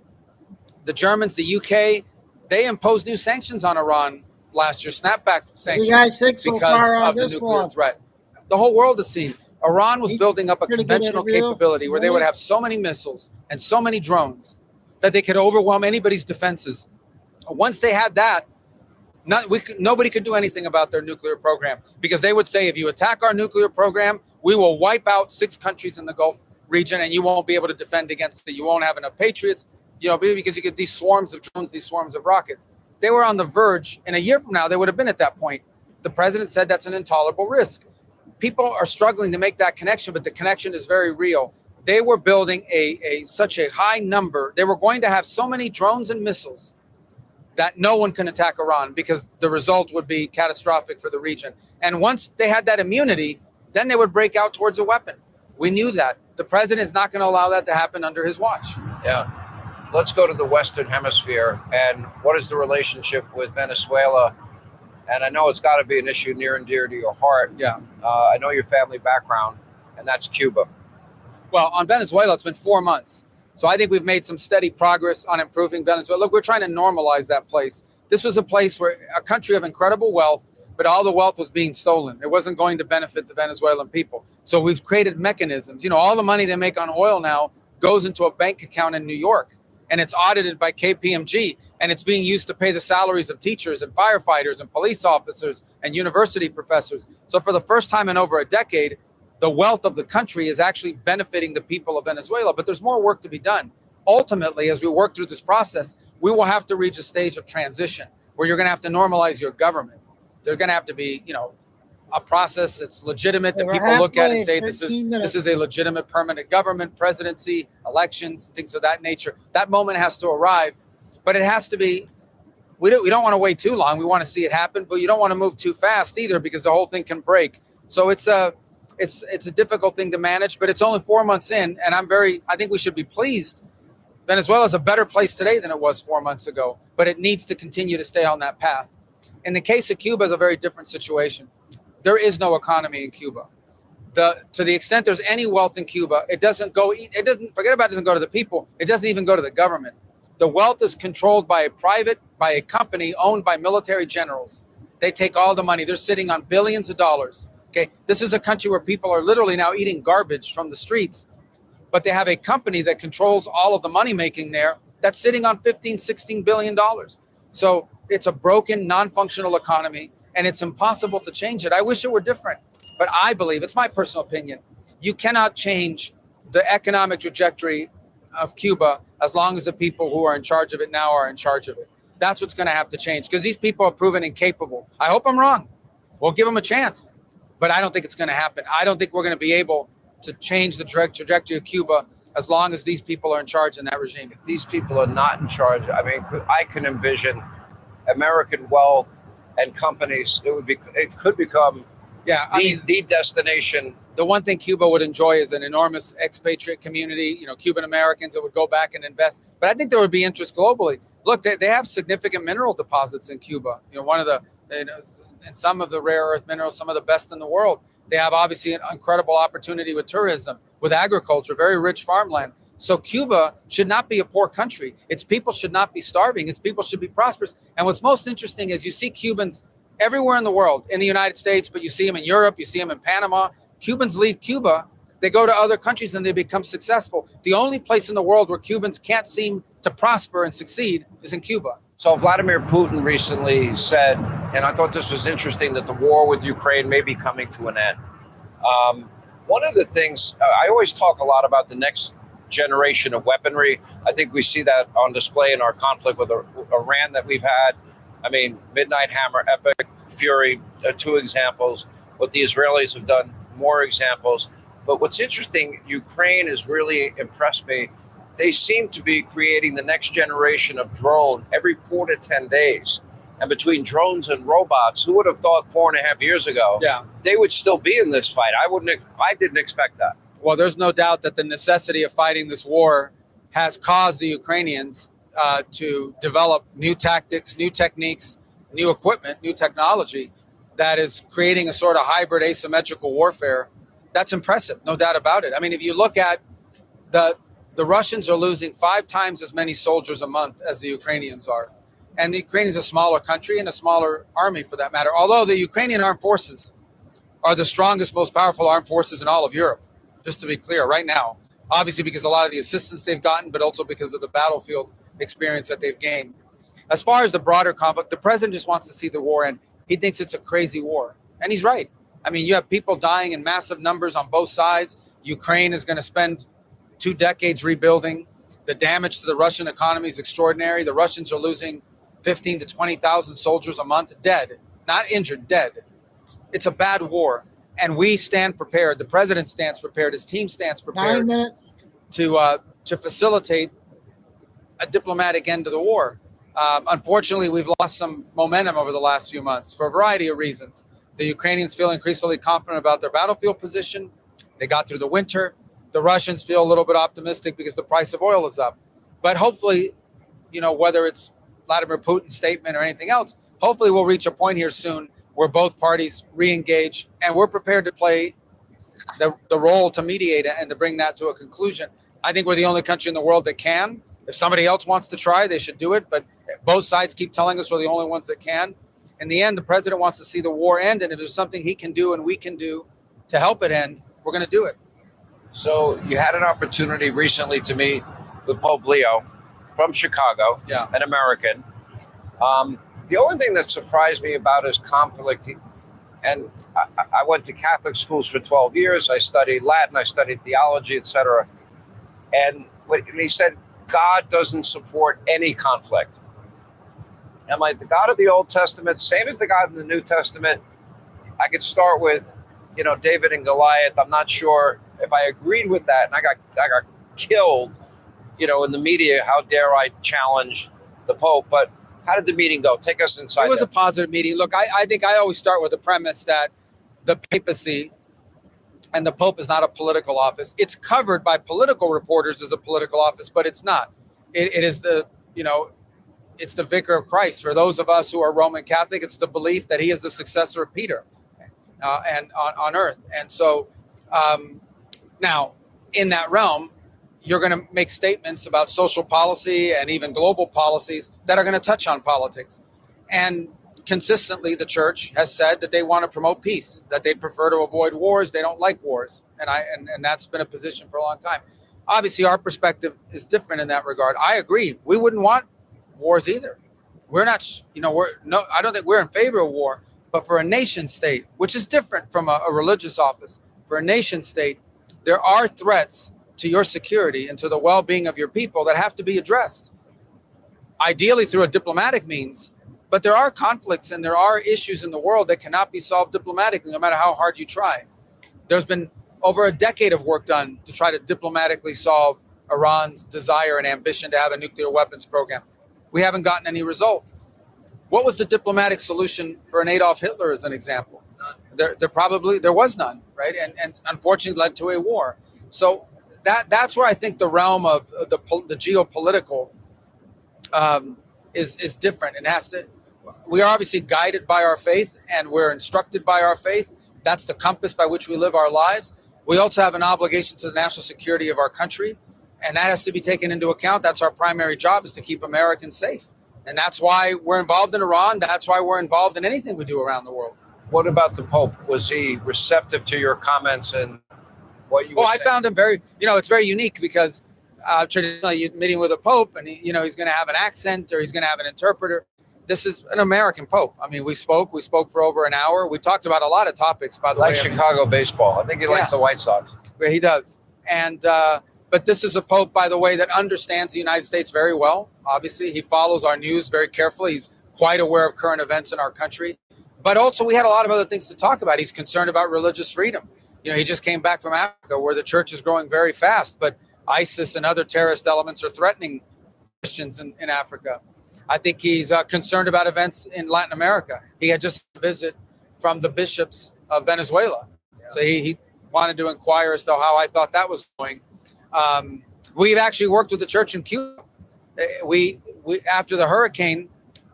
the Germans, the UK, they imposed new sanctions on Iran last year, snapback sanctions because of the nuclear threat. The whole world has seen. Iran was building up a conventional capability where they would have so many missiles and so many drones that they could overwhelm anybody's defenses. Once they had that, nobody could do anything about their nuclear program because they would say, if you attack our nuclear program, we will wipe out 6 countries in the Gulf region and you won't be able to defend against it. You won't have enough patriots, because you get these swarms of drones, these swarms of rockets. They were on the verge, and a year from now, they would have been at that point. The president said that's an intolerable risk. People are struggling to make that connection, but the connection is very real. They were building such a high number. They were going to have so many drones and missiles that no one can attack Iran because the result would be catastrophic for the region. And once they had that immunity, then they would break out towards a weapon. We knew that. The president is not going to allow that to happen under his watch. Yeah. Let's go to the Western Hemisphere. And what is the relationship with Venezuela? And I know it's got to be an issue near and dear to your heart. Yeah. I know your family background, and that's Cuba. Well, on Venezuela, it's been 4 months. So I think we've made some steady progress on improving Venezuela. Look, we're trying to normalize that place. This was a place where a country of incredible wealth, but all the wealth was being stolen. It wasn't going to benefit the Venezuelan people. So we've created mechanisms. All the money they make on oil now goes into a bank account in New York, and it's audited by KPMG, and it's being used to pay the salaries of teachers and firefighters and police officers and university professors. So for the first time in over a decade, the wealth of the country is actually benefiting the people of Venezuela, but there's more work to be done. Ultimately, as we work through this process, we will have to reach a stage of transition where you're going to have to normalize your government. There's going to have to be, a process that's legitimate that people look at and say this is a legitimate permanent government, presidency, elections, things of that nature. That moment has to arrive, but it has to be. We don't want to wait too long. We want to see it happen, but you don't want to move too fast either because the whole thing can break. So it's a difficult thing to manage, but it's only 4 months in, and I think we should be pleased. Venezuela is a better place today than it was 4 months ago, but it needs to continue to stay on that path. In the case of Cuba, it's a very different situation. There is no economy in Cuba. To the extent there's any wealth in Cuba, it doesn't go to the people. It doesn't even go to the government. The wealth is controlled by a company owned by military generals. They take all the money. They're sitting on billions of dollars. Okay, this is a country where people are literally now eating garbage from the streets, but they have a company that controls all of the money making there that's sitting on $15-16 billion. So it's a broken, non-functional economy, and it's impossible to change it. I wish it were different, but I believe, it's my personal opinion, you cannot change the economic trajectory of Cuba as long as the people who are in charge of it now are in charge of it. That's what's going to have to change because these people are proven incapable. I hope I'm wrong. We'll give them a chance, but I don't think it's going to happen. I don't think we're going to be able to change the trajectory of Cuba as long as these people are in charge in that regime. These people are not in charge. I mean, I can envision American wealth and companies. It could become the destination. The one thing Cuba would enjoy is an enormous expatriate community, Cuban Americans that would go back and invest. But I think there would be interest globally. Look, they have significant mineral deposits in Cuba. And some of the rare earth minerals, some of the best in the world. They have obviously an incredible opportunity with tourism, with agriculture, very rich farmland. So Cuba should not be a poor country. Its people should not be starving. Its people should be prosperous. And what's most interesting is you see Cubans everywhere in the world, in the United States, but you see them in Europe, you see them in Panama. Cubans leave Cuba, they go to other countries and they become successful. The only place in the world where Cubans can't seem to prosper and succeed is in Cuba. So Vladimir Putin recently said, and I thought this was interesting, that the war with Ukraine may be coming to an end. One of the things, I always talk a lot about the next generation of weaponry. I think we see that on display in our conflict with Iran that we've had. I mean, Midnight Hammer, Epic, Fury, 2 examples. What the Israelis have done, more examples. But what's interesting, Ukraine has really impressed me. They seem to be creating the next generation of drone every 4 to 10 days. And between drones and robots, who would have thought 4.5 years ago, they would still be in this fight? I didn't expect that. Well, there's no doubt that the necessity of fighting this war has caused the Ukrainians to develop new tactics, new techniques, new equipment, new technology that is creating a sort of hybrid asymmetrical warfare. That's impressive, no doubt about it. I mean, if you look at the Russians are losing 5 times as many soldiers a month as the Ukrainians are. And the Ukraine is a smaller country and a smaller army for that matter. Although the Ukrainian armed forces are the strongest, most powerful armed forces in all of Europe, just to be clear right now. Obviously because a lot of the assistance they've gotten, but also because of the battlefield experience that they've gained. As far as the broader conflict, the president just wants to see the war end. He thinks it's a crazy war. And he's right. I mean, you have people dying in massive numbers on both sides. Ukraine is going to spend 2 decades rebuilding. The damage to the Russian economy is extraordinary. The Russians are losing 15 to 20,000 soldiers a month, dead, not injured, dead. It's a bad war. And we stand prepared. The president stands prepared. His team stands prepared to facilitate a diplomatic end to the war. Unfortunately, we've lost some momentum over the last few months for a variety of reasons. The Ukrainians feel increasingly confident about their battlefield position. They got through the winter. The Russians feel a little bit optimistic because the price of oil is up. But hopefully, whether it's Vladimir Putin's statement or anything else, hopefully we'll reach a point here soon where both parties re-engage and we're prepared to play the role to mediate it and to bring that to a conclusion. I think we're the only country in the world that can. If somebody else wants to try, they should do it. But both sides keep telling us we're the only ones that can. In the end, the president wants to see the war end. And if there's something he can do and we can do to help it end, we're going to do it. So you had an opportunity recently to meet with Pope Leo from Chicago, an American. The only thing that surprised me about his conflict, and I went to Catholic schools for 12 years. I studied Latin, I studied theology, etc. And he said, God doesn't support any conflict. I'm like, the God of the Old Testament, same as the God in the New Testament. I could start with, David and Goliath. I'm not sure if I agreed with that, and I got killed, in the media. How dare I challenge the Pope? But how did the meeting go? Take us inside. It was a positive meeting. Look, I think I always start with the premise that the papacy and the Pope is not a political office. It's covered by political reporters as a political office, but it's not. It is it's the vicar of Christ. For those of us who are Roman Catholic, it's the belief that he is the successor of Peter and on earth. And so now in that realm, you're going to make statements about social policy and even global policies that are going to touch on politics. And consistently, the church has said that they want to promote peace, that they prefer to avoid wars. They don't like wars. And that's been a position for a long time. Obviously, our perspective is different in that regard. I agree. We wouldn't want wars either. We're not, I don't think we're in favor of war, but for a nation state, which is different from a religious office, for a nation state, there are threats to your security and to the well-being of your people that have to be addressed, ideally through a diplomatic means. But there are conflicts and there are issues in the world that cannot be solved diplomatically, no matter how hard you try. There's been over a decade of work done to try to diplomatically solve Iran's desire and ambition to have a nuclear weapons program. We haven't gotten any result. What was the diplomatic solution for an Adolf Hitler, as an example? There was none, right? And unfortunately led to a war. So that's where I think the realm of the geopolitical is different. And we are obviously guided by our faith and we're instructed by our faith. That's the compass by which we live our lives. We also have an obligation to the national security of our country, and that has to be taken into account. That's our primary job, is to keep Americans safe. And that's why we're involved in Iran. That's why we're involved in anything we do around the world. What about the Pope? Was he receptive to your comments and what you were saying? I found him very, it's very unique because traditionally you're meeting with a Pope and, he's going to have an accent or he's going to have an interpreter. This is an American Pope. I mean, we spoke for over an hour. We talked about a lot of topics, by the way. Like Chicago baseball. I think he likes the White Sox. Yeah, he does. And, but this is a Pope, by the way, that understands the United States very well. Obviously, he follows our news very carefully. He's quite aware of current events in our country. But also, we had a lot of other things to talk about. He's concerned about religious freedom. He just came back from Africa, where the church is growing very fast, but ISIS and other terrorist elements are threatening Christians in Africa. I think he's concerned about events in Latin America. He had just a visit from the bishops of Venezuela. So he wanted to inquire as to how I thought that was going. We've actually worked with the church in Cuba. We after the hurricane,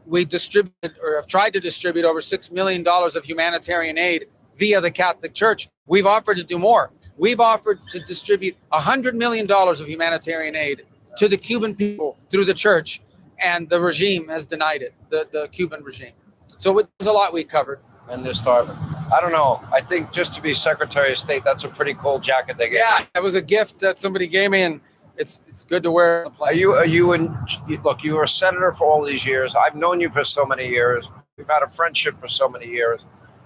we distributed or have tried to distribute over $6 million of humanitarian aid via the Catholic Church. We've offered to do more. We've offered to distribute $100 million of humanitarian aid to the Cuban people through the church, and the regime has denied it, the Cuban regime. So there's a lot we covered. And this time, I don't know. I think just to be Secretary of State, that's a pretty cool jacket they gave. Yeah, it was a gift that somebody gave me, and it's good to wear. Look, you were a senator for all these years. I've known you for so many years. We've had a friendship for so many years.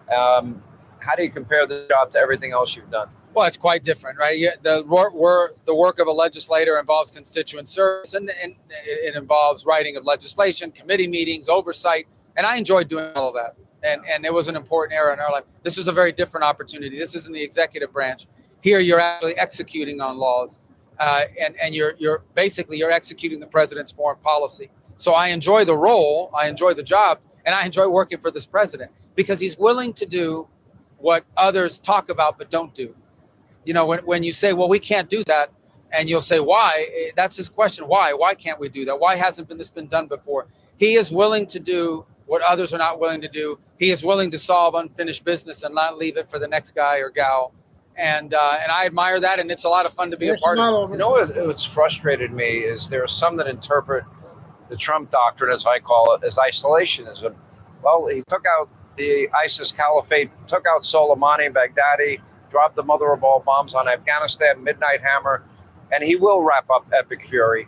How do you compare the job to everything else you've done? Well, it's quite different, right? The work of a legislator involves constituent service, and it involves writing of legislation, committee meetings, oversight, and I enjoyed doing all of that. And it was an important era in our life. This was a very different opportunity. This isn't the executive branch. Here, you're actually executing on laws, and you're executing the president's foreign policy. So I enjoy the role, I enjoy the job, and I enjoy working for this president because he's willing to do what others talk about but don't do. When you say, well, we can't do that, and you'll say, why? That's his question. Why? Why can't we do that? Why hasn't this been done before? He is willing to do what others are not willing to do. He is willing to solve unfinished business and not leave it for the next guy or gal. And I admire that, and it's a lot of fun to be a part of. What's frustrated me is there are some that interpret the Trump doctrine, as I call it, as isolationism. Well, he took out the ISIS caliphate, took out Soleimani and Baghdadi, dropped the mother of all bombs on Afghanistan, Midnight Hammer, and he will wrap up Epic Fury.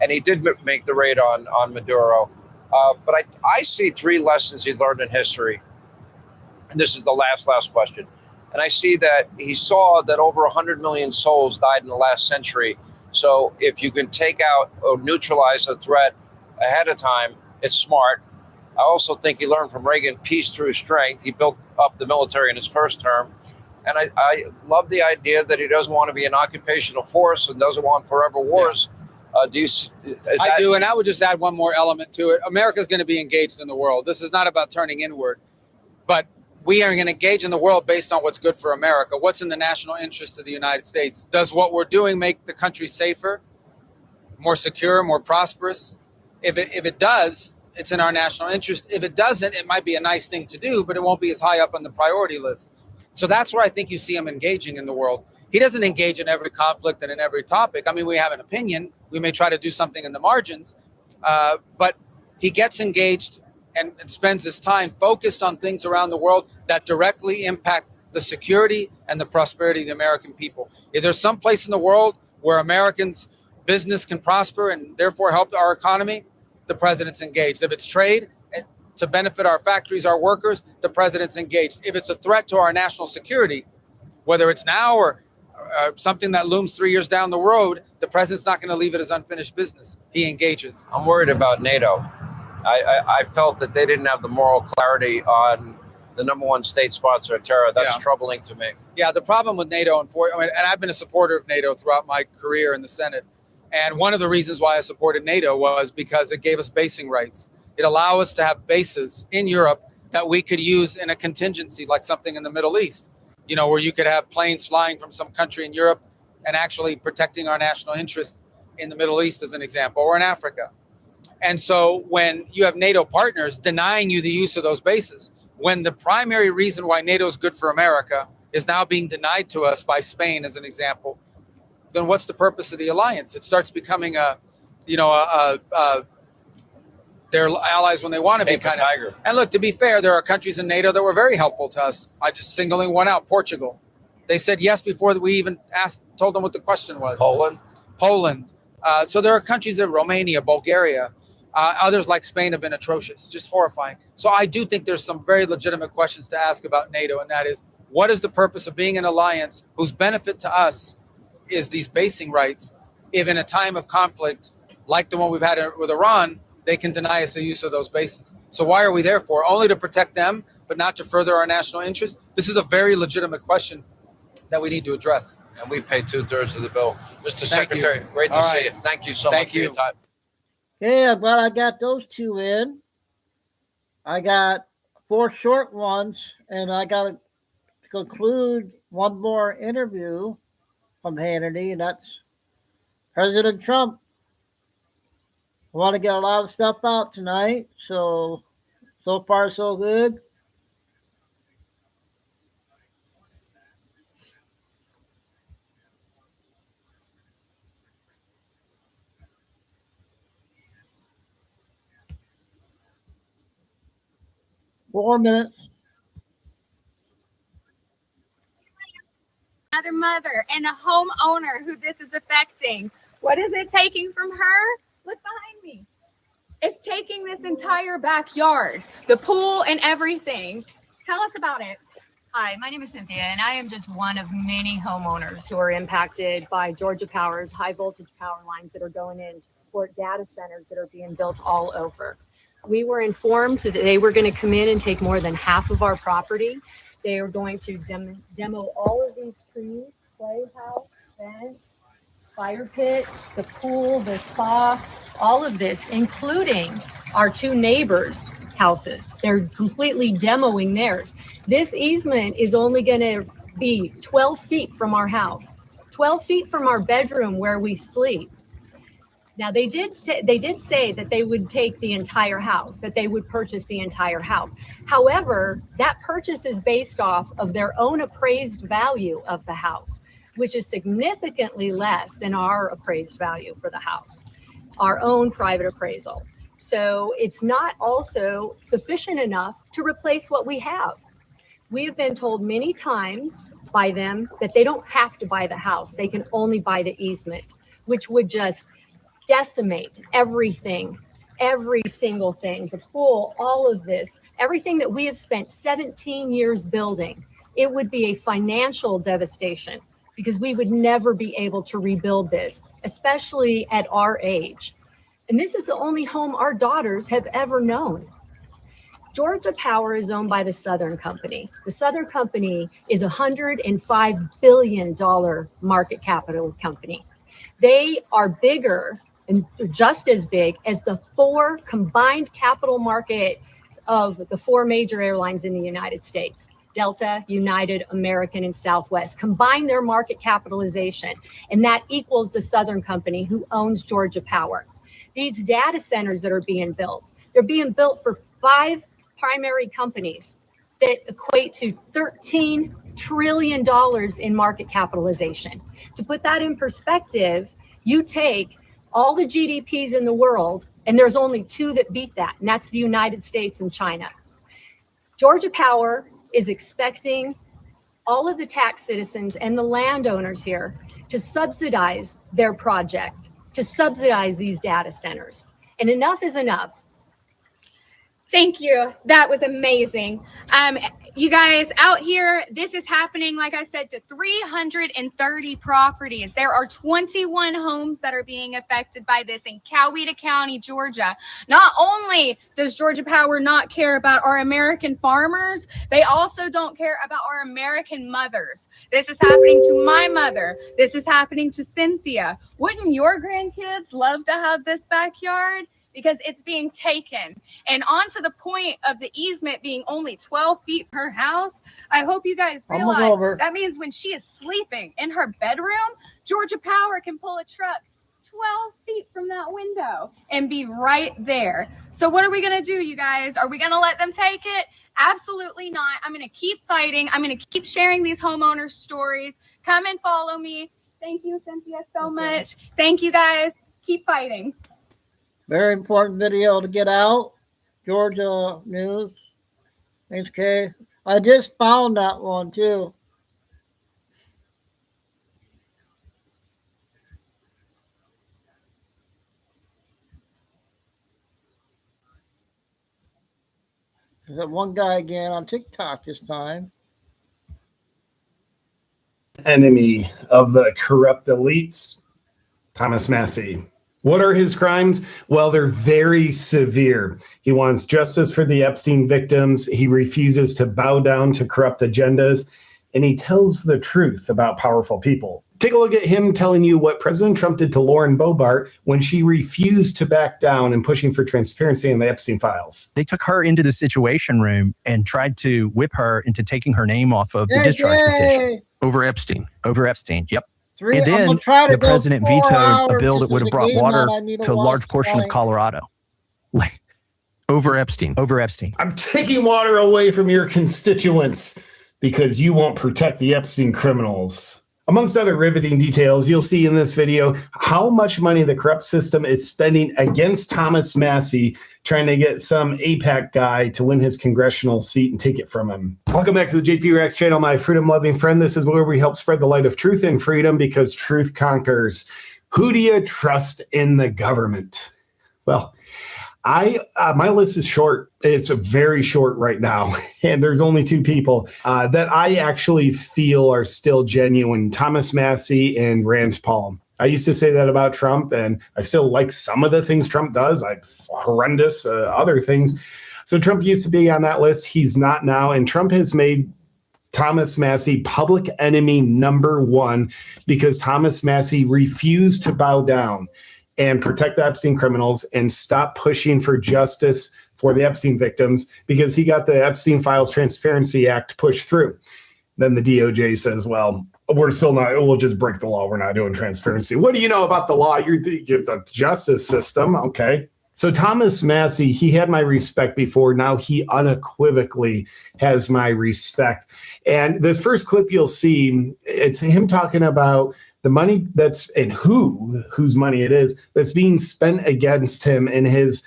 And he did make the raid on Maduro. But I see three lessons he learned in history. And this is the last question. And I see that he saw that over 100 million souls died in the last century. So if you can take out or neutralize a threat ahead of time, It's smart. I also think he learned from Reagan peace through strength. He built up the military in his first term. And I love the idea that he doesn't want to be an occupational force and doesn't want forever wars. I do, and I would just add one more element to it. America's going to be engaged in the world. This is not about turning inward, but we are going to engage in the world based on what's good for America. What's in the national interest of the United States? Does what we're doing make the country safer, more secure, more prosperous? If it does, it's in our national interest. If it doesn't, it might be a nice thing to do, but it won't be as high up on the priority list. So that's where I think you see him engaging in the world. He doesn't engage in every conflict and in every topic. I mean, we have an opinion. We may try to do something in the margins, but he gets engaged and spends his time focused on things around the world that directly impact the security and the prosperity of the American people. If there's some place in the world where Americans' business can prosper and therefore help our economy, the president's engaged. If it's trade to benefit our factories, our workers, the president's engaged. If it's a threat to our national security, whether it's now or something that looms 3 years down the road, the president's not going to leave it as unfinished business. He engages. I'm worried about NATO. I felt that they didn't have the moral clarity on the number one state sponsor of terror. That's troubling to me. Yeah, the problem with NATO, and I've been a supporter of NATO throughout my career in the Senate. And one of the reasons why I supported NATO was because it gave us basing rights. It allowed us to have bases in Europe that we could use in a contingency, like something in the Middle East, you know, where you could have planes flying from some country in Europe and actually protecting our national interests in the Middle East, as an example, or in Africa. And so when you have NATO partners denying you the use of those bases, when the primary reason why NATO is good for America is now being denied to us by Spain, as an example, then what's the purpose of the alliance? It starts becoming they're allies when they want to be kind of. And look, to be fair, there are countries in NATO that were very helpful to us. I just singling one out, Portugal. They said yes before we even told them what the question was. Poland. So there are countries that Romania, Bulgaria, others like Spain have been atrocious, just horrifying. So I do think there's some very legitimate questions to ask about NATO, and that is, what is the purpose of being an alliance whose benefit to us is these basing rights, if in a time of conflict like the one we've had with Iran, they can deny us the use of those bases? So why are we there for? Only to protect them, but not to further our national interest? This is a very legitimate question that we need to address. And we pay 2/3 of the bill. Mr. Secretary, great to see you. Thank you so much for your time. Yeah, I'm glad I got those two in. I got 4 short ones, and I got to conclude one more interview from Hannity, and that's President Trump. I want to get a lot of stuff out tonight, so far so good. Four minutes. Another mother and a homeowner who this is affecting. What is it taking from her? Look behind me. It's taking this entire backyard, the pool and everything. Tell us about it. Hi, my name is Cynthia, and I am just one of many homeowners who are impacted by Georgia Power's high voltage power lines that are going in to support data centers that are being built all over. We were informed that they were going to come in and take more than half of our property. They are going to demo all of these trees, playhouse, fence, fire pits, the pool, the spa, all of this, including our 2 neighbors' houses. They're completely demoing theirs. This easement is only going to be 12 feet from our house, 12 feet from our bedroom where we sleep. Now, they did say that they would take the entire house, that they would purchase the entire house. However, that purchase is based off of their own appraised value of the house, which is significantly less than our appraised value for the house, our own private appraisal. So it's not also sufficient enough to replace what we have. We have been told many times by them that they don't have to buy the house. They can only buy the easement, which would just decimate everything, every single thing, the pool, all of this, everything that we have spent 17 years building. It would be a financial devastation because we would never be able to rebuild this, especially at our age. And this is the only home our daughters have ever known. Georgia Power is owned by the Southern Company. The Southern Company is a $105 billion market capital company. They are bigger and just as big as the 4 combined capital markets of the 4 major airlines in the United States. Delta, United, American, and Southwest combine their market capitalization, and that equals the Southern Company, who owns Georgia Power. These data centers that are being built, they're being built for 5 primary companies that equate to $13 trillion in market capitalization. To put that in perspective, you take all the GDPs in the world, and there's only 2 that beat that, and that's the United States and China. Georgia Power is expecting all of the tax citizens and the landowners here to subsidize their project, to subsidize these data centers. And enough is enough. Thank you. That was amazing. You guys out here, this is happening, like I said, to 330 properties. There are 21 homes that are being affected by this in Coweta County, Georgia. Not only does Georgia Power not care about our American farmers, they also don't care about our American mothers. This is happening to my mother. This is happening to Cynthia. Wouldn't your grandkids love to have this backyard? Because it's being taken. And on to the point of the easement being only 12 feet from her house, I hope you guys realize that means when she is sleeping in her bedroom, Georgia Power can pull a truck 12 feet from that window and be right there. So what are we going to do, you guys? Are we going to let them take it? Absolutely not. I'm going to keep fighting. I'm going to keep sharing these homeowners' stories. Come and follow me. Thank you, Cynthia, so much. Thank you, guys. Keep fighting. Very important video to get out. Georgia News. Thanks, Kay. I just found that one, too. There's that one guy again on TikTok this time. Enemy of the corrupt elites, Thomas Massie. What are his crimes? Well, they're very severe. He wants justice for the Epstein victims. He refuses to bow down to corrupt agendas, and he tells the truth about powerful people. Take a look at him telling you what President Trump did to Lauren Boebert when she refused to back down and pushing for transparency in the Epstein files. They took her into the Situation Room and tried to whip her into taking her name off of the discharge petition. Over Epstein. Over Epstein, yep. And then the president vetoed a bill that would have brought water to a large portion of Colorado. Like, Over Epstein. over Epstein. I'm taking water away from your constituents because you won't protect the Epstein criminals. Amongst other riveting details, you'll see in this video how much money the corrupt system is spending against Thomas Massie, trying to get some AIPAC guy to win his congressional seat and take it from him. Welcome back to the JP Rex channel, my freedom-loving friend. This is where we help spread the light of truth and freedom because truth conquers. Who do you trust in the government? Well, my list is short. It's very short right now. And there's only 2 people that I actually feel are still genuine. Thomas Massie and Rand Paul. I used to say that about Trump, and I still like some of the things Trump does. Horrendous other things. So Trump used to be on that list. He's not now. And Trump has made Thomas Massie public enemy number 1 because Thomas Massie refused to bow down and protect the Epstein criminals and stop pushing for justice for the Epstein victims because he got the Epstein Files Transparency Act pushed through. Then the DOJ says, well, we're still not, we'll just break the law. We're not doing transparency. What do you know about the law? You're the justice system. Okay. So Thomas Massie, he had my respect before. Now he unequivocally has my respect. And this first clip you'll see, it's him talking about the money that's and whose money it is that's being spent against him in his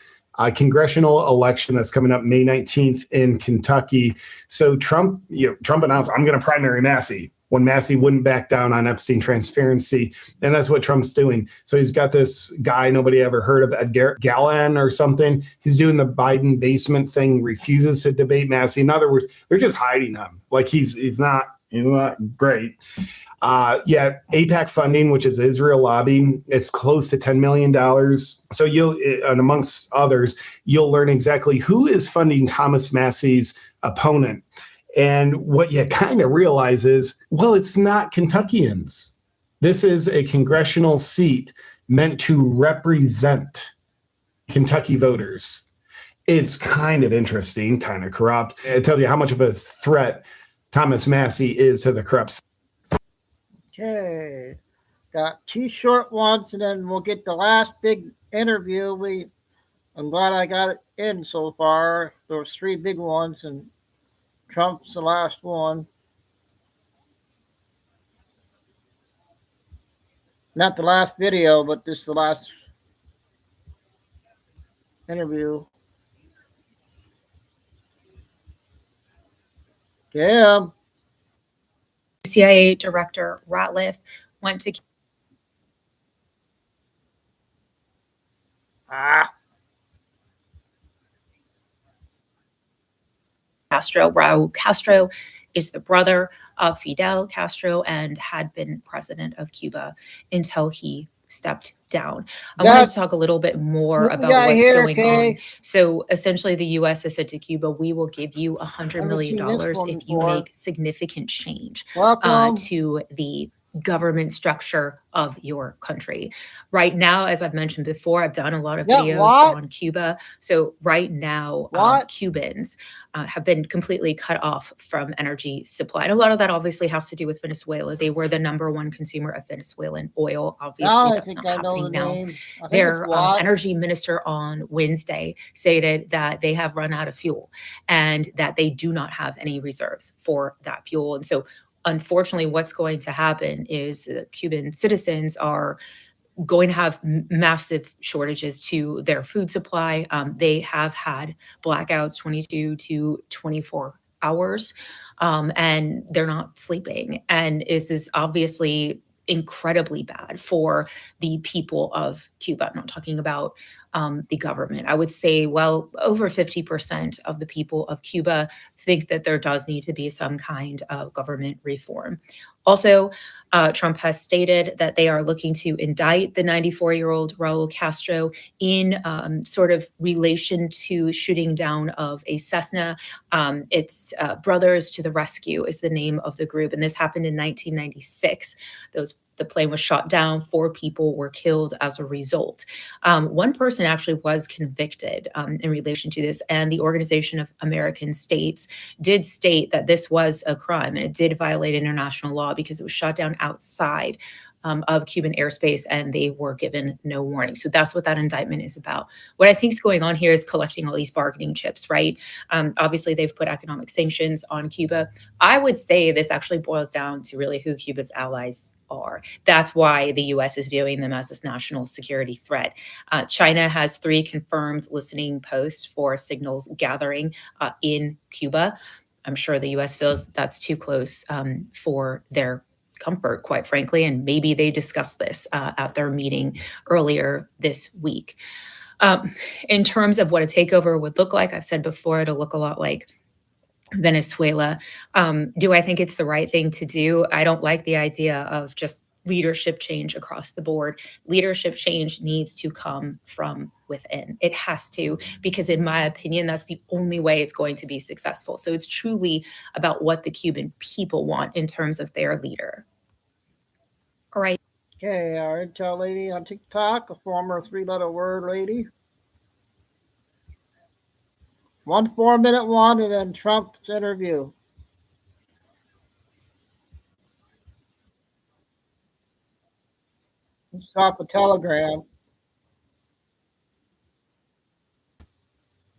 congressional election that's coming up May 19th in Kentucky. So Trump announced, I'm going to primary Massie when Massie wouldn't back down on Epstein transparency. And that's what Trump's doing. So he's got this guy nobody ever heard of, Edgar Gallan or something. He's doing the Biden basement thing, refuses to debate Massie. In other words, they're just hiding him. Like he's not great. Yeah, APAC funding, which is Israel lobby, it's close to $10 million. So and amongst others, you'll learn exactly who is funding Thomas Massey's opponent. And what you kind of realize is, well, it's not Kentuckians. This is a congressional seat meant to represent Kentucky voters. It's kind of interesting, kind of corrupt. It tells you how much of a threat Thomas Massey is to the corrupt. Okay, got 2 short ones, and then we'll get the last big interview. I'm glad I got it in so far. There was 3 big ones, and Trump's the last one. Not the last video, but this is the last interview. Damn. CIA Director Ratliff went to Castro. Raul Castro is the brother of Fidel Castro and had been president of Cuba until he stepped down. I wanted to talk a little bit more about what's going on. So essentially, the U.S. has said to Cuba, we will give you $100 million if you make significant change to the government structure of your country. Right now, as I've mentioned before, I've done a lot of videos on Cuba. So right now, Cubans have been completely cut off from energy supply. And a lot of that obviously has to do with Venezuela. They were the #1 consumer of Venezuelan oil. Obviously, that's not happening now. Their energy minister on Wednesday stated that they have run out of fuel and that they do not have any reserves for that fuel. And so unfortunately, what's going to happen is Cuban citizens are going to have massive shortages to their food supply. They have had blackouts 22 to 24 hours, and they're not sleeping. And this is obviously incredibly bad for the people of Cuba. I'm not talking about the government. I would say, well, over 50% of the people of Cuba think that there does need to be some kind of government reform. Also, Trump has stated that they are looking to indict the 94-year-old Raul Castro in sort of relation to shooting down of a Cessna. It's Brothers to the Rescue is the name of the group, and this happened in 1996. The plane was shot down. 4 people were killed as a result. One person actually was convicted in relation to this, and the Organization of American States did state that this was a crime and it did violate international law because it was shot down outside of Cuban airspace and they were given no warning. So that's what that indictment is about. What I think is going on here is collecting all these bargaining chips, right? Obviously, they've put economic sanctions on Cuba. I would say this actually boils down to really who Cuba's allies are. That's why the U.S. is viewing them as this national security threat. China has 3 confirmed listening posts for signals gathering in Cuba. I'm sure the U.S. feels that's too close for their comfort, quite frankly, and maybe they discussed this at their meeting earlier this week. In terms of what a takeover would look like, I've said before, it'll look a lot like Venezuela. Do I think it's the right thing to do? I don't like the idea of just leadership change across the board. Leadership change needs to come from within. It has to, because in my opinion, that's the only way it's going to be successful. So it's truly about what the Cuban people want in terms of their leader. All right. Okay, our intel lady on TikTok, a former 3-letter word lady. 1 4-minute one, and then Trump's interview. Stop a telegram.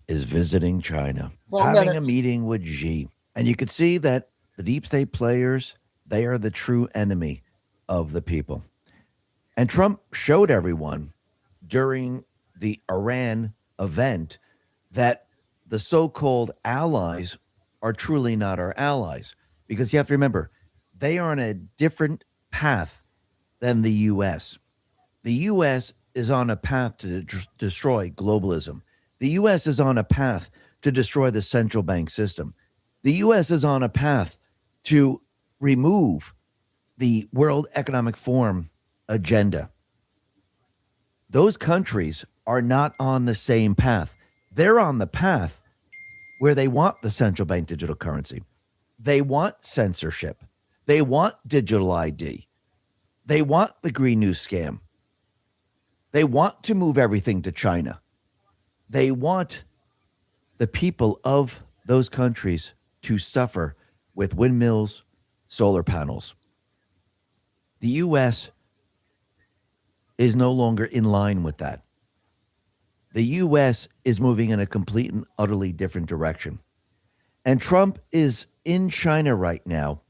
Is visiting China, having a meeting with Xi. And you could see that the deep state players, they are the true enemy of the people. And Trump showed everyone during the Iran event that the so-called allies are truly not our allies. Because you have to remember, they are on a different path than the U.S. The U.S. is on a path to destroy globalism. The U.S. is on a path to destroy the central bank system. The U.S. is on a path to remove the World Economic Forum agenda. Those countries are not on the same path. They're on the path where they want the central bank digital currency. They want censorship. They want digital ID. They want the Green New scam. They want to move everything to China. They want the people of those countries to suffer with windmills, solar panels. The U.S. is no longer in line with that. The U.S. is moving in a complete and utterly different direction. And Trump is in China right now,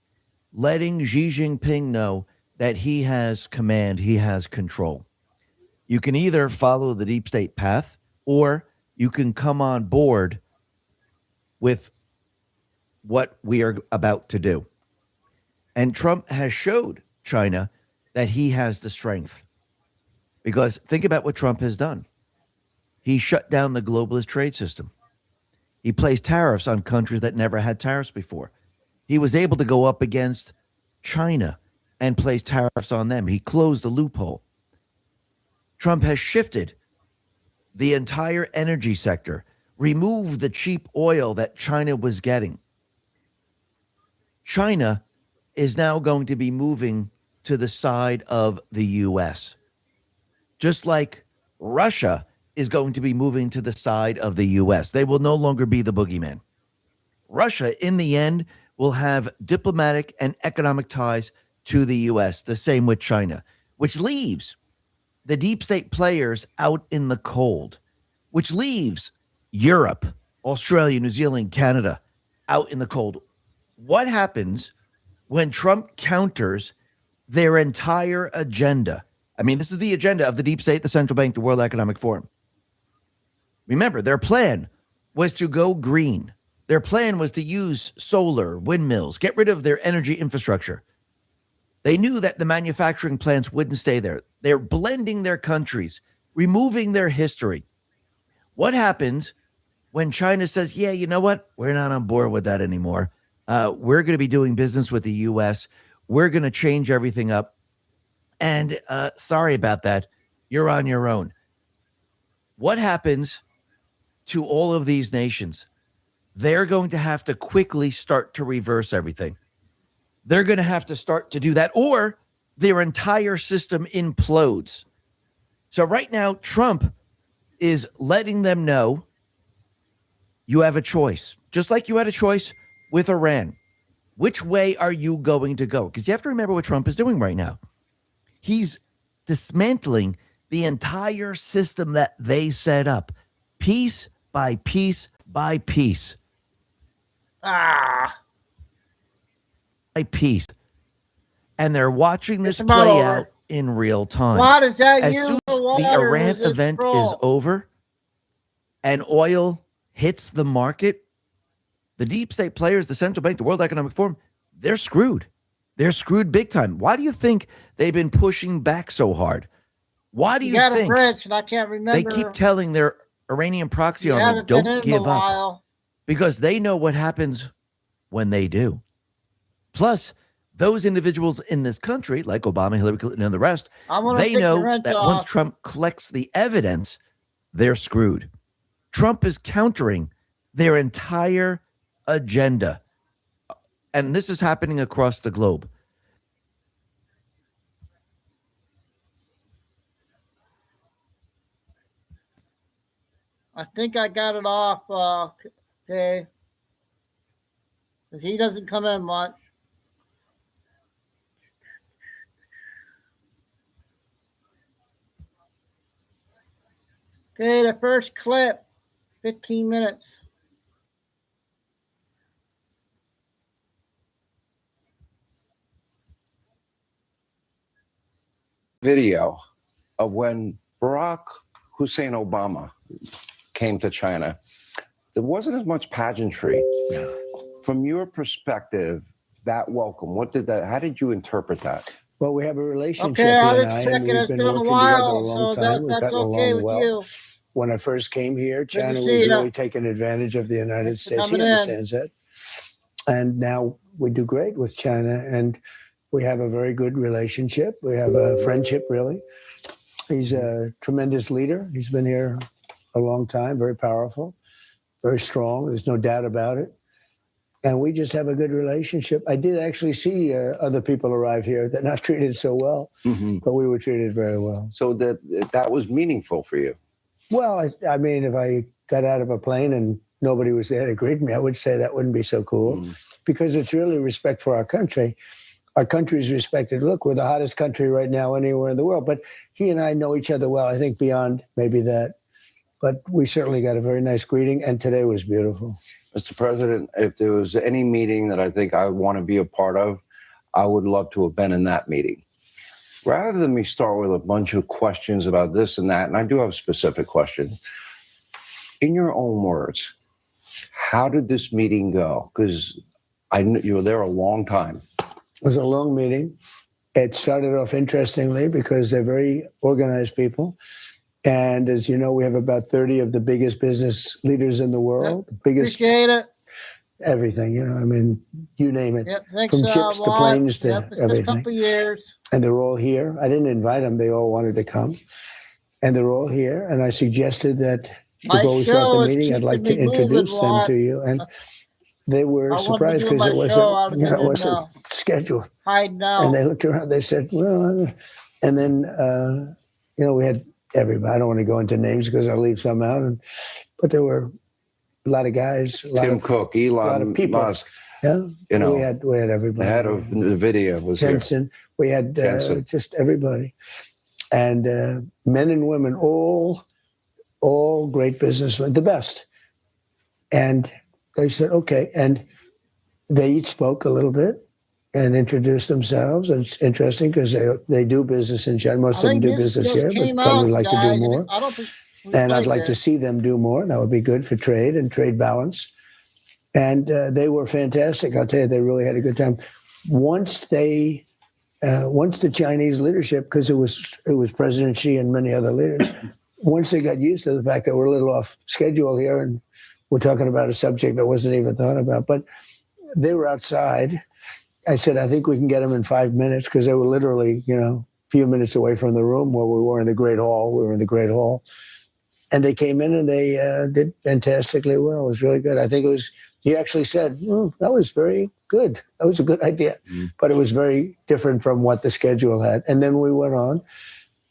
letting Xi Jinping know that he has command, he has control. You can either follow the deep state path, or you can come on board with what we are about to do. And Trump has showed China that he has the strength. Because think about what Trump has done. He shut down the globalist trade system. He placed tariffs on countries that never had tariffs before. He was able to go up against China and place tariffs on them. He closed the loophole. Trump has shifted the entire energy sector, removed the cheap oil that China was getting. China is now going to be moving to the side of the U.S., just like Russia is going to be moving to the side of the U.S. They will no longer be the boogeyman. Russia, in the end, will have diplomatic and economic ties to the U.S., the same with China, which leaves the deep state players out in the cold, which leaves Europe, Australia, New Zealand, Canada out in the cold. What happens when Trump counters their entire agenda? I mean, this is the agenda of the deep state, the central bank, the World Economic Forum. Remember, their plan was to go green. Their plan was to use solar, windmills, get rid of their energy infrastructure. They knew that the manufacturing plants wouldn't stay there. They're blending their countries, removing their history. What happens when China says, yeah, you know what? We're not on board with that anymore. We're going to be doing business with the U.S. We're going to change everything up. And sorry about that. You're on your own. What happens to all of these nations? They're going to have to quickly start to reverse everything. They're going to have to start to do that, or their entire system implodes. So right now, Trump is letting them know you have a choice, just like you had a choice with Iran. Which way are you going to go? Because you have to remember what Trump is doing right now. He's dismantling the entire system that they set up, piece by piece by piece. By piece. And they're watching this play out in real time. What is that? As soon as the Iran event is over and oil hits the market, the deep state players, the central bank, the World Economic Forum, they're screwed. They're screwed big time. Why do you think they've been pushing back so hard? Why do you got think a bridge, and I can't remember. they keep telling their Iranian proxy army, don't give up? Because they know what happens when they do. Plus, those individuals in this country, like Obama, Hillary Clinton, and the rest, they know that once Trump collects the evidence, they're screwed. Trump is countering their entire agenda. And this is happening across the globe. I think I got it off, okay. Because he doesn't come in much. Okay, the first clip, 15 minutes. Video of when Barack Hussein Obama came to China, there wasn't as much pageantry. From your perspective, that welcome, how did you interpret that? Well, we have a relationship. Okay, I'll he just and I, check and it. we've It's been been a working while, together a long so time. We've that's gotten okay along with well. you. When I first came here, Good to China was see you. really taking advantage of the United Thanks for States. He coming in. understands that. And now we do great with China. And We have a very good relationship. We have a friendship, really. He's a tremendous leader. He's been here a long time, very powerful, very strong. There's no doubt about it. And we just have a good relationship. I did actually see other people arrive here that not treated so well, but we were treated very well. So that was meaningful for you? Well, I mean, if I got out of a plane and nobody was there to greet me, I would say that wouldn't be so cool, because it's really respect for our country. Our country is respected. Look, we're the hottest country right now anywhere in the world. But he and I know each other well, I think beyond maybe that. But we certainly got a very nice greeting, and today was beautiful. Mr. President, if there was any meeting that I think I would want to be a part of, I would love to have been in that meeting. Rather than me start with a bunch of questions about this and that, and I do have specific questions, in your own words, how did this meeting go? Because I knew you were there a long time. It was a long meeting. It started off interestingly because they're very organized people. And as you know, we have about 30 of the biggest business leaders in the world. Appreciate it. Everything, you know, I mean, you name it. Yep, thanks, from chips to Juan. planes to Yep, it's been a everything. couple years. And they're all here. I didn't invite them. They all wanted to come. And they're all here. And I suggested that My before we start show the is meeting, I'd like to keeping me moving, introduce them Juan. to you. And they were I wanted to surprised do because my it show out wasn't, of you know, the it wasn't window. scheduled. Hide now. And they looked around, they said, well, and then, you know, we had everybody. I don't want to go into names because I'll leave some out. But there were a lot of guys. Tim Cook, a lot Elon of people. Musk. Yeah, You know, we had everybody. the head of NVIDIA was here. Jensen. We had Jensen. just everybody. And men and women, all great businessmen, the best. And they said, okay. And they each spoke a little bit and introduced themselves. And it's interesting because they do business in China. Most of them do business here, but probably like to do more. I don't think And I'd like to see them do more. That would be good for trade and trade balance. And they were fantastic. I'll tell you, they really had a good time. Once the Chinese leadership, because it was President Xi and many other leaders, once they got used to the fact that we're a little off schedule here and we're talking about a subject that wasn't even thought about, but they were outside. I said, I think we can get them in 5 minutes, because they were literally, you know, a few minutes away from the room where we were in the Great Hall. We were in the Great Hall. And they came in and they did fantastically well. It was really good. I think it was, he actually said, that was very good. That was a good idea. But it was very different from what the schedule had. And then we went on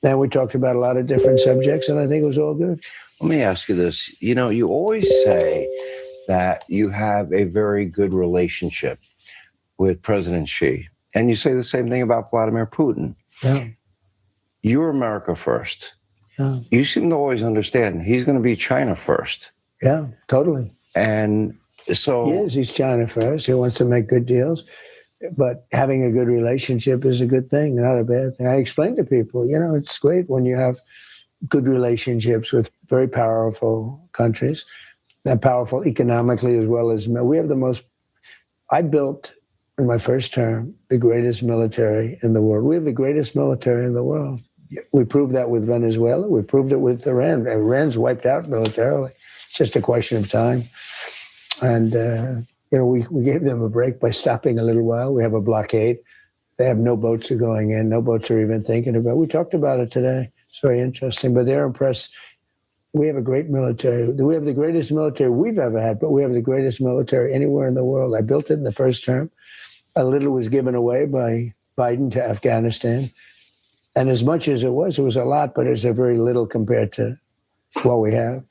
and we talked about a lot of different subjects, and I think it was all good. Let me ask you this. You know, you always say that you have a very good relationship with President Xi. And you say the same thing about Vladimir Putin. Yeah. You're America first. Yeah. You seem to always understand he's going to be China first. Yeah, totally. And so... He is. He's China first. He wants to make good deals. But having a good relationship is a good thing, not a bad thing. I explain to people, you know, it's great when you have good relationships with very powerful countries, and powerful economically as well as... We have the most... I built, in my first term, the greatest military in the world. We have the greatest military in the world. We proved that with Venezuela. We proved it with Iran. Iran's wiped out militarily. It's just a question of time. And, you know, we gave them a break by stopping a little while. We have a blockade. They have no boats are going in. No boats are even thinking about it. We talked about it today. It's very interesting. But they're impressed. We have a great military. We have the greatest military we've ever had, but we have the greatest military anywhere in the world. I built it in the first term. A little was given away by Biden to Afghanistan. And as much as it was a lot, but it's a very little compared to what we have.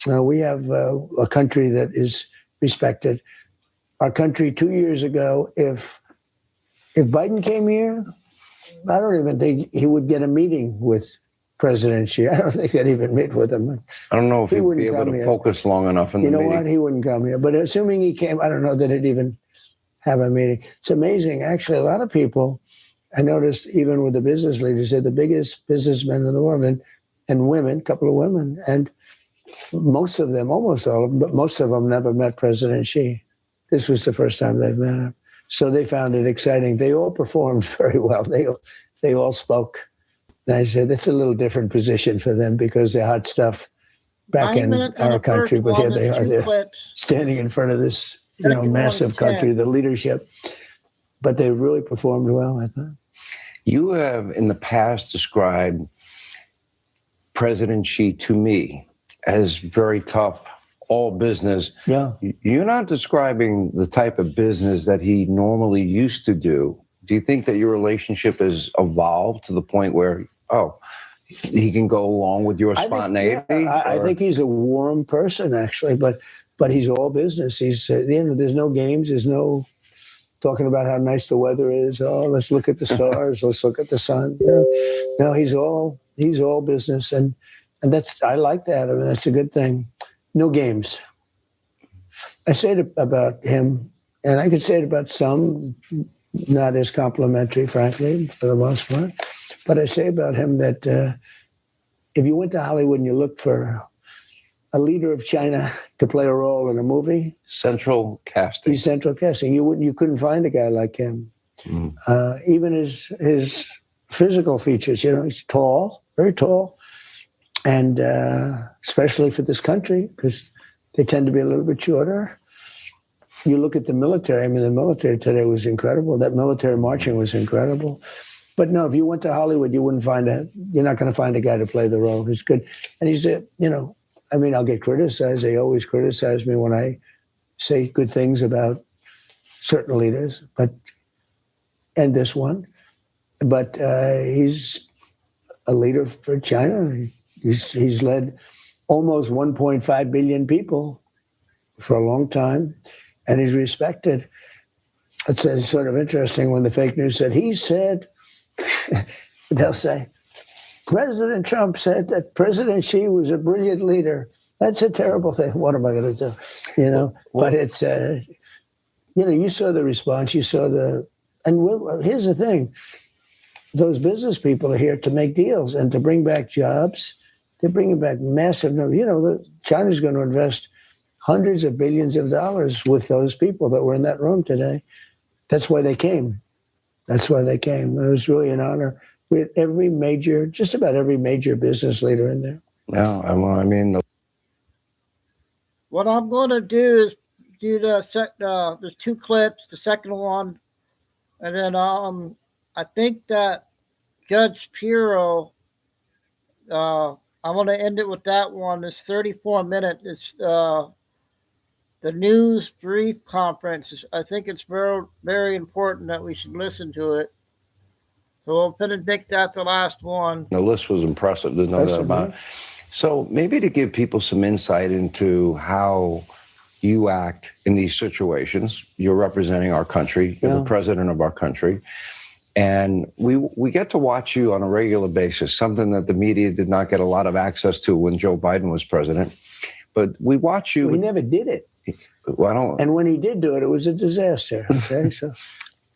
We have a country that is respected. Our country 2 years ago, if Biden came here, I don't even think he would get a meeting with President Xi. I don't think they'd even meet with him. I don't know if He he'd wouldn't be able come to here. focus long enough in the You know meeting. what? He wouldn't come here. But assuming he came, I don't know that he'd even have a meeting. It's amazing. Actually, a lot of people, I noticed even with the business leaders, they're the biggest businessmen in the world, and women, a couple of women. And most of them, almost all of them, but most of them never met President Xi. This was the first time they've met him. So they found it exciting. They all performed very well. They all spoke. And I said, it's a little different position for them because they're hot stuff back 9 in minutes on our the first country. But here one they and are. 2 They're clips. standing in front of this, you know, Second one massive is 10. country, the leadership. but they really performed well, I thought. You have in the past described President Xi to me as very tough, all business. Yeah. You're not describing the type of business that he normally used to do. Do you think that your relationship has evolved to the point where, he can go along with your spontaneity? I think he's a warm person, actually, but he's all business. He's at the end. There's no games. There's no talking about how nice the weather is. Oh, let's look at the stars. Let's look at the sun. No, he's all business, and that's, I like that. I mean, that's a good thing. No games. I say it about him, and I could say it about some, not as complimentary, frankly, for the most part. But I say about him that if you went to Hollywood and you looked for a leader of China to play a role in a movie, central casting. He's central casting. You couldn't find a guy like him. Even his physical features. He's tall, very tall, and especially for this country because they tend to be a little bit shorter. You look at the military. I mean, the military today was incredible. That military marching was incredible. But no, if you went to Hollywood, you're not going to find a guy to play the role. He's good. And he's I'll get criticized. They always criticize me when I say good things about certain leaders, and this one. But he's a leader for China. He's led almost 1.5 billion people for a long time, and he's respected. It's sort of interesting when the fake news said, he said, they'll say, President Trump said that President Xi was a brilliant leader. That's a terrible thing. What am I going to do? But it's, you saw the response. You saw here's the thing. Those business people are here to make deals and to bring back jobs. They're bringing back massive numbers. China's going to invest hundreds of billions of dollars with those people that were in that room today. That's why they came. It was really an honor. We had just about every major business leader in there. Yeah, what I'm going to do is do there's two clips, the second one, and then I think that Judge Pirro, I want to end it with that one. It's 34 minutes. It's the news brief conference. I think it's very, very important that we should listen to it. So we'll put and make that the last one. The list was impressive. There's no doubt about it. So maybe to give people some insight into how you act in these situations, you're representing our country. You're the president of our country. And we get to watch you on a regular basis, something that the media did not get a lot of access to when Joe Biden was president. But we watch you. Well, he never did it. And when he did do it, it was a disaster. Okay, so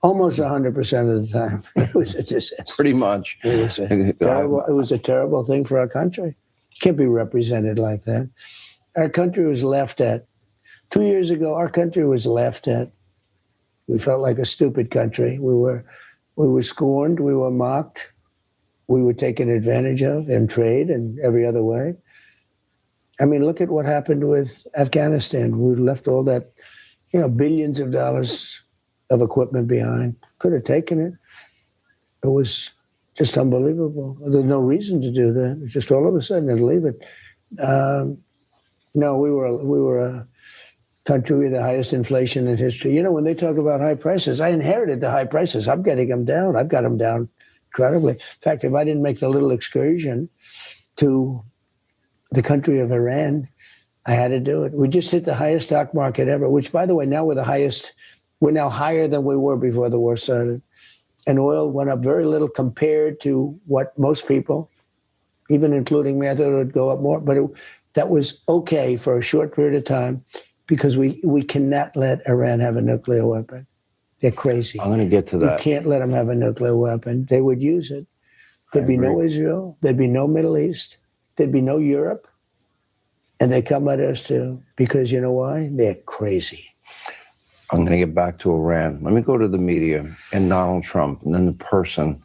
almost 100% of the time, it was a disaster. Pretty much. It was a terrible thing for our country. Can't be represented like that. Our country was laughed at. 2 years ago, our country was laughed at. We felt like a stupid country. We were scorned. We were mocked. We were taken advantage of in trade and every other way. I mean, look at what happened with Afghanistan. We left all that, billions of dollars of equipment behind. Could have taken it. It was just unbelievable. There's no reason to do that. It's just all of a sudden and leave it. No, we were a country with the highest inflation in history. When they talk about high prices, I inherited the high prices. I'm getting them down. I've got them down incredibly. In fact, if I didn't make the little excursion to the country of Iran, I had to do it. We just hit the highest stock market ever, which, by the way, now we're now higher than we were before the war started. And oil went up very little compared to what most people, even including me, I thought it would go up more. But that was okay for a short period of time because we cannot let Iran have a nuclear weapon. They're crazy. I'm going to get to that. You can't let them have a nuclear weapon. They would use it. There'd be no Israel. There'd be no Middle East. There'd be no Europe. And they come at us too. Because you know why? They're crazy. I'm going to get back to Iran. Let me go to the media and Donald Trump and then the person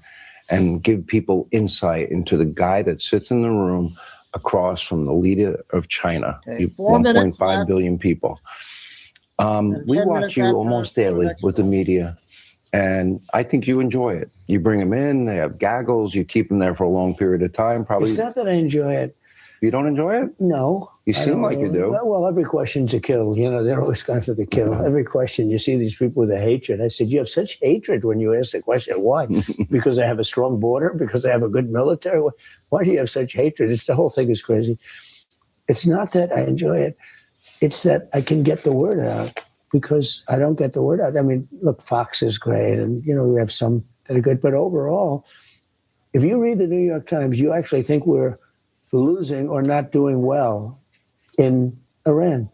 and give people insight into the guy that sits in the room across from the leader of China, 1.5 billion people. We watch you almost daily with the media. And I think you enjoy it. You bring them in, they have gaggles, you keep them there for a long period of time. Probably. It's not that I enjoy it. You don't enjoy it? No. You I seem don't like you really. do. Well, every question's a kill. You know, they're always going for the kill. Every question, you see these people with a hatred. I said, you have such hatred when you ask the question. Why? Because they have a strong border? Because they have a good military? Why do you have such hatred? The whole thing is crazy. It's not that I enjoy it. It's that I can get the word out, because I don't get the word out. I mean, look, Fox is great, and, you know, we have some that are good. But overall, if you read the New York Times, you actually think we're losing or not doing well in Iran.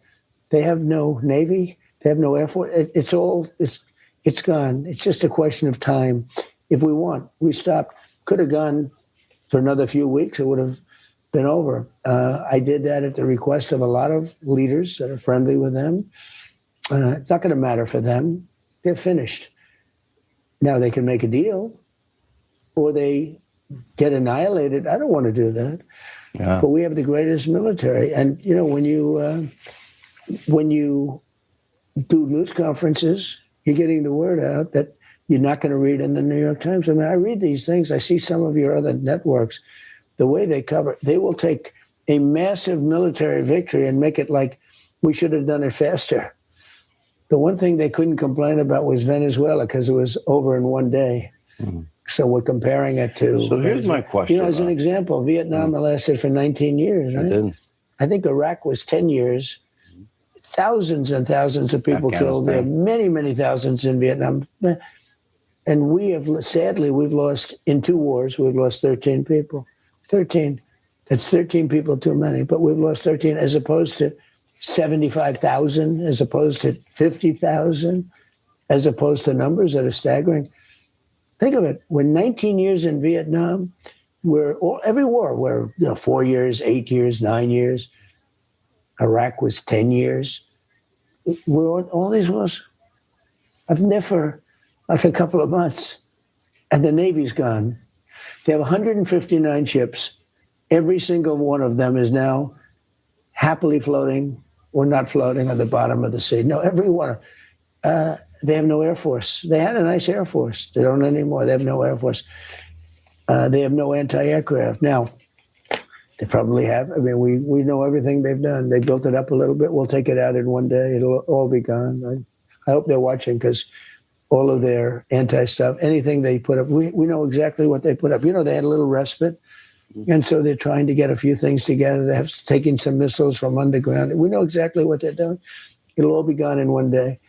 They have no Navy. They have no Air Force. It's gone. It's just a question of time. If we want, we stopped. Could have gone for another few weeks. It would have been over. I did that at the request of a lot of leaders that are friendly with them. It's not going to matter for them. They're finished. Now they can make a deal, or they get annihilated. I don't want to do that. Yeah. But we have the greatest military. And, you know, when you do news conferences, you're getting the word out that you're not going to read in the New York Times. I mean, I read these things. I see some of your other networks, the way they cover it. They will take a massive military victory and make it like we should have done it faster. The one thing they couldn't complain about was Venezuela, because it was over in one day. Mm. So we're comparing it to. So here's my question. You know, as an example, Vietnam lasted for 19 years, right? It did. I think Iraq was 10 years. Thousands and thousands of people killed there. Many, many thousands in Vietnam. And we have, sadly, we've lost, in 2 wars, we've lost 13 people. 13. That's 13 people too many. But we've lost 13 as opposed to 75,000, as opposed to 50,000, as opposed to numbers that are staggering. Think of it. We're 19 years in Vietnam. Every war, we're 4 years, 8 years, 9 years. Iraq was 10 years. We're on all these wars. I've never, like a couple of months, and the Navy's gone. They have 159 ships. Every single one of them is now happily floating or not floating at the bottom of the sea. No, every one. They have no Air Force. They had a nice Air Force. They don't anymore. They have no Air Force. They have no anti-aircraft. Now, they probably have. I mean, we know everything they've done. They built it up a little bit. We'll take it out in one day. It'll all be gone. I hope they're watching, because all of their anti-stuff, anything they put up, we know exactly what they put up. You know, they had a little respite. And so they're trying to get a few things together. They have taken some missiles from underground. We know exactly what they're doing. It'll all be gone in one day.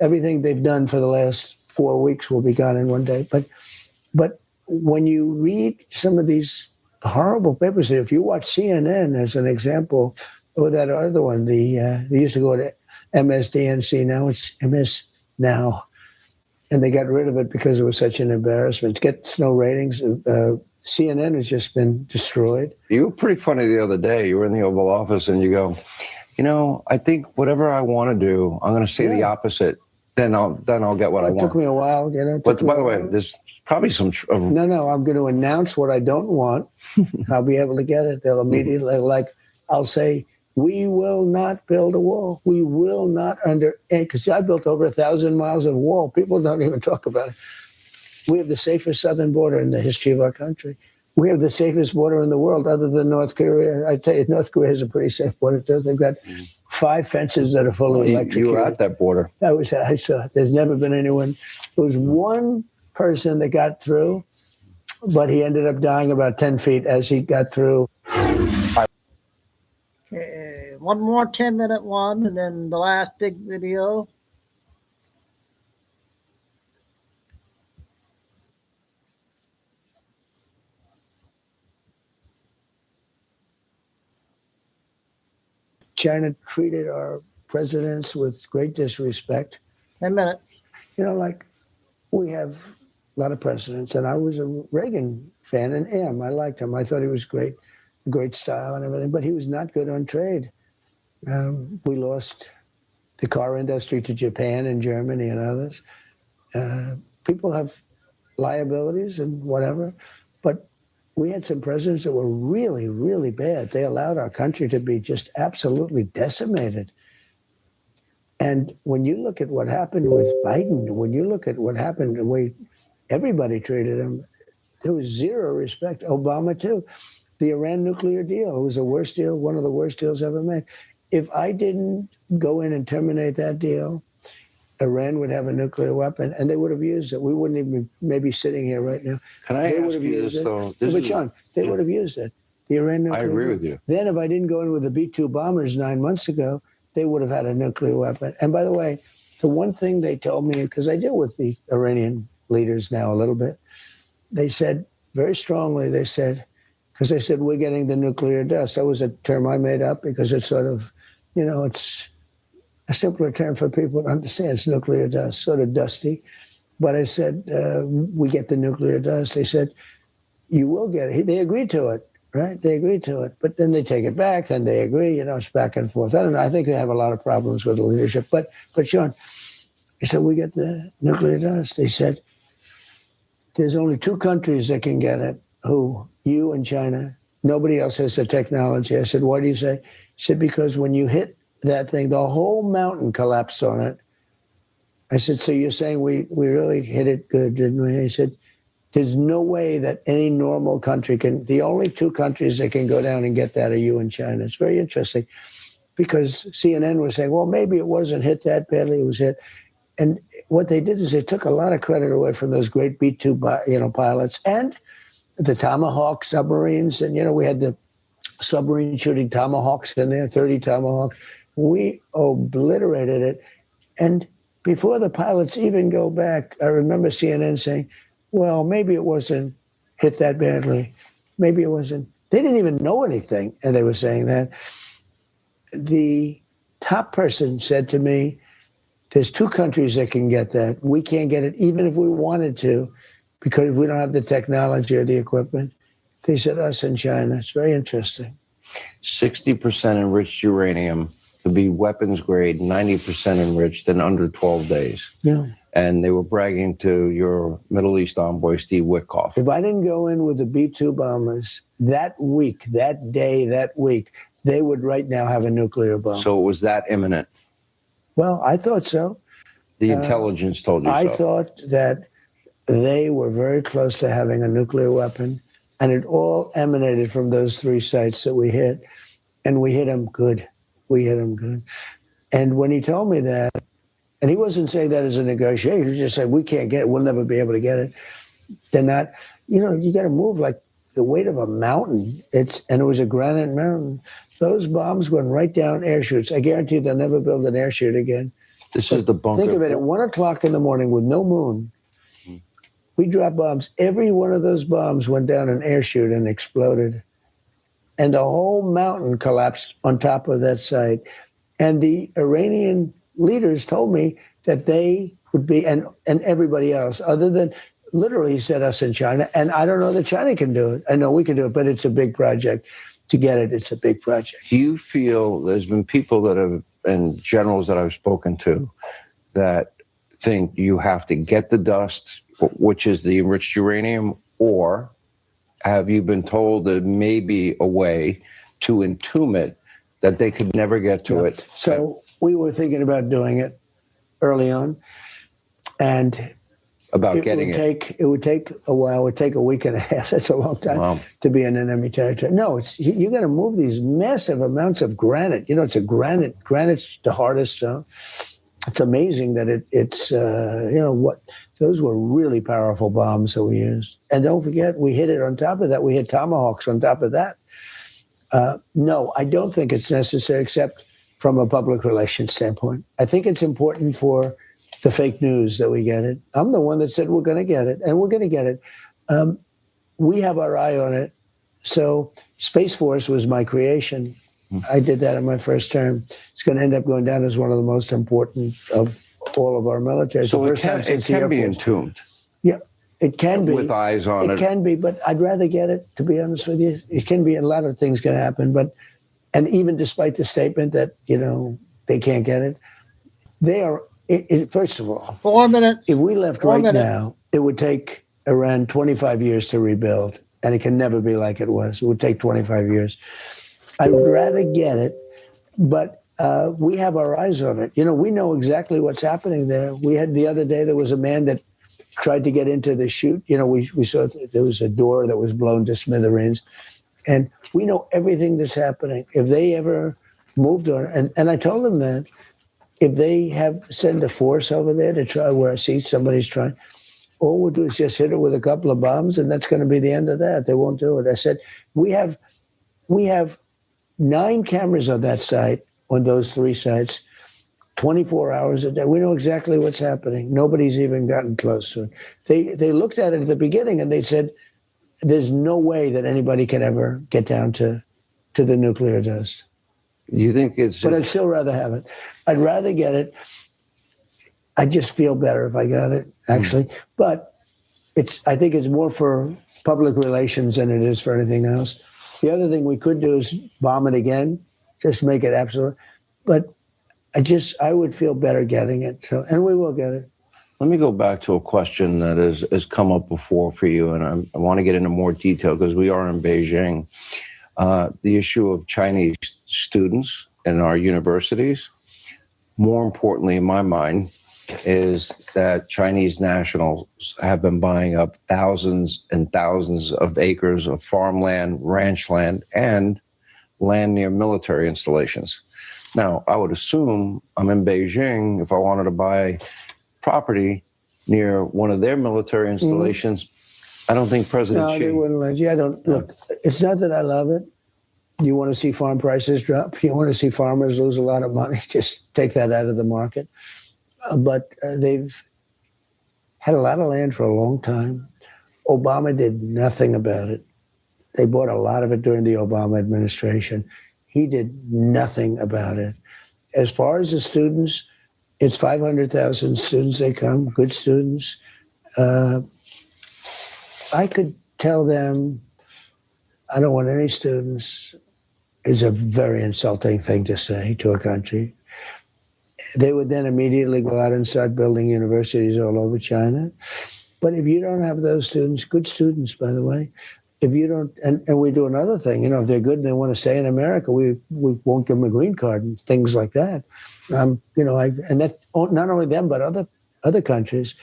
Everything they've done for the last 4 weeks will be gone in one day. But when you read some of these horrible papers, if you watch CNN as an example, or that other one, they used to go to MSDNC, now it's MS Now. And they got rid of it because it was such an embarrassment. It gets no ratings. CNN has just been destroyed. You were pretty funny the other day. You were in the Oval Office and you go, you know, I think whatever I want to do, I'm going to say the opposite. Then I'll get what I want. It took me a while, you know. But by the way, there's probably some. No, I'm going to announce what I don't want. I'll be able to get it. They'll immediately, I'll say, we will not build a wall. We will not because I built over 1,000 miles of wall. People don't even talk about it. We have the safest southern border in the history of our country. We have the safest border in the world, other than North Korea. I tell you, North Korea is a pretty safe border too. They've got 5 fences that are fully electrocuted. You were at that border. I saw it. There's never been anyone. There was one person that got through, but he ended up dying about 10 feet as he got through. Okay, one more 10-minute one, and then the last big video. China treated our presidents with great disrespect. 10 minutes. You know, like, we have a lot of presidents, and I was a Reagan fan and am. I liked him. I thought he was great style and everything, but he was not good on trade. We lost the car industry to Japan and Germany and others. People have liabilities and whatever, but we had some presidents that were really, really bad. They allowed our country to be just absolutely decimated. And when you look at what happened with Biden, when you look at what happened, the way everybody treated him, there was zero respect. Obama, too. The Iran nuclear deal, it was the worst deal, one of the worst deals ever made. If I didn't go in and terminate that deal, Iran would have a nuclear weapon, and they would have used it. We wouldn't even maybe sitting here right now. Can I They would ask have you used this, it. though? But Sean, they would have used it. The Iran nuclear. I agree deal. with you. Then if I didn't go in with the B-2 bombers 9 months ago, they would have had a nuclear weapon. And by the way, the one thing they told me, because I deal with the Iranian leaders now a little bit, they said very strongly, they said, because they said, we're getting the nuclear dust. That was a term I made up because it's sort of, it's a simpler term for people to understand. It's nuclear dust, sort of dusty. But I said, we get the nuclear dust. They said, you will get it. They agreed to it, right? They agreed to it. But then they take it back, then they agree. It's back and forth. I don't know. I think they have a lot of problems with the leadership. But Sean, they said, we get the nuclear dust. They said, there's only 2 countries that can get it. Who? You and China. Nobody else has the technology. I said, why do you say? He said, because when you hit that thing, the whole mountain collapsed on it. I said, so you're saying we really hit it good, didn't we? He said, there's no way that any normal country can. The only 2 countries that can go down and get that are you and China. It's very interesting because CNN was saying, well, maybe it wasn't hit that badly. It was hit. And what they did is they took a lot of credit away from those great B-2 pilots and the Tomahawk submarines. And, we had the submarine shooting Tomahawks in there, 30 Tomahawks. We obliterated it. And before the pilots even go back, I remember CNN saying, well, maybe it wasn't hit that badly. Maybe it wasn't. They didn't even know anything, and they were saying that. The top person said to me, there's 2 countries that can get that. We can't get it even if we wanted to because we don't have the technology or the equipment. They said us and China. It's very interesting. 60% enriched uranium to be weapons grade, 90% enriched in under 12 days. Yeah. And they were bragging to your Middle East envoy, Steve Witkoff. If I didn't go in with the B-2 bombers that week, that day, that week, they would right now have a nuclear bomb. So it was that imminent. Well, I thought so. The intelligence told you so. I thought that they were very close to having a nuclear weapon, and it all emanated from those 3 sites that we hit, and we hit them good. We hit them good. And when he told me that, and he wasn't saying that as a negotiation, he was just saying, we can't get it. We'll never be able to get it. They're not, you got to move like the weight of a mountain. And it was a granite mountain. Those bombs went right down air chutes. I guarantee they'll never build an air chute again. This is the bunker. Think of it, at 1 o'clock in the morning with no moon, we dropped bombs. Every one of those bombs went down an air chute and exploded. And the whole mountain collapsed on top of that site. And the Iranian leaders told me that they would be, and everybody else, other than, literally, he said us in China. And I don't know that China can do it. I know we can do it, but it's a big project. To get it, it's a big project. Do you feel there's been people that have, and generals that I've spoken to, that think you have to get the dust, which is the enriched uranium, or have you been told that maybe a way to entomb it that they could never get to it? So we were thinking about doing it early on, and about it getting it would take a while. It would take a week and a half. That's a long time to be in enemy territory. No, you got to move these massive amounts of granite. It's a granite. Granite's the hardest stone. It's amazing that it's those were really powerful bombs that we used. And don't forget, we hit it on top of that. We hit Tomahawks on top of that. No, I don't think it's necessary, except from a public relations standpoint. I think it's important for the fake news that we get it. I'm the one that said we're going to get it, and we're going to get it. We have our eye on it. So Space Force was my creation. I did that in my first term. It's going to end up going down as one of the most important of all of our military. So it can be entombed. Yeah, it can be. With eyes on it. It can be, but I'd rather get it, to be honest with you. It can be, a lot of things can happen, and even despite the statement that, they can't get it, they are, first of all, 4 minutes. If we left now, it would take Iran 25 years to rebuild, and it can never be like it was. It would take 25 years. I would rather get it, but we have our eyes on it. We know exactly what's happening there. We had the other day, there was a man that tried to get into the chute. We saw there was a door that was blown to smithereens. And we know everything that's happening. If they ever moved on, and I told them that, if they send a force over there to try where I see somebody's trying, all we'll do is just hit it with a couple of bombs, and that's going to be the end of that. They won't do it. I said, we have 9 cameras on that site, on those 3 sites, 24 hours a day. We know exactly what's happening. Nobody's even gotten close to it. They looked at it at the beginning, and they said, there's no way that anybody can ever get down to the nuclear dust. Do you think it's... But I'd still rather have it. I'd rather get it. I just feel better if I got it, actually. But I think it's more for public relations than it is for anything else. The other thing we could do is bomb it again, just make it absolute. But I would feel better getting it. And we will get it. Let me go back to a question that has come up before for you, and I want to get into more detail because we are in Beijing. The issue of Chinese students in our universities, more importantly in my mind, is that Chinese nationals have been buying up thousands and thousands of acres of farmland, ranch land, and land near military installations. Now, I would assume I'm in Beijing. If I wanted to buy property near one of their military installations, I don't think President Xi... No, they wouldn't let you. Look, it's not that I love it. You want to see farm prices drop? You want to see farmers lose a lot of money? Just take that out of the market. But they've had a lot of land for a long time. Obama did nothing about it. They bought a lot of it during the Obama administration. He did nothing about it. As far as the students, it's 500,000 students. They come, good students. I could tell them, I don't want any students, is a very insulting thing to say to a country. They would then immediately go out and start building universities all over China. But if you don't have those students, good students, by the way, if you don't, and we do another thing, if they're good and they want to stay in America, we won't give them a green card and things like that. And that's not only them, but other countries.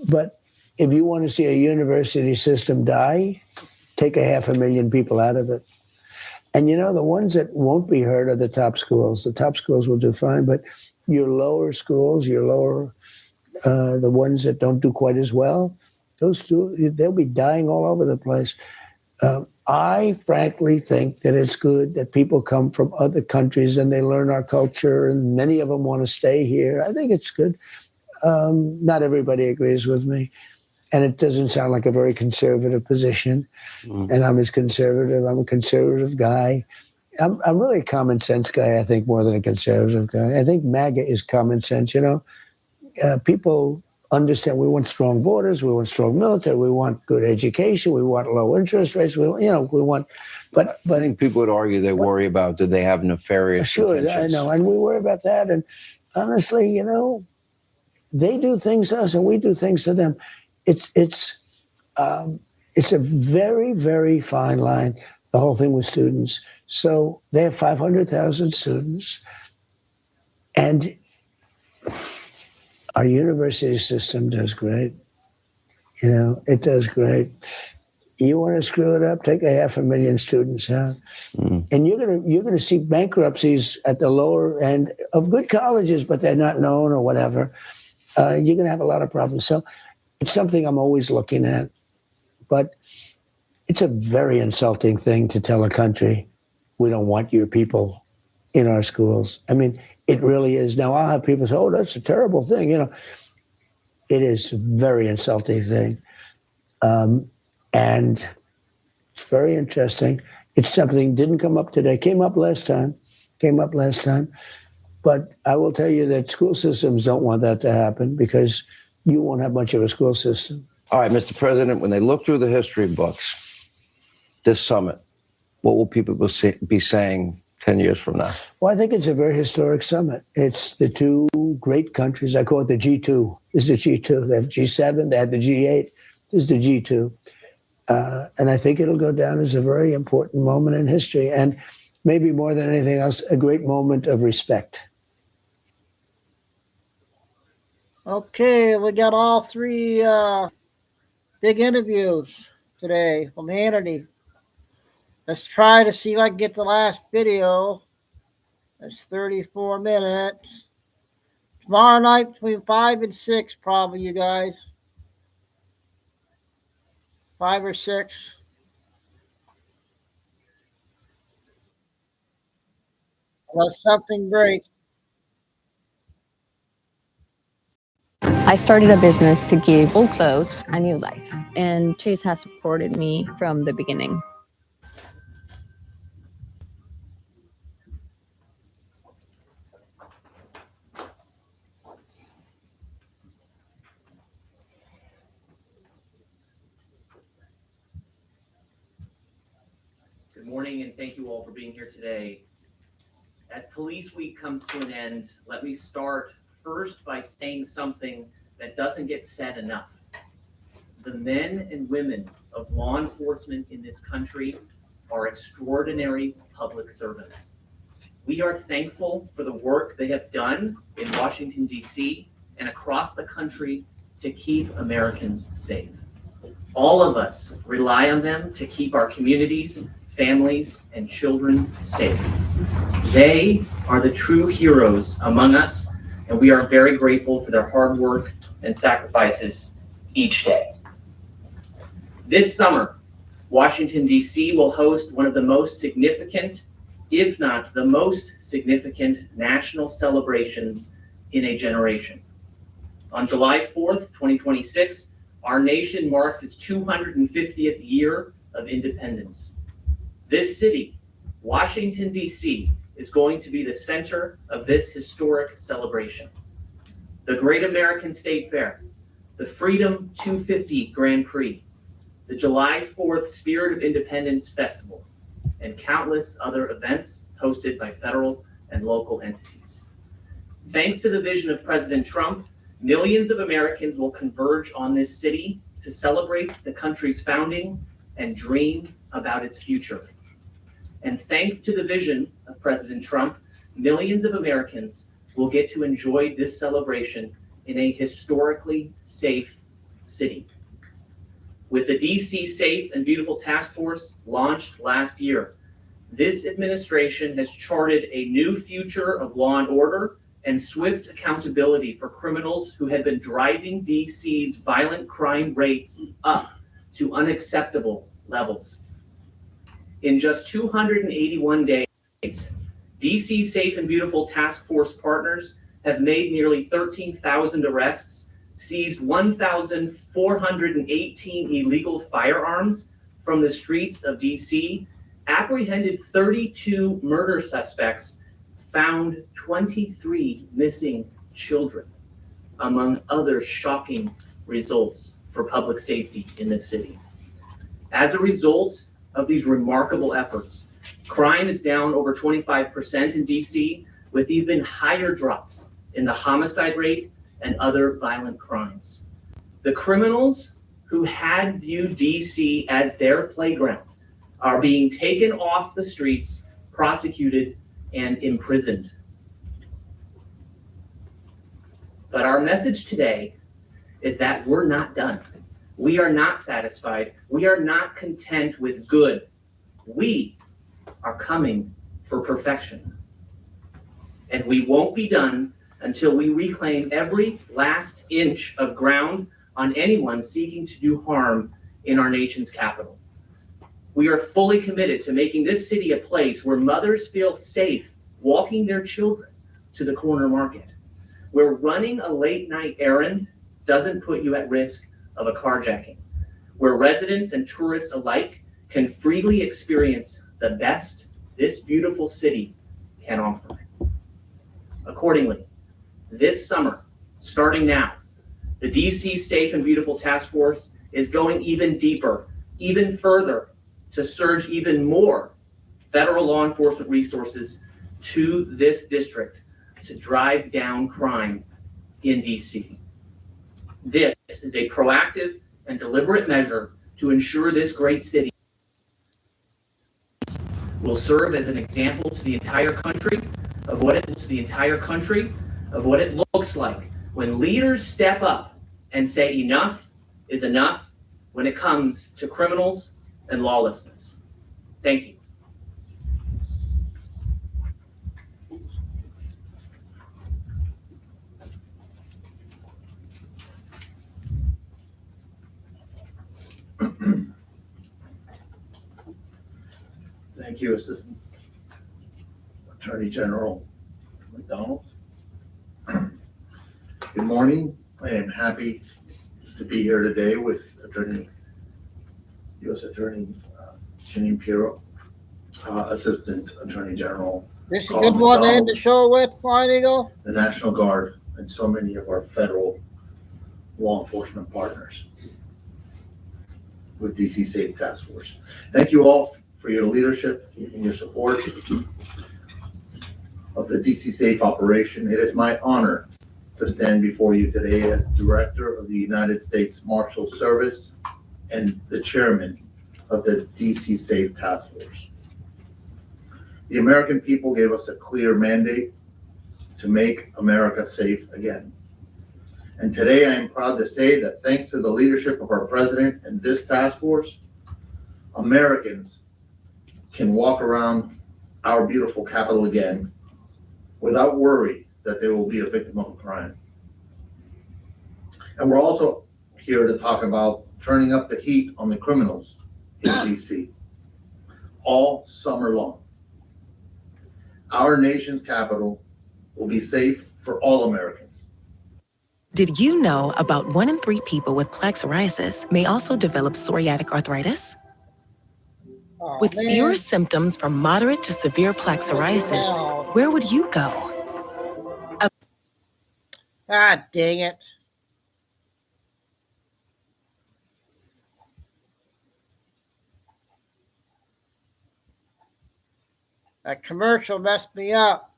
But if you want to see a university system die, take 500,000 people out of it. And the ones that won't be hurt are the top schools. The top schools will do fine, but your lower schools, the ones that don't do quite as well, they'll be dying all over the place. I frankly think that it's good that people come from other countries and they learn our culture, and many of them want to stay here. I think it's good. Not everybody agrees with me. And it doesn't sound like a very conservative position. And I'm a conservative guy. I'm really a common sense guy, I think, more than a conservative guy. I think MAGA is common sense, People understand we want strong borders, we want strong military, we want good education, we want low interest rates, we want, but I think people would argue they worry about, do they have nefarious intentions? I know, and we worry about that. And honestly, they do things to us and we do things to them. It's a very, very fine line, the whole thing with students. So they have 500,000 students, and our university system does great. It does great. You want to screw it up, take 500,000 students out. And you're gonna see bankruptcies at the lower end of good colleges, but they're not known or whatever. You're gonna have a lot of problems. So it's something I'm always looking at, but it's a very insulting thing to tell a country, we don't want your people in our schools. I mean, it really is. Now, I'll have people say, oh, that's a terrible thing. It is a very insulting thing. And it's very interesting. It's something didn't come up today, came up last time. But I will tell you that school systems don't want that to happen because you won't have much of a school system. All right, Mr. President, when they look through the history books, this summit, what will people be saying 10 years from now? Well, I think it's a very historic summit. It's the two great countries. I call it the G2. This is the G2. They have G7. They had the G8. This is the G2. And I think it'll go down as a very important moment in history. And maybe more than anything else, a great moment of respect. Okay, we got all three big interviews today from Hannity. Let's try to see if I can get the last video. That's 34 minutes. Tomorrow night between 5 and 6, probably, you guys. 5 or 6. Unless something breaks. I started a business to give old clothes a new life, and Chase has supported me from the beginning. Good morning, and thank you all for being here today. As Police Week comes to an end, let me start first by saying something that doesn't get said enough. The men and women of law enforcement in this country are extraordinary public servants. We are thankful for the work they have done in Washington, D.C. and across the country to keep Americans safe. All of us rely on them to keep our communities, families, and children safe. They are the true heroes among us, and we are very grateful for their hard work and sacrifices each day. This summer, Washington, D.C. will host one of the most significant, if not the most significant, national celebrations in a generation. On July 4th, 2026, our nation marks its 250th year of independence. This city, Washington, D.C., is going to be the center of this historic celebration. The Great American State Fair, the Freedom 250 Grand Prix, the July 4th Spirit of Independence Festival, and countless other events hosted by federal and local entities. Thanks to the vision of President Trump, millions of Americans will converge on this city to celebrate the country's founding and dream about its future. And thanks to the vision of President Trump, millions of Americans will get to enjoy this celebration in a historically safe city. With the DC Safe and Beautiful Task Force launched last year, this administration has charted a new future of law and order and swift accountability for criminals who had been driving DC's violent crime rates up to unacceptable levels. In just 281 days, DC Safe and Beautiful Task Force partners have made nearly 13,000 arrests, seized 1,418 illegal firearms from the streets of DC, apprehended 32 murder suspects, found 23 missing children, among other shocking results for public safety in this city. As a result of these remarkable efforts, crime is down over 25% in DC, with even higher drops in the homicide rate and other violent crimes. The criminals who had viewed DC as their playground are being taken off the streets, prosecuted, and imprisoned. But our message today is that we're not done. We are not satisfied. We are not content with good. We are coming for perfection. And we won't be done until we reclaim every last inch of ground on anyone seeking to do harm in our nation's capital. We are fully committed to making this city a place where mothers feel safe walking their children to the corner market, where running a late night errand doesn't put you at risk of a carjacking, where residents and tourists alike can freely experience the best this beautiful city can offer. Accordingly, this summer, starting now, the DC Safe and Beautiful Task Force is going even deeper, even further, to surge even more federal law enforcement resources to this district to drive down crime in DC. This is a proactive and deliberate measure to ensure this great city will serve as an example to the entire country of what it looks like when leaders step up and say enough is enough when it comes to criminals and lawlessness. Thank you. Thank you, Assistant Attorney General McDonald. Good morning. I am happy to be here today with U.S. Attorney Janine Pirro, Assistant Attorney General. This is a good one to end the show with, Flying Eagle. The National Guard, and so many of our federal law enforcement partners with DC Safe Task Force. Thank you all for your leadership and your support of the DC Safe operation. It is my honor to stand before you today as Director of the United States Marshal Service and the Chairman of the DC Safe Task Force. The American people gave us a clear mandate to make America safe again. And today I am proud to say that thanks to the leadership of our president and this task force, Americans can walk around our beautiful capital again without worry that they will be a victim of a crime. And we're also here to talk about turning up the heat on the criminals in DC all summer long. Our nation's capital will be safe for all Americans. Did you know about 1 in 3 people with plaque psoriasis may also develop psoriatic arthritis? With fewer symptoms from moderate to severe plaque psoriasis, where would you go? Ah, dang it. That commercial messed me up.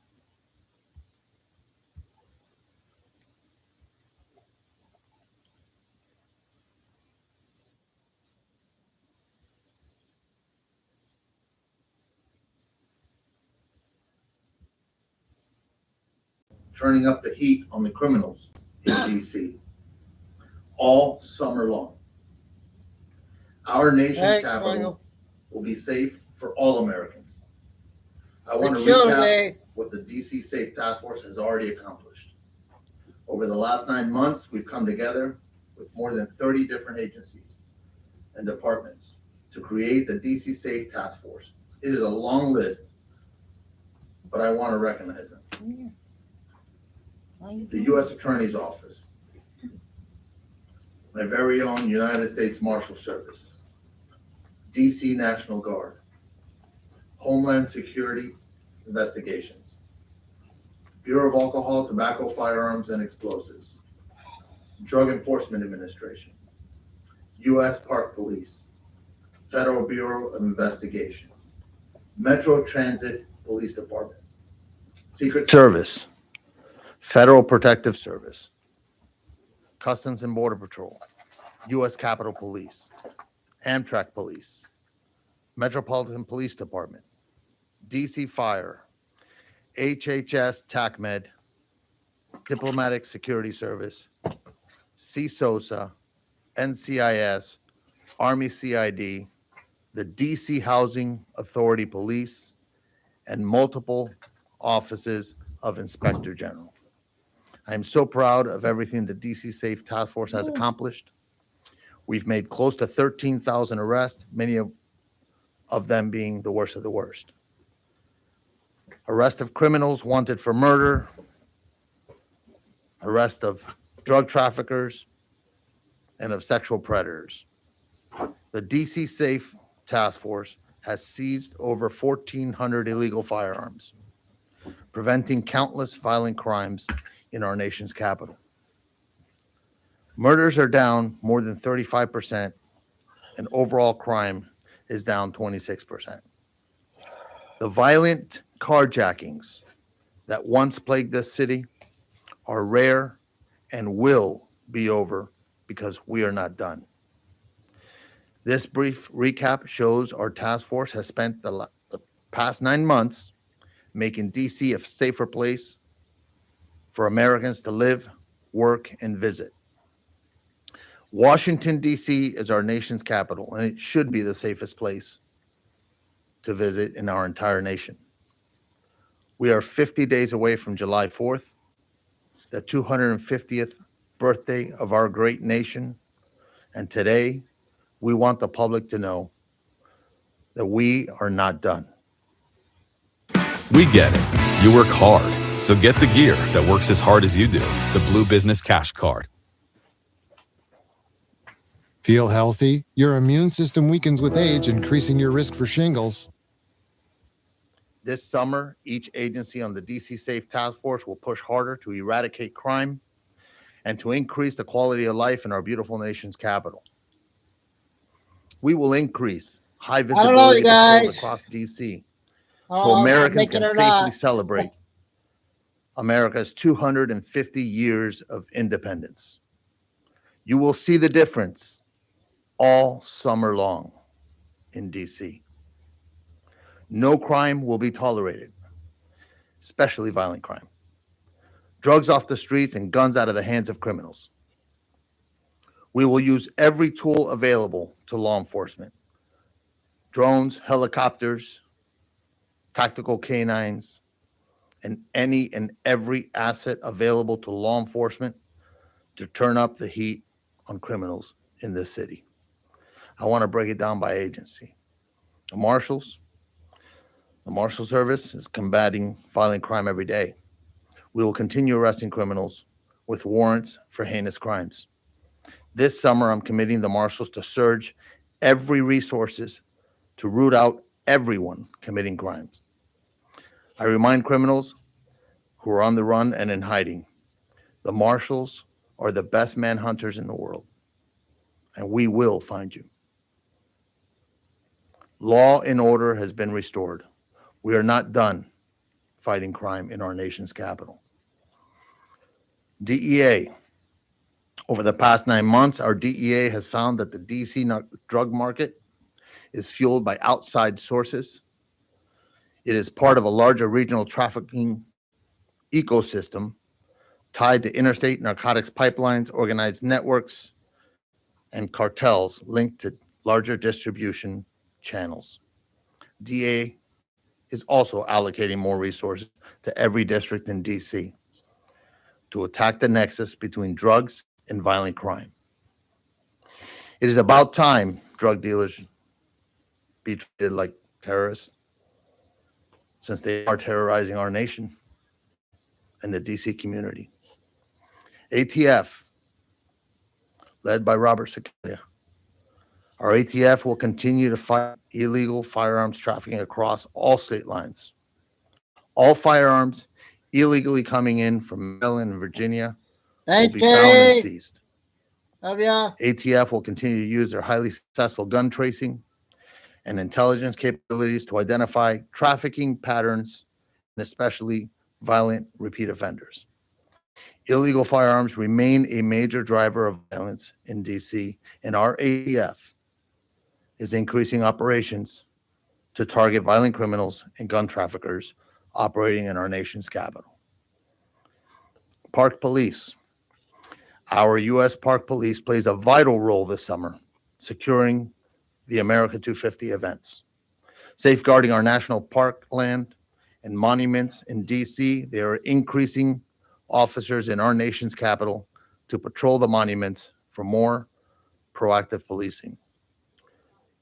Turning up the heat on the criminals in DC all summer long. Our nation's capital will be safe for all Americans. I want to recap what the DC Safe Task Force has already accomplished. Over the last 9 months, we've come together with more than 30 different agencies and departments to create the DC Safe Task Force. It is a long list, but I want to recognize them. The U.S. Attorney's Office, my very own United States Marshal Service, DC National Guard, Homeland Security Investigations, Bureau of Alcohol, Tobacco, Firearms, and Explosives, Drug Enforcement Administration, U.S. Park Police, Federal Bureau of Investigations, Metro Transit Police Department, Secret Service, Federal Protective Service, Customs and Border Patrol, U.S. Capitol Police, Amtrak Police, Metropolitan Police Department, DC Fire, HHS TACMED, Diplomatic Security Service, CSOSA, NCIS, Army CID, the DC Housing Authority Police, and multiple offices of Inspector General. I am so proud of everything the DC Safe Task Force has accomplished. We've made close to 13,000 arrests, many of them being the worst of the worst. Arrest of criminals wanted for murder, arrest of drug traffickers, and of sexual predators. The DC Safe Task Force has seized over 1,400 illegal firearms, preventing countless violent crimes in our nation's capital. Murders are down more than 35%, and overall crime is down 26%. The violent carjackings that once plagued this city are rare and will be over because we are not done. This brief recap shows our task force has spent the past 9 months, making D.C. a safer place for Americans to live, work, and visit. Washington, D.C. is our nation's capital, and it should be the safest place to visit in our entire nation. We are 50 days away from July 4th, the 250th birthday of our great nation, and today we want the public to know that we are not done. We get it. You work hard, so get the gear that works as hard as you do. The Blue Business Cash Card. Feel healthy? Your immune system weakens with age, increasing your risk for shingles. This summer, each agency on the DC Safe Task Force will push harder to eradicate crime and to increase the quality of life in our beautiful nation's capital. We will increase high visibility patrols across DC so Americans can safely celebrate America's 250 years of independence. You will see the difference all summer long in DC. No crime will be tolerated, especially violent crime. Drugs off the streets and guns out of the hands of criminals. We will use every tool available to law enforcement. Drones, helicopters, tactical canines, and any and every asset available to law enforcement to turn up the heat on criminals in this city. I want to break it down by agency. The Marshal Service is combating violent crime every day. We will continue arresting criminals with warrants for heinous crimes. This summer, I'm committing the Marshals to surge every resources to root out everyone committing crimes. I remind criminals who are on the run and in hiding, the Marshals are the best manhunters in the world, and we will find you. Law and order has been restored. We are not done fighting crime in our nation's capital. DEA. Over the past 9 months, our DEA has found that the DC drug market is fueled by outside sources. It is part of a larger regional trafficking ecosystem tied to interstate narcotics pipelines, organized networks, and cartels linked to larger distribution channels. DEA is also allocating more resources to every district in DC to attack the nexus between drugs and violent crime. It is about time drug dealers be treated like terrorists, since they are terrorizing our nation and the DC community. ATF, led by Robert Sequeira, our ATF will continue to fight illegal firearms trafficking across all state lines. All firearms illegally coming in from Maryland and Virginia will be found and seized. ATF will continue to use their highly successful gun tracing and intelligence capabilities to identify trafficking patterns and especially violent repeat offenders. Illegal firearms remain a major driver of violence in DC, and our ATF is increasing operations to target violent criminals and gun traffickers operating in our nation's capital. Park Police. Our U.S. Park Police plays a vital role this summer, securing the America 250 events. Safeguarding our national parkland and monuments in D.C., they are increasing officers in our nation's capital to patrol the monuments for more proactive policing.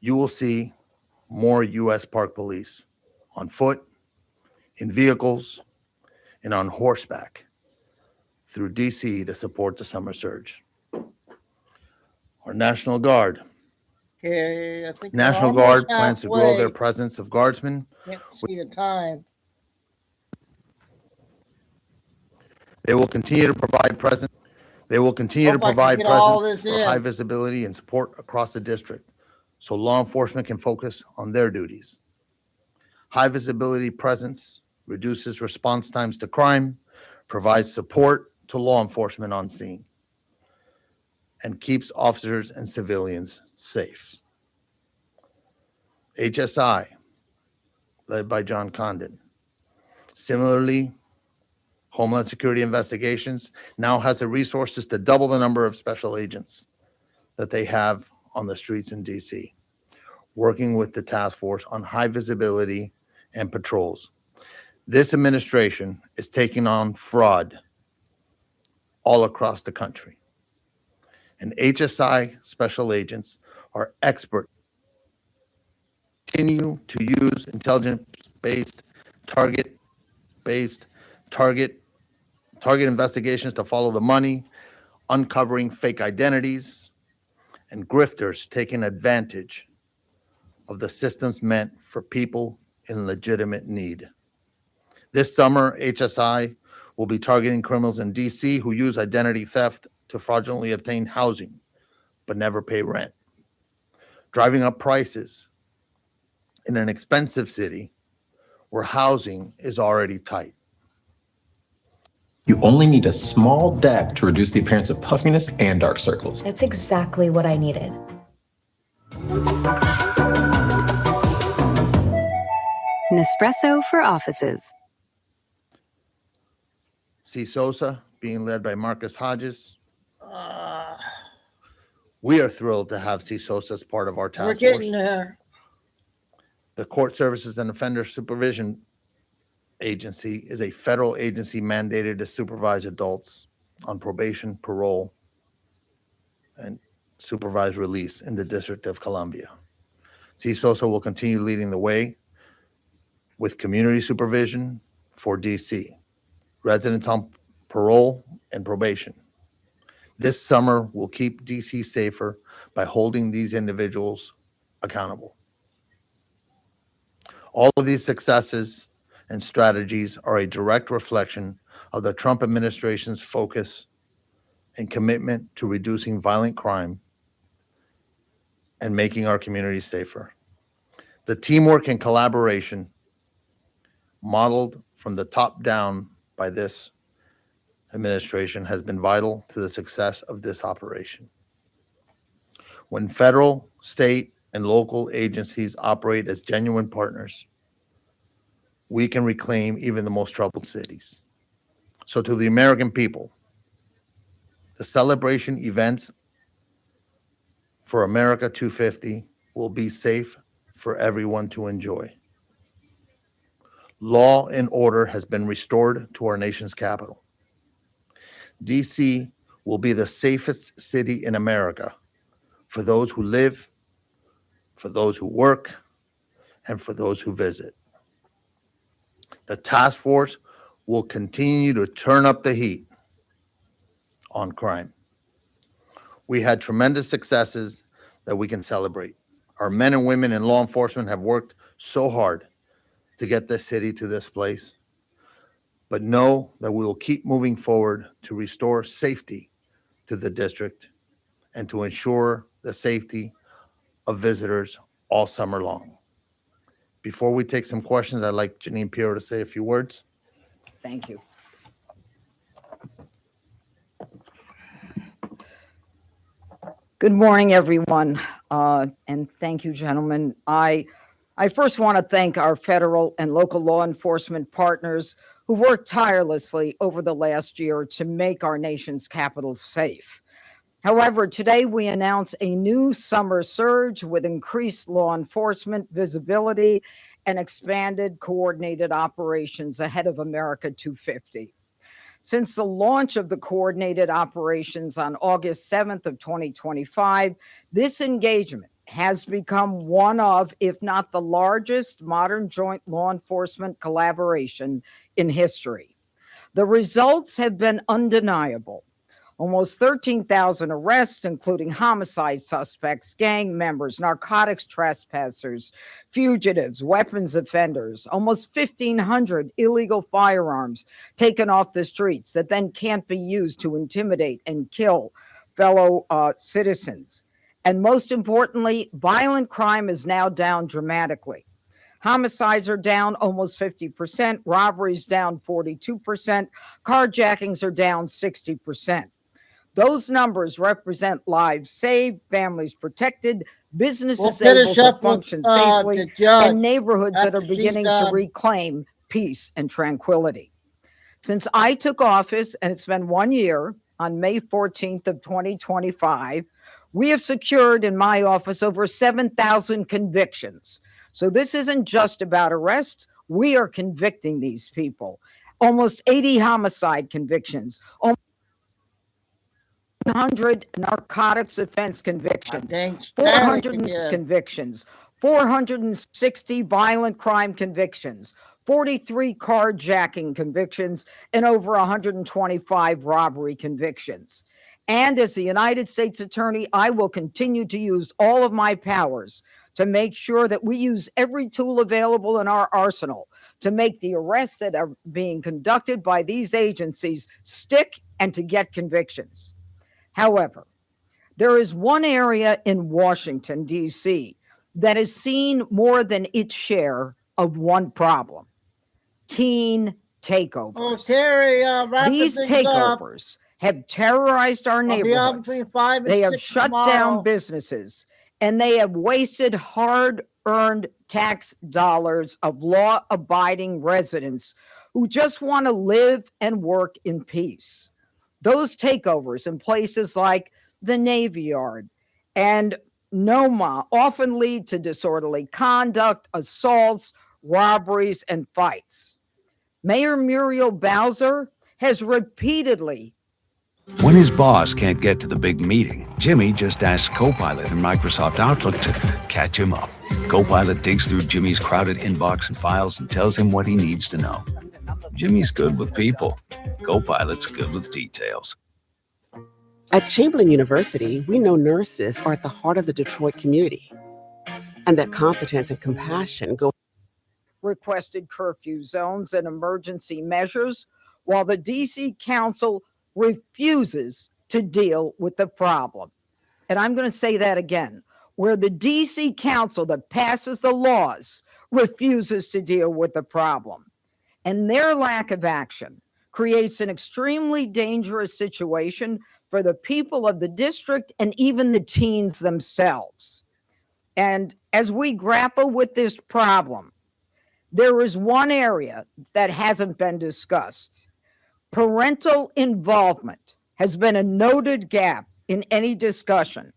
You will see more U.S. Park Police on foot, in vehicles, and on horseback through D.C. to support the summer surge. Our National Guard. Okay, I think National we're Guard almost plans to grow their halfway. presence of guardsmen. Can't see the time. They will continue to provide presence. They will continue to Hope I can provide get all presence this for in. high visibility and support across the district, so law enforcement can focus on their duties. High visibility presence reduces response times to crime, provides support to law enforcement on scene, and keeps officers and civilians safe. HSI, led by John Condon. Similarly, Homeland Security Investigations now has the resources to double the number of special agents that they have on the streets in DC, working with the task force on high visibility and patrols. This administration is taking on fraud all across the country. And HSI special agents are expert. Continue to use intelligence-based, target-based, target investigations to follow the money, uncovering fake identities, and grifters taking advantage of the systems meant for people in legitimate need. This summer, HSI will be targeting criminals in DC who use identity theft to fraudulently obtain housing, but never pay rent, driving up prices in an expensive city where housing is already tight. You only need a small dab to reduce the appearance of puffiness and dark circles. That's exactly what I needed. Nespresso for offices. C. Sosa, being led by Marcus Hodges. We are thrilled to have C. Sosa as part of our task force. We're getting there. The Court Services and Offender Supervision Agency is a federal agency mandated to supervise adults on probation, parole, and supervised release in the District of Columbia. C. Sosa will continue leading the way with community supervision for DC, residents on parole and probation. This summer, we'll keep DC safer by holding these individuals accountable. All of these successes and strategies are a direct reflection of the Trump administration's focus and commitment to reducing violent crime and making our communities safer. The teamwork and collaboration modeled from the top down by this administration has been vital to the success of this operation. When federal, state, and local agencies operate as genuine partners, we can reclaim even the most troubled cities. So to the American people, the celebration events for America 250 will be safe for everyone to enjoy. Law and order has been restored to our nation's capital. DC will be the safest city in America for those who live, for those who work, and for those who visit. The task force will continue to turn up the heat on crime. We had tremendous successes that we can celebrate. Our men and women in law enforcement have worked so hard to get this city to this place, but know that we will keep moving forward to restore safety to the district and to ensure the safety of visitors all summer long. Before we take some questions, I'd like Janine Pirro to say a few words. Thank you. Good morning, everyone, and thank you, gentlemen. I first want to thank our federal and local law enforcement partners who worked tirelessly over the last year to make our nation's capital safe. However, today we announce a new summer surge with increased law enforcement visibility and expanded coordinated operations ahead of America 250. Since the launch of the coordinated operations on August 7th of 2025, this engagement has become one of, if not the largest, modern joint law enforcement collaboration in history. The results have been undeniable. Almost 13,000 arrests, including homicide suspects, gang members, narcotics trespassers, fugitives, weapons offenders, almost 1,500 illegal firearms taken off the streets that then can't be used to intimidate and kill fellow citizens. And most importantly, violent crime is now down dramatically. Homicides are down almost 50%, robberies down 42%, carjackings are down 60%. Those numbers represent lives saved, families protected, We'll businesses able finish to up with function the safely, judge and neighborhoods that are after she's beginning to done. reclaim peace and tranquility. Since I took office, and it's been 1 year, on May 14th of 2025, we have secured in my office over 7,000 convictions. So this isn't just about arrests. We are convicting these people. Almost 80 homicide convictions, almost 100 narcotics offense convictions, Dang 400 static again. convictions, 460 violent crime convictions, 43 carjacking convictions, and over 125 robbery convictions. And as the United States Attorney, I will continue to use all of my powers to make sure that we use every tool available in our arsenal to make the arrests that are being conducted by these agencies stick and to get convictions. However, there is one area in Washington, D.C., that has seen more than its share of one problem: teen takeovers. Oh, Terry, These takeovers have terrorized our I'll be on neighborhoods. between 5 and They have 6 shut tomorrow. down businesses, and they have wasted hard-earned tax dollars of law-abiding residents who just want to live and work in peace. Those takeovers in places like the Navy Yard and Noma often lead to disorderly conduct, assaults, robberies, and fights. Mayor Muriel Bowser has repeatedly. When his boss can't get to the big meeting, Jimmy just asks Copilot in Microsoft Outlook to catch him up. Copilot digs through Jimmy's crowded inbox and files and tells him what he needs to know. Jimmy's good with people. Copilot's good with details. At Chamberlain University, we know nurses are at the heart of the Detroit community, and that competence and compassion go. Requested curfew zones and emergency measures, while the DC Council refuses to deal with the problem. And I'm going to say that again, where the DC Council that passes the laws refuses to deal with the problem. And their lack of action creates an extremely dangerous situation for the people of the district and even the teens themselves. And as we grapple with this problem, there is one area that hasn't been discussed. Parental involvement has been a noted gap in any discussion.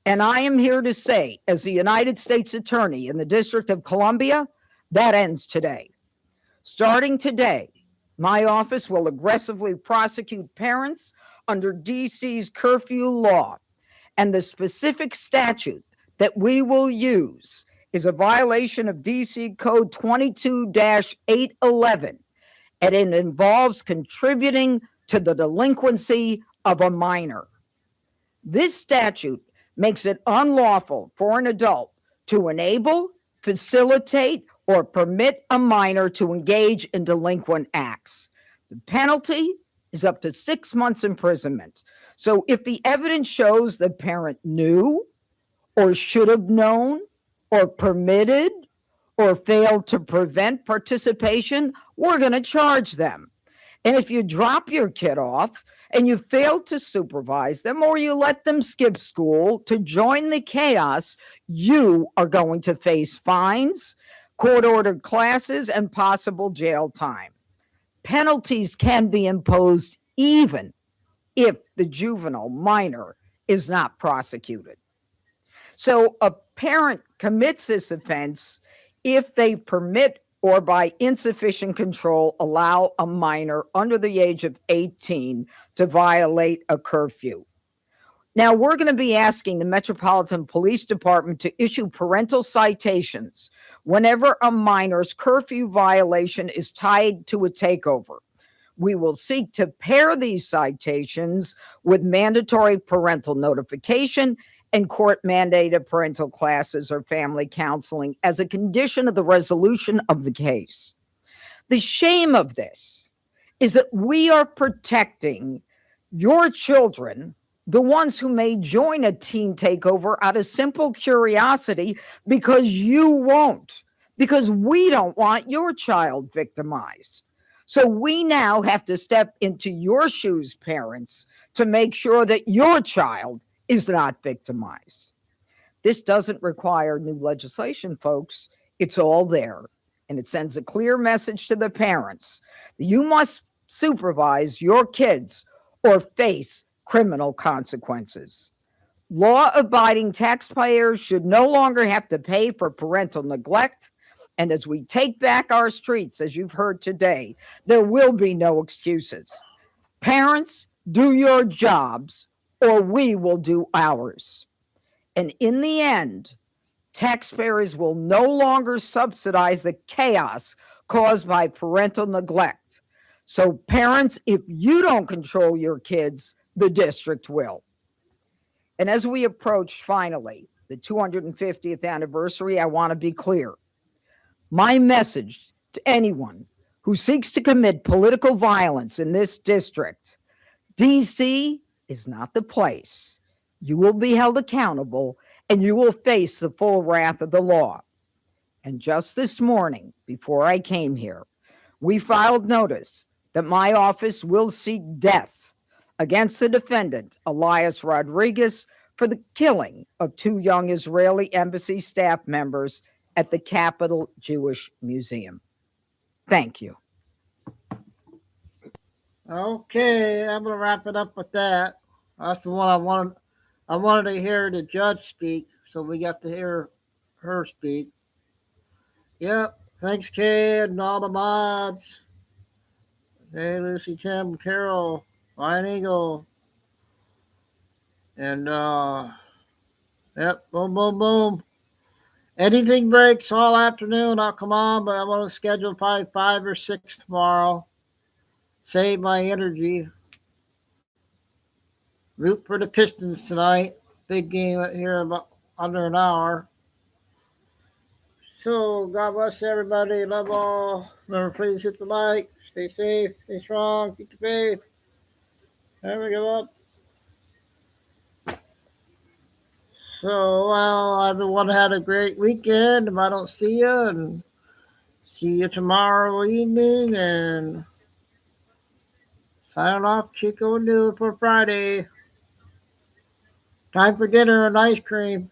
And I am here to say, as the United States Attorney in the District of Columbia, that ends today. Starting today, my office will aggressively prosecute parents under DC's curfew law. And the specific statute that we will use is a violation of DC Code 22-811. And it involves contributing to the delinquency of a minor. This statute makes it unlawful for an adult to enable, facilitate, or permit a minor to engage in delinquent acts. The penalty is up to 6 months imprisonment. So if the evidence shows the parent knew or should have known or permitted or failed to prevent participation, we're going to charge them. And if you drop your kid off and you fail to supervise them or you let them skip school to join the chaos, you are going to face fines, court-ordered classes, and possible jail time. Penalties can be imposed even if the juvenile minor is not prosecuted. So a parent commits this offense if they permit or by insufficient control allow a minor under the age of 18 to violate a curfew. Now, we're going to be asking the Metropolitan Police Department to issue parental citations whenever a minor's curfew violation is tied to a takeover. We will seek to pair these citations with mandatory parental notification and court-mandated parental classes or family counseling as a condition of the resolution of the case. The shame of this is that we are protecting your children, the ones who may join a teen takeover out of simple curiosity, because you won't, because we don't want your child victimized. So we now have to step into your shoes, parents, to make sure that your child is not victimized. This doesn't require new legislation, folks. It's all there. And it sends a clear message to the parents that you must supervise your kids or face criminal consequences. Law-abiding taxpayers should no longer have to pay for parental neglect. And as we take back our streets, as you've heard today, there will be no excuses. Parents, do your jobs, or we will do ours. And in the end, taxpayers will no longer subsidize the chaos caused by parental neglect. So parents, if you don't control your kids, the district will. And as we approach finally the 250th anniversary, I want to be clear. My message to anyone who seeks to commit political violence in this district, DC is not the place. You will be held accountable and you will face the full wrath of the law. And just this morning, before I came here, we filed notice that my office will seek death against the defendant, Elias Rodriguez, for the killing of 2 young Israeli embassy staff members at the Capitol Jewish Museum. Thank you. Okay, I'm gonna wrap it up with that. That's the one I wanted. I wanted to hear the judge speak, so we got to hear her speak. Yep. Thanks, Kay, and all the mods. Hey, Lucy, Tim, Carol, Ryan Eagle, and yep, boom, boom, boom. Anything breaks all afternoon, I'll come on, but I want to schedule probably 5 or 6 tomorrow. Save my energy. Root for the Pistons tonight. Big game here about under an hour. So, God bless everybody. Love all. Remember, please hit the like. Stay safe. Stay strong. Keep the faith. Never give up. So, well, everyone had a great weekend. If I don't see you, and see you tomorrow evening. And signing off, Chico and New for Friday. Time for dinner and ice cream.